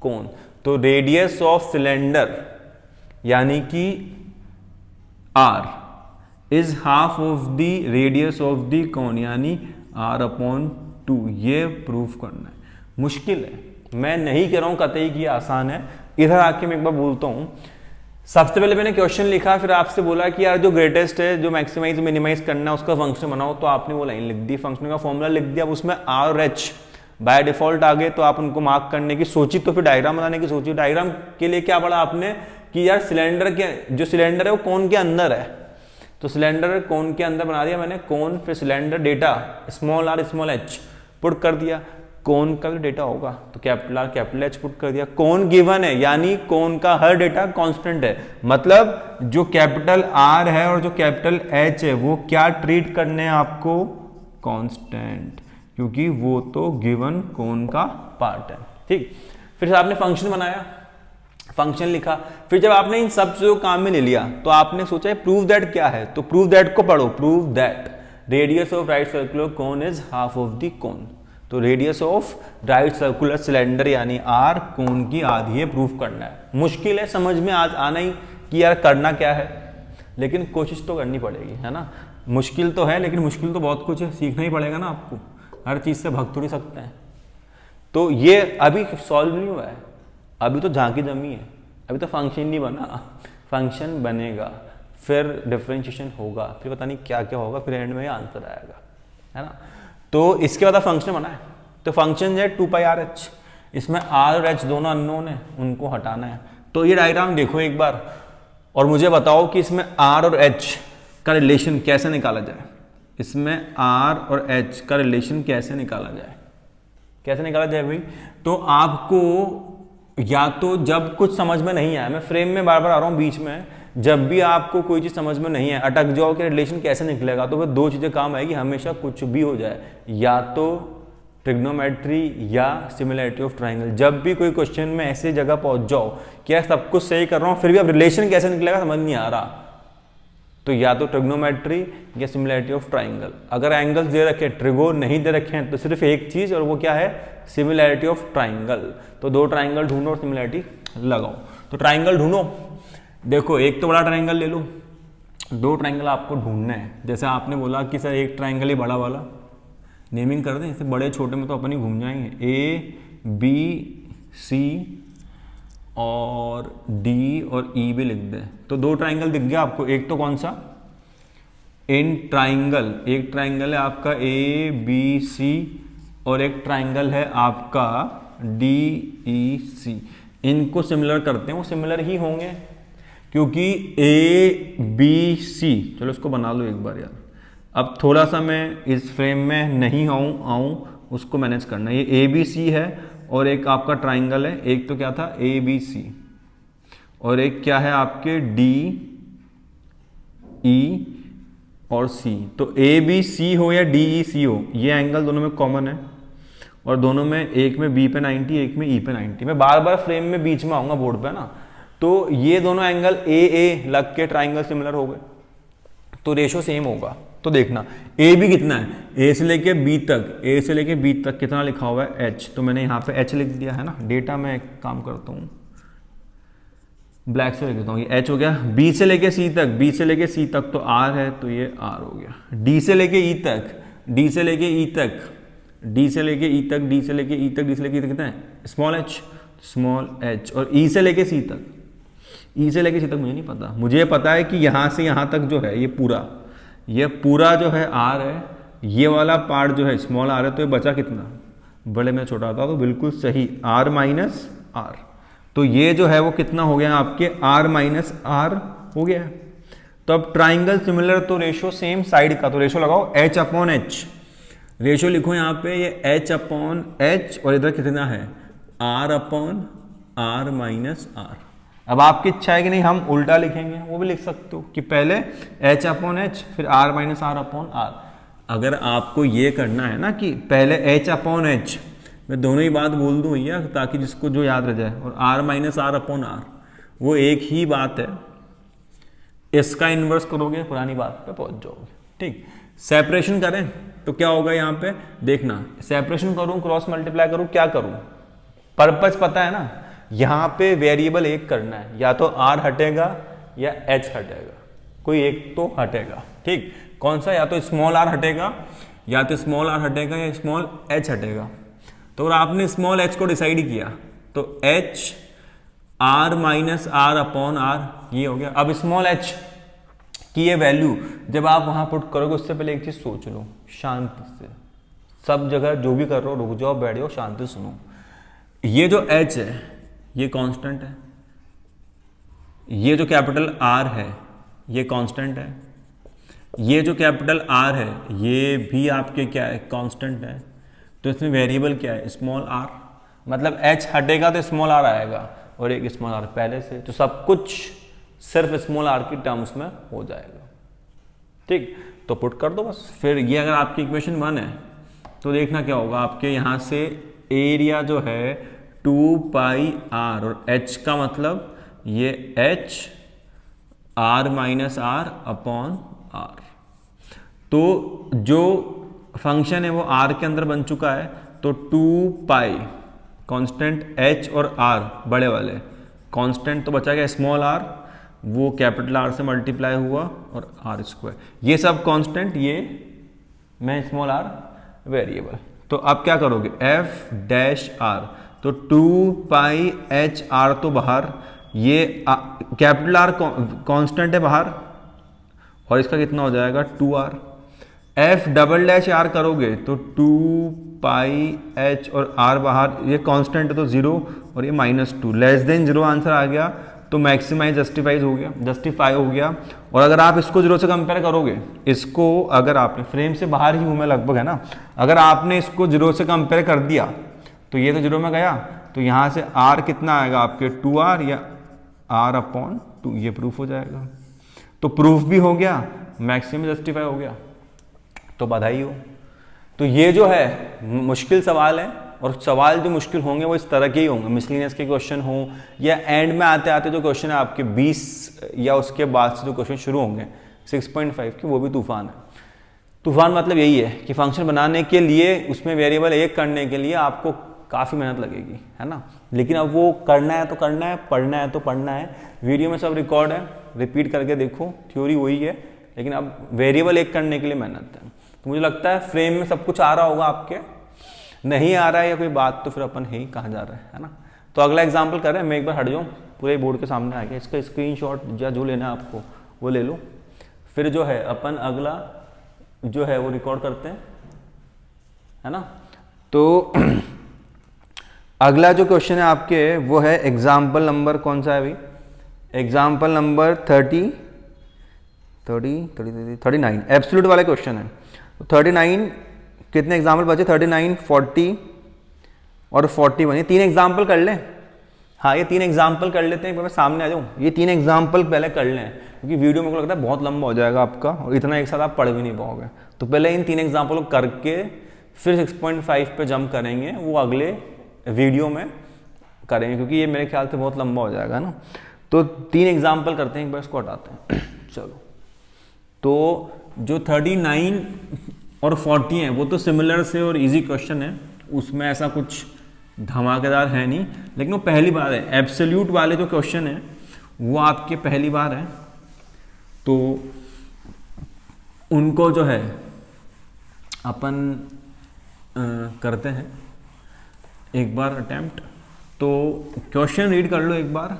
cone. तो रेडियस ऑफ सिलेंडर यानी कि r is half of the radius of the कोन, यानी r/2। ये प्रूफ करना है, मुश्किल है, मैं नहीं कह रहा हूं कतई कि आसान है। इधर आके मैं एक बार बोलता हूं, सबसे पहले मैंने क्वेश्चन लिखा, फिर आपसे बोला कि यार जो ग्रेटेस्ट है, जो मैक्सिमाइज मिनिमाइज करना है उसका फंक्शन बनाओ, तो आपने वो लाइन लिख दी, फंक्शन का फॉर्मूला लिख दिया। अब उसमें r और h बाय डिफॉल्ट आ गए, तो आप उनको मार्क करने की सोची, तो फिर डायग्राम बनाने की सोची। डायग्राम के लिए क्या पढ़ा आपने कि यार सिलेंडर के, जो सिलेंडर है वो कोन के अंदर है, तो सिलेंडर कोन के अंदर बना दिया मैंने, कोन, फिर cylinder, data small r small h put कर दिया। कौन का भी डेटा होगा, तो capital R capital H put कर दिया। कौन गिवन है, यानी कौन का हर डेटा कांस्टेंट है, मतलब जो कैपिटल आर है और जो कैपिटल एच है वो क्या ट्रीट करने हैं आपको, कांस्टेंट, क्योंकि वो तो गिवन कौन का पार्ट है। ठीक, फिर से आपने फंक्शन बनाया, फंक्शन लिखा, फिर जब आपने इन सब चीजों को काम में ले लिया तो आपने सोचा प्रूव दैट क्या है, तो प्रूव दैट को पढ़ो। Prove that radius of right circular cone is half of the cone, तो radius of right circular cylinder यानी आर कोन की आधी है, प्रूफ करना है। मुश्किल है, समझ में आज आना ही कि यार करना क्या है, लेकिन कोशिश तो करनी पड़ेगी, है ना। मुश्किल तो है, लेकिन मुश्किल तो बहुत कुछ है, सीखना ही पड़ेगा ना आपको, हर चीज से भाग थोड़ी सकते हैं। तो ये अभी सॉल्व नहीं हुआ है, अभी तो झांकी जमी है, अभी तो फंक्शन नहीं बना, फंक्शन बनेगा, फिर डिफरेंशिएशन होगा, फिर पता नहीं क्या क्या होगा, फिर एंड में आंसर आएगा, है ना। तो इसके बाद फंक्शन बना है, तो फंक्शन है 2πRh, इसमें r और h दोनों अननोन है, उनको हटाना है। तो ये डायग्राम देखो एक बार और मुझे बताओ कि इसमें r और h का रिलेशन कैसे निकाला जाए, इसमें r और h का रिलेशन कैसे निकाला जाए, कैसे निकाला जाए भाई। तो आपको या तो जब कुछ समझ में नहीं आया, मैं फ्रेम में बार बार आ रहा हूँ बीच में, जब भी आपको कोई चीज समझ में नहीं है, अटक जाओ कि रिलेशन कैसे निकलेगा, तो फिर दो चीजें काम आएगी, हमेशा कुछ भी हो जाए, या तो ट्रिग्नोमेट्री या सिमिलैरिटी ऑफ ट्राइंगल। जब भी कोई क्वेश्चन में ऐसी जगह पहुंच जाओ कि यार सब कुछ सही कर रहा हूँ फिर भी अब रिलेशन कैसे निकलेगा समझ नहीं आ रहा, तो या तो ट्रिग्नोमेट्री या सिमिलैरिटी ऑफ ट्राइंगल। अगर एंगल्स दे रखे, ट्रिगो नहीं दे रखे हैं, तो सिर्फ एक चीज, और वो क्या है, सिमिलैरिटी ऑफ ट्राइंगल। तो दो ट्राइंगल ढूंढो और सिमिलैरिटी लगाओ। तो ट्राइंगल ढूंढो, देखो एक तो बड़ा ट्राइंगल ले लो, दो ट्राइंगल आपको ढूंढना है। जैसे आपने बोला कि सर एक ट्राइंगल ही बड़ा वाला, नेमिंग कर दें, इसे बड़े छोटे में तो अपन ही घूम जाएंगे, ABC और D और E भी लिख दें, तो दो ट्राइंगल दिख गया आपको। एक तो कौन सा, इन ट्राइंगल, एक ट्राइंगल है आपका ABC और एक ट्राइंगल है आपका DEC। इनको सिमिलर करते हैं, वो सिमिलर ही होंगे क्योंकि ABC, चलो इसको बना लो एक बार यार। अब थोड़ा सा मैं इस फ्रेम में नहीं आऊँ उसको मैनेज करना। ये ABC है और एक आपका ट्राइंगल है, एक तो क्या था ABC और एक क्या है आपके DE और C। तो ABC हो या DEC हो, ये एंगल दोनों में कॉमन है और दोनों में, एक में B पे 90, एक में E पे 90। मैं बार बार फ्रेम में बीच में आऊंगा बोर्ड पे ना, तो ये दोनों एंगल AA लग के ट्राइंगल सिमिलर हो गए, तो रेशो सेम होगा। तो देखना AB कितना है, A से लेके B तक, A से लेके B तक कितना लिखा हुआ है H, तो मैंने यहाँ पे H लिख दिया है ना। डेटा में एक काम करता हूँ, ब्लैक से लिख देता हूँ, ये H हो गया। B से लेके C तक, B से लेके C तक तो R है, तो ये R हो गया। D से लेके E तक, D से लेके E तक, D से लेके E तक, D से लेके E तक, D से लेके E तक कितना है, स्मॉल h। और E से लेके C तक, E से लेके C तक मुझे नहीं पता, मुझे पता है कि यहाँ से यहाँ तक जो है ये पूरा जो है R है, ये वाला पार्ट जो है स्मॉल r है, तो ये बचा कितना, बड़े में छोटा था, तो बिल्कुल सही R माइनस R। तो ये जो है वो कितना हो गया आपके, R माइनस R हो गया। तो अब ट्राइंगल सिमिलर, तो रेशो सेम साइड का, तो रेशो लगाओ H अपॉन H, रेशो लिखो यहाँ पे, ये H अपॉन H और इधर कितना है R upon R minus R। अब आपकी इच्छा है कि नहीं हम उल्टा लिखेंगे, वो भी लिख सकते हो कि पहले H अपॉन H फिर R minus R upon R। अगर आपको ये करना है ना कि पहले H अपॉन H, मैं दोनों ही बात बोल दूं भैया ताकि जिसको जो याद रह जाए, और R minus R upon R वो एक ही बात है, इसका इन्वर्स करोगे पुरानी बात पे पहुंच जाओगे। ठीक, सेपरेशन करें तो क्या होगा, यहाँ पे देखना, सेपरेशन करूं क्रॉस मल्टीप्लाई करूं क्या करूं, पर्पस पता है ना, यहाँ पे वेरिएबल एक करना है, या तो R हटेगा या H हटेगा, कोई एक तो हटेगा। ठीक, कौन सा, या तो स्मॉल r हटेगा, या तो स्मॉल r हटेगा या स्मॉल h हटेगा। तो अगर आपने स्मॉल h को डिसाइड किया तो H R minus R upon R ये हो गया। अब स्मॉल h की ये वैल्यू जब आप वहां पुट करोगे उससे पहले एक चीज सोच लो शांति से, सब जगह जो भी कर रहे हो रुक जाओ, बैठ जाओ, शांति सुनो। ये जो h है ये कांस्टेंट है, ये जो कैपिटल R है ये कांस्टेंट है, ये जो कैपिटल R है ये भी आपके क्या है, कांस्टेंट है। तो इसमें वेरिएबल क्या है, स्मॉल आर, मतलब h हटेगा तो स्मॉल आर आएगा और एक स्मॉल आर पहले से, तो सब कुछ सिर्फ स्मॉल आर की टर्म्स में हो जाएगा। ठीक, तो पुट कर दो बस। फिर ये अगर आपकी इक्वेशन 1 है तो देखना क्या होगा, आपके यहाँ से एरिया जो है 2 पाई आर और h का मतलब ये h r minus R upon R. तो जो फंक्शन है वो r के अंदर बन चुका है, तो 2 पाई कांस्टेंट h और r बड़े वाले कांस्टेंट तो बचा गया स्मॉल r, वो कैपिटल R से मल्टीप्लाई हुआ और आर स्क्वायर, ये सब कांस्टेंट, ये मैं स्मॉल r वेरिएबल। तो अब क्या करोगे, f डैश r, तो 2 पाई h r तो बाहर, ये कैपिटल R कांस्टेंट है बाहर और इसका कितना हो जाएगा 2r। f double dash r करोगे तो 2 पाई h और r बाहर, ये कांस्टेंट है तो 0 और ये -2, लेस देन 0 आंसर आ गया, तो मैक्सिमाइज जस्टिफाई हो गया। और अगर आप इसको 0 से कंपेयर करोगे, इसको अगर आपने फ्रेम से बाहर ही हूँ मैं लगभग, है ना, अगर आपने इसको 0 से कंपेयर कर दिया तो ये तो 0 में गया, तो यहाँ से r कितना आएगा आपके 2r या r अपॉन 2, ये प्रूफ हो जाएगा। तो प्रूफ भी हो गया, मैक्सिमम जस्टिफाई हो गया, तो बधाई हो। तो ये जो है मुश्किल सवाल है, और सवाल जो मुश्किल होंगे वो इस तरह के ही होंगे, मिसलिनियस के क्वेश्चन हो या एंड में आते आते जो क्वेश्चन है आपके 20 या उसके बाद से जो क्वेश्चन शुरू होंगे 6.5 के, वो भी तूफान है। तूफान मतलब यही है कि फंक्शन बनाने के लिए, उसमें वेरिएबल एक करने के लिए आपको काफ़ी मेहनत लगेगी, है ना, लेकिन अब वो करना है तो करना है, पढ़ना है तो पढ़ना है। वीडियो में सब रिकॉर्ड है, रिपीट करके देखो, थ्योरी वही है, लेकिन अब वेरिएबल एक करने के लिए मेहनत है। तो मुझे लगता है फ्रेम में सब कुछ आ रहा होगा, आपके नहीं आ रहा है या कोई बात तो फिर अपन ही कहाँ जा रहा है ना। तो अगला एग्जाम्पल कर रहे हैं, मैं एक बार हट जाऊँ, पूरे बोर्ड के सामने आ गया, इसका स्क्रीनशॉट या जो लेना है आपको वो ले लो। फिर जो है अपन अगला जो है वो रिकॉर्ड करते हैं, है ना। तो अगला जो क्वेश्चन है आपके वो है एग्जाम्पल नंबर कौन सा है अभी, एग्जाम्पल नंबर 39 एब्सोल्यूट वाले क्वेश्चन है। 39 कितने एग्जाम्पल बचे, 39, 40 और 41, ये 3 एग्जाम्पल कर लें। हाँ, ये 3 एग्जाम्पल कर लेते हैं, मैं सामने आ जाऊँ, ये 3 एग्जाम्पल पहले कर लें, क्योंकि वीडियो मेरे को लगता है बहुत लंबा हो जाएगा आपका, और इतना एक साथ आप पढ़ भी नहीं पाओगे। तो पहले इन 3 एग्जाम्पल को करके फिर 6.5 पे जंप करेंगे, वो अगले वीडियो में करेंगे, क्योंकि ये मेरे ख्याल से बहुत लंबा हो जाएगा ना। तो 3 एग्जाम्पल करते हैं, एक बार इसको हटाते हैं। चलो, तो जो 39 और 40 हैं वो तो सिमिलर से और इजी क्वेश्चन है, उसमें ऐसा कुछ धमाकेदार है नहीं, लेकिन वो पहली बार है। एब्सोल्यूट वाले जो क्वेश्चन है वो आपके पहली बार है, तो उनको जो है अपन करते हैं एक बार अटेम्प्ट। तो क्वेश्चन रीड कर लो एक बार,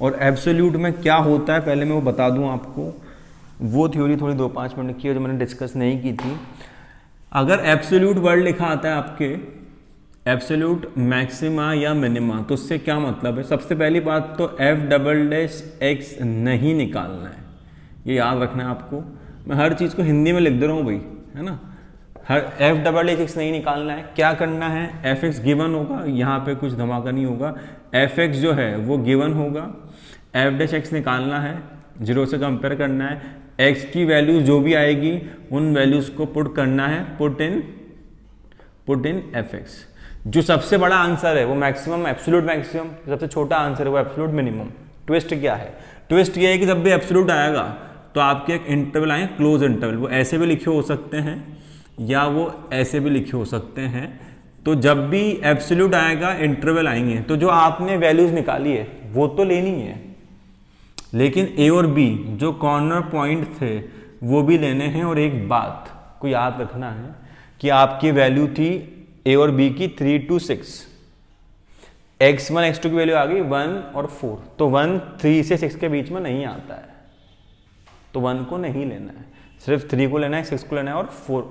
और एब्सोल्यूट में क्या होता है पहले मैं वो बता दूं आपको। वो थ्योरी थोड़ी 2-5 मिनट की है जो मैंने डिस्कस नहीं की थी। अगर एब्सोल्यूट वर्ड लिखा आता है आपके एब्सोल्यूट मैक्सिमा या मिनिमा, तो उससे क्या मतलब है। सबसे पहली बात तो f"x नहीं निकालना है, ये याद रखना है आपको। मैं हर चीज़ को हिंदी में लिख दे रहा हूँ भाई, है ना। हर f"x नहीं निकालना है। क्या करना है, fx गिवन होगा, यहाँ पे कुछ धमाका नहीं होगा। fx जो है वो गिवन होगा, f'(x) निकालना है, 0 से कंपेयर करना है। x की वैल्यू जो भी आएगी उन वैल्यूज को पुट करना है, पुट इन fx। जो सबसे बड़ा आंसर है वो मैक्सिमम, एब्सोल्यूट मैक्सिमम, सबसे छोटा आंसर है वो एब्सोल्यूट मिनिमम। ट्विस्ट क्या है, ट्विस्ट ये है कि जब भी एब्सोल्यूट आएगा तो आपके एक इंटरवल आए, क्लोज इंटरवल, वो ऐसे भी लिखे हो सकते हैं या वो ऐसे भी लिखे हो सकते हैं। तो जब भी एब्सोल्यूट आएगा इंटरवल आएंगे, तो जो आपने वैल्यूज निकाली है वो तो लेनी है, लेकिन ए और बी जो कॉर्नर पॉइंट थे वो भी लेने हैं। और एक बात को याद रखना है कि आपकी वैल्यू थी ए और बी की 3 to 6, x1 x2 की वैल्यू आ गई 1 और 4, तो 1 3 से 6 के बीच में नहीं आता है, तो 1 को नहीं लेना है, सिर्फ 3 को लेना है, 6 को लेना है और 4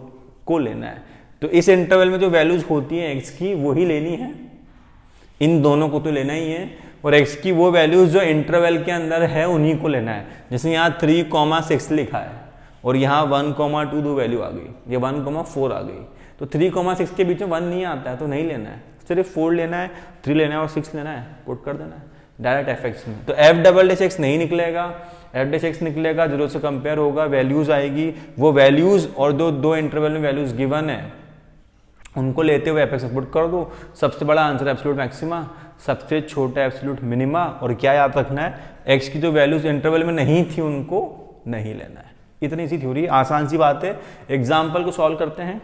को लेना है। तो इस इंटरवल में जो वैल्यूज होती हैं x की वही लेनी है, इन दोनों को तो लेना ही है। और x की वो वैल्यूज जो इंटरवल के अंदर है उन्हीं को लेना है। जैसे यहाँ 3, 6 लिखा है और यहाँ 1, 2 दो वैल्यू आ गई, ये 1, 4 आ गई, तो 3,6 के बीच में 1 नहीं आता है तो नहीं लेना है, सिर्फ 4 लेना है, 3 लेना है और 6 लेना है, पुट कर देना है डायरेक्ट एफ में। तो एफ डबल डैश एक्स नहीं निकलेगा, एफ डैश एक्स निकलेगा, 0 से कंपेयर होगा, वैल्यूज आएगी, वो वैल्यूज और दो इंटरवल में वैल्यूज गिवन है उनको लेते हुए एफ एक्स पुट कर दो। सबसे बड़ा आंसर एब्सोल्यूट मैक्सिमा, सबसे छोटा एब्सोल्यूट मिनिमा, और क्या याद रखना है, एक्स की जो वैल्यूज इंटरवल में नहीं थी उनको नहीं लेना है। इतनी सी थ्योरी, आसान सी बात है। एग्जाम्पल को सॉल्व करते हैं।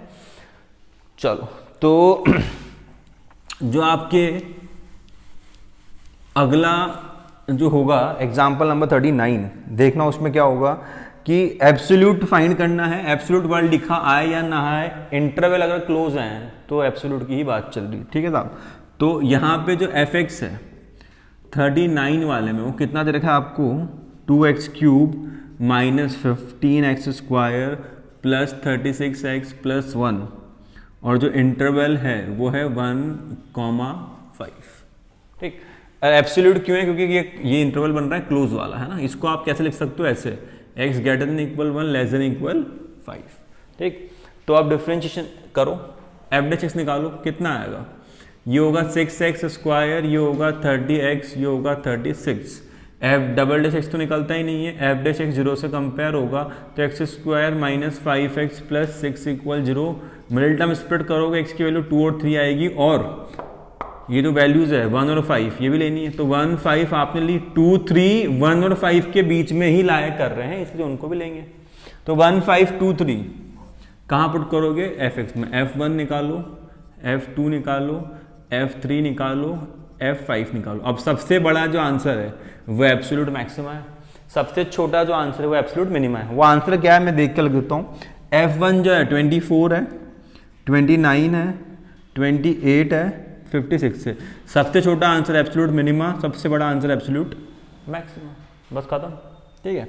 चलो, तो जो आपके अगला जो होगा एग्जाम्पल नंबर 39, देखना उसमें क्या होगा कि एब्सोल्यूट फाइंड करना है। एब्सोल्यूट वर्ड लिखा आए या ना आए, इंटरवल अगर क्लोज है तो एब्सोल्यूट की ही बात चल रही, ठीक है साहब। तो यहाँ पे जो एफ एक्स है 39 वाले में वो कितना दे रखा है आपको, 2x³ minus 15x² plus 36x plus 1, और जो इंटरवल है वो है 1,5। ठीक, एब्सोल्यूट क्यों है, क्योंकि ये इंटरवल बन रहा है क्लोज वाला, है ना। इसको आप कैसे लिख सकते हो, ऐसे x greater than equal 1 less than equal 5। ठीक, तो आप डिफ्रेंशिएशन करो, एफ डैश एक्स निकालो, कितना आएगा, ये होगा 6x², ये होगा 30x, ये होगा 36। एफ डबल डैश एक्स तो निकलता ही नहीं है, एफ डैश एक्स 0 से कंपेयर होगा, तो x² minus 5x plus 6 equal 0। Middle term split करोगे, x की वैल्यू 2 और 3 आएगी, और ये जो वैल्यूज है 1 और 5 ये भी लेनी है, तो 1 5 आपने ली, 2 3 1 और 5 के बीच में ही लाया कर रहे हैं, इसलिए उनको भी लेंगे। तो 1 5 2 3 कहाँ पुट करोगे, एफ एक्स में, f1 निकालो, f2 निकालो, f3 निकालो, f5 निकालो। अब सबसे बड़ा जो आंसर है वो एब्सोल्यूट मैक्सिमा है, सबसे छोटा जो आंसर है वो एब्सोल्यूट मिनिमा है। वो आंसर क्या है मैं देख कर लग देता हूँ। f1 जो है 24 है, 29 है, 28 है, 56 है। सबसे छोटा आंसर एब्सोल्यूट मिनिमा, सबसे बड़ा आंसर एब्सोल्यूट मैक्सिमा, बस खत्म। ठीक है,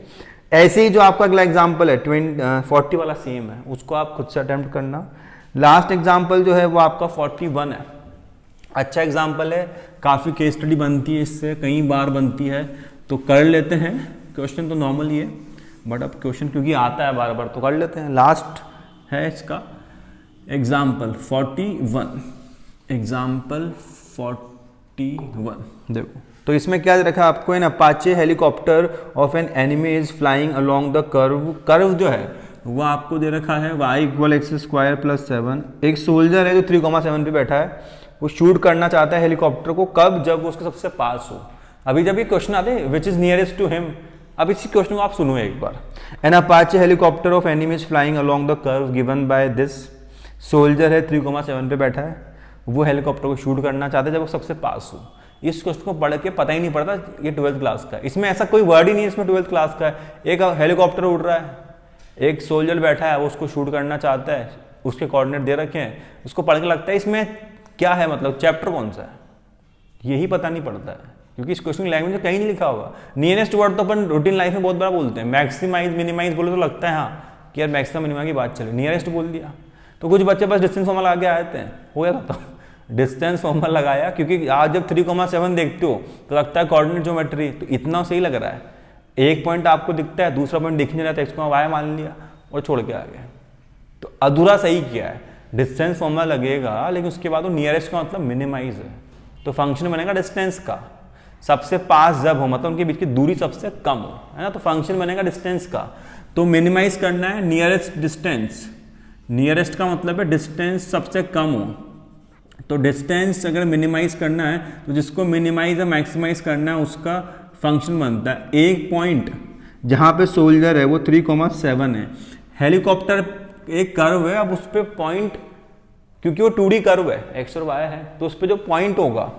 ऐसे ही जो आपका अगला एग्जांपल है 40 वाला सेम है, उसको आप खुद से अटेम्प्ट करना। लास्ट एग्जांपल जो है वो आपका 41 है, अच्छा एग्जांपल है, काफ़ी केस स्टडी बनती है इससे, कई बार बनती है, तो कर लेते हैं। क्वेश्चन तो नॉर्मल ही है, बट अब क्वेश्चन क्योंकि आता है बार बार तो कर लेते हैं। लास्ट है इसका एग्जाम्पल 41, एग्जाम्पल 41 देखो। तो इसमें क्या रखा आपको, an Apache helicopter of an enemy is flying along the curve. Curve जो है वो आपको दे रखा है y = x² + 7। एक सोल्जर है जो 3,7 पे बैठा है, वो शूट करना चाहता है हेलीकॉप्टर को, कब, जब वो उसके सबसे पास हो। अभी जब ये क्वेश्चन आते हैं which is nearest to him, अब इसी क्वेश्चन को आप सुनो एक बार। An Apache helicopter of enemy is flying along the curve given by this. Soldier है 3,7 पे बैठा है, वो हेलीकॉप्टर को शूट करना चाहता है जब वो सबसे पास हो। इस क्वेश्चन को पढ़ के पता ही नहीं पड़ता ये 12th क्लास का है, इसमें ऐसा कोई वर्ड ही नहीं है इसमें 12th क्लास का है। एक हेलीकॉप्टर उड़ रहा है, एक सोल्जर बैठा है, वो उसको शूट करना चाहता है, उसके कोऑर्डिनेट दे रखे हैं, उसको पढ़ के लगता है इसमें क्या है, मतलब चैप्टर कौन सा है, यही पता नहीं पड़ता है, क्योंकि इस क्वेश्चन लैंग्वेज में कहीं नहीं लिखा होगा। नियरेस्ट वर्ड तो अपन रूटीन लाइफ में बहुत बड़ा बोलते हैं, मैक्सिमाइज मिनिमाइज बोले तो लगता है हाँ कि यार मैक्सिमम मिनिमा की बात चले, नियरेस्ट बोल दिया तो कुछ बच्चे बस डिस्टेंस फॉर्मूला आगे आते हैं, हो गया था डिस्टेंस फॉर्मूला लगाया, क्योंकि आज जब 3,7 देखते हो तो लगता है कोऑर्डिनेट ज्योमेट्री, तो इतना सही लग रहा है, एक पॉइंट आपको दिखता है, दूसरा पॉइंट दिख नहीं रहा था, x, y मान लिया और छोड़ के आ गए, तो अधूरा सही किया है। डिस्टेंस फॉर्मूला लगेगा लेकिन उसके बाद वो नियरेस्ट का मतलब मिनिमाइज है, तो फंक्शन बनेगा डिस्टेंस का, सबसे पास जब हो मतलब उनके बीच की दूरी सबसे कम हो, है ना, तो फंक्शन बनेगा डिस्टेंस का। तो मिनिमाइज करना है नियरेस्ट डिस्टेंस, नियरेस्ट का मतलब है डिस्टेंस सबसे कम हो, तो डिस्टेंस अगर मिनिमाइज करना है तो जिसको मिनिमाइज या मैक्सिमाइज करना है उसका फंक्शन बनता है। एक पॉइंट जहाँ पे सोल्जर है वो 3,7 है, हेलीकॉप्टर एक कर्व है, अब उस पर पॉइंट, क्योंकि वो 2D कर्व है, x और y है, तो उस पर जो पॉइंट होगा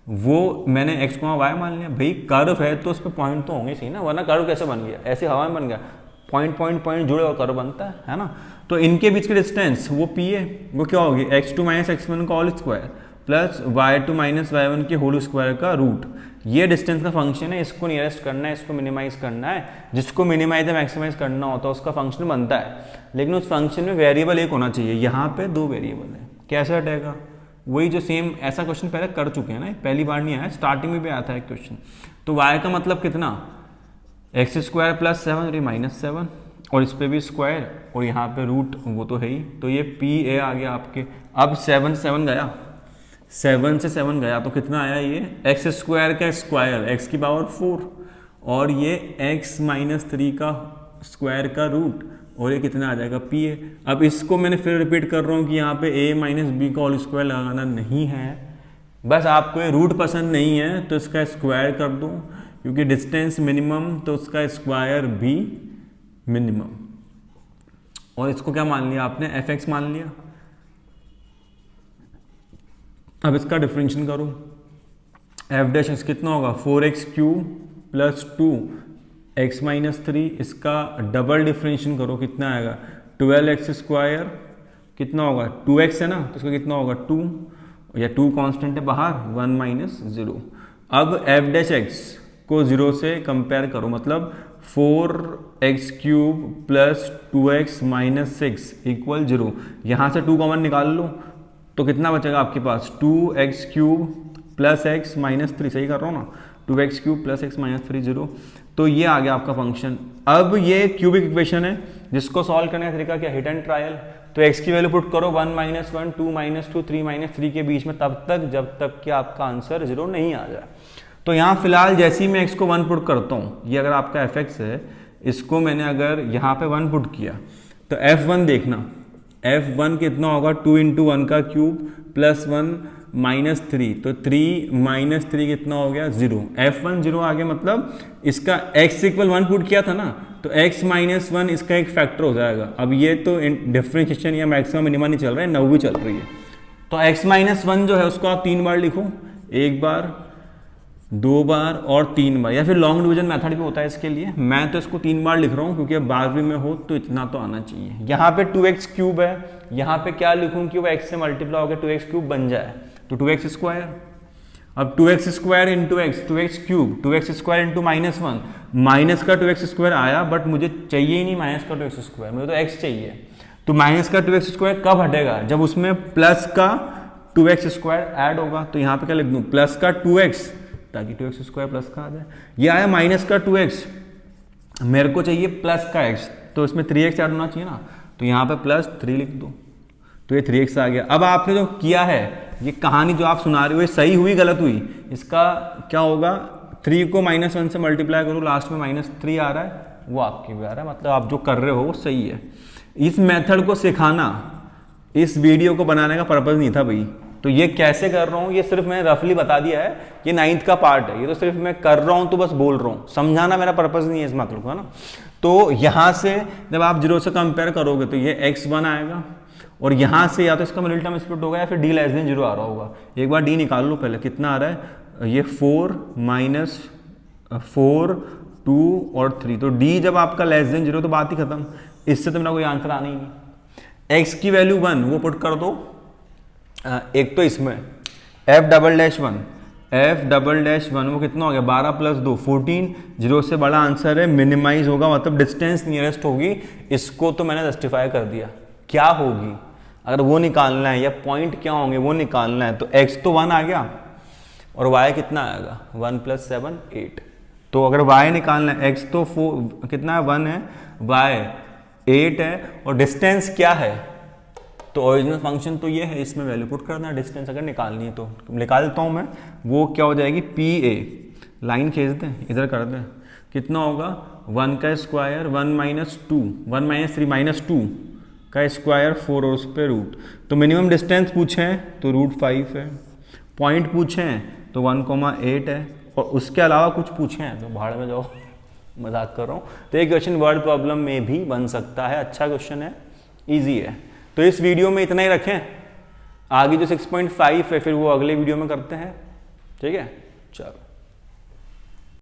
वो मैंने x, y मान लिया। भाई कर्व है तो उस पर पॉइंट तो होंगे सही ना, वरना कर्व कैसे बन गया, ऐसे हवा में बन गया, पॉइंट पॉइंट पॉइंट जुड़े और कर्व बनता है ना। तो इनके बीच की डिस्टेंस वो p है, वो क्या होगी, x2 - x1 का whole square plus y2 - y1 के होल स्क्वायर का रूट। ये डिस्टेंस का फंक्शन है, इसको नियरेस्ट करना है, इसको मिनिमाइज करना है, जिसको मिनिमाइज या मैक्सिमाइज करना होता है उसका फंक्शन बनता है। लेकिन उस फंक्शन में वेरिएबल एक होना चाहिए, यहाँ पे 2 वेरिएबल है, कैसे हटेगा, वही जो सेम ऐसा क्वेश्चन पहले कर चुके हैं ना, पहली बार नहीं आया, स्टार्टिंग में भी आता है क्वेश्चन। तो y का मतलब कितना, x² + 7 -7, और इस पे भी स्क्वायर और यहाँ पे रूट, वो तो है ही, तो ये पी ए आ गया आपके। अब 7 से 7 गया, 7 से 7 गया तो कितना आया, ये एक्स स्क्वायर का स्क्वायर, एक्स की पावर 4, और ये एक्स माइनस 3 का स्क्वायर का रूट, और ये कितना आ जाएगा पी ए। अब इसको मैंने फिर रिपीट कर रहा हूँ कि यहाँ पे ए माइनस बी का होल स्क्वायर लगाना नहीं है, बस आपको ये रूट पसंद नहीं है तो इसका स्क्वायर कर दो, क्योंकि डिस्टेंस मिनिमम तो उसका स्क्वायर भी मिनिमम। और इसको क्या मान लिया आपने, एफ एक्स मान लिया। अब इसका डिफरेंशिएशन करो, एफ डैश एक्स कितना होगा, 4x cube plus 2x minus 3, इसका डबल डिफरेंशिएशन करो कितना आएगा, 12x स्क्वायर, कितना होगा 2x है ना, तो इसका कितना होगा 2, या 2 कांस्टेंट है बाहर, 1 माइनस 0। अब एफ डैश एक्स को 0 से कंपेयर करो, मतलब 4x cube plus 2x minus 6 equal 0। यहाँ से 2 कॉमन निकाल लो तो कितना बचेगा आपके पास, 2x cube plus x minus 3, सही कर रहा हूँ ना, 2x cube plus x minus 3 0। तो ये आ गया आपका फंक्शन। अब ये क्यूबिक इक्वेशन है जिसको सॉल्व करने का तरीका क्या, हिट एंड ट्रायल। तो x की वैल्यू पुट करो 1 माइनस 1, 2 माइनस 2, 3 माइनस 3 के बीच में, तब तक जब तक कि आपका आंसर 0 नहीं आ जाए। तो यहाँ फिलहाल जैसे ही मैं x को 1 पुट करता हूँ, ये अगर आपका fx है, इसको मैंने अगर यहाँ पे 1 पुट किया तो f1 देखना, f1 कितना होगा, 2 इंटू 1 का क्यूब प्लस 1 माइनस 3, तो 3 माइनस 3 कितना हो गया, 0। f1 0 आ गया, मतलब इसका x इक्वल 1 पुट किया था ना, तो x माइनस 1 इसका एक फैक्टर हो जाएगा। अब ये तो डिफरेंशिएशन या मैक्सिमम मिनिमा नहीं चल रहा है, नौ भी चल रही है। तो x माइनस 1 जो है उसको आप 3 बार लिखो, 1 बार, 2 बार और 3 बार, या फिर लॉन्ग डिवीजन मेथड भी होता है इसके लिए। मैं तो इसको 3 बार लिख रहा हूँ क्योंकि अब 12वीं में हो तो इतना तो आना चाहिए। यहाँ पे 2x क्यूब है, यहाँ पे क्या लिखूँ कि वो x से मल्टीप्लाई होकर 2x क्यूब बन जाए, तो 2x स्क्वायर। अब 2x square into x, 2x cube, 2x square into minus 1, minus का 2x स्क्वायर आया, बट मुझे चाहिए ही नहीं माइनस का 2x स्क्वायर, मुझे तो x चाहिए। तो माइनस का 2x स्क्वायर कब हटेगा, जब उसमें प्लस का 2x स्क्वायर ऐड होगा। तो यहाँ पे क्या लिख दूँ, प्लस का 2x, ताकि 2x स्क्वायर प्लस का आ जाए। ये आया माइनस का 2x, मेरे को चाहिए प्लस का x, तो इसमें 3x ऐड होना चाहिए ना, तो यहाँ पे प्लस 3 लिख दो, तो ये 3x आ गया। अब आपने जो किया है, ये कहानी जो आप सुना रहे हो, ये सही हुई गलत हुई, इसका क्या होगा, 3 को माइनस 1 से मल्टीप्लाई करो, लास्ट में माइनस 3 आ रहा है, वो आपकी भी आ रहा है, मतलब आप जो कर रहे हो वो सही है। इस मेथड को सिखाना इस वीडियो को बनाने का पर्पज़ नहीं था भाई। तो ये कैसे कर रहा हूँ, ये सिर्फ मैंने रफली बता दिया है, ये 9th का पार्ट है, ये तो सिर्फ मैं कर रहा हूँ तो बस बोल रहा हूँ, समझाना मेरा पर्पज़ नहीं है इस मेथड को, है ना। तो यहाँ से जब आप 0 से कंपेयर करोगे तो ये x1 आएगा, और यहाँ से या तो इसका मिडिल टर्म स्प्लिट होगा या फिर d लेस देन 0 आ रहा होगा। एक बार d निकाल लो पहले, कितना आ रहा है, ये 4 माइनस 4 2 और 3, तो d जब आपका लेस देन 0 तो बात ही खत्म, इससे तो मेरा कोई आंसर आना ही नहीं। x की वैल्यू 1 वो पुट कर दो, एक तो इसमें f डबल डैश 1 वो कितना हो गया, 12 प्लस 2 14, 0 से बड़ा आंसर है, मिनिमाइज होगा, मतलब डिस्टेंस नियरेस्ट होगी। इसको तो मैंने जस्टिफाई कर दिया, क्या होगी अगर वो निकालना है, या पॉइंट क्या होंगे वो निकालना है, तो x तो 1 आ गया और y कितना आएगा, 1 प्लस 7 8। तो अगर y निकालना है, x तो 4 कितना है 1 है, y 8 है, और डिस्टेंस क्या है, तो ओरिजिनल फंक्शन तो ये है, इसमें वैल्यू पुट करना है, डिस्टेंस अगर निकालनी है तो निकाल देता हूँ मैं। वो क्या हो जाएगी, पी ए, लाइन खींच दें, इधर कर दें, कितना होगा 1 का स्क्वायर 1 माइनस 2, 1 माइनस 3 माइनस 2 का स्क्वायर 4 और उस पर रूट। तो मिनिमम डिस्टेंस पूछे हैं तो √5 है, पॉइंट पूछे हैं तो 1,8 है, और उसके अलावा कुछ पूछे हैं तो भाड़ में जाओ, मजाक कर रहा हूँ। तो ये क्वेश्चन वर्ड प्रॉब्लम में भी बन सकता है, अच्छा क्वेश्चन है, ईजी है। तो इस वीडियो में इतना ही रखें, आगे जो 6.5 है फिर वो अगले वीडियो में करते हैं, ठीक है, चलो।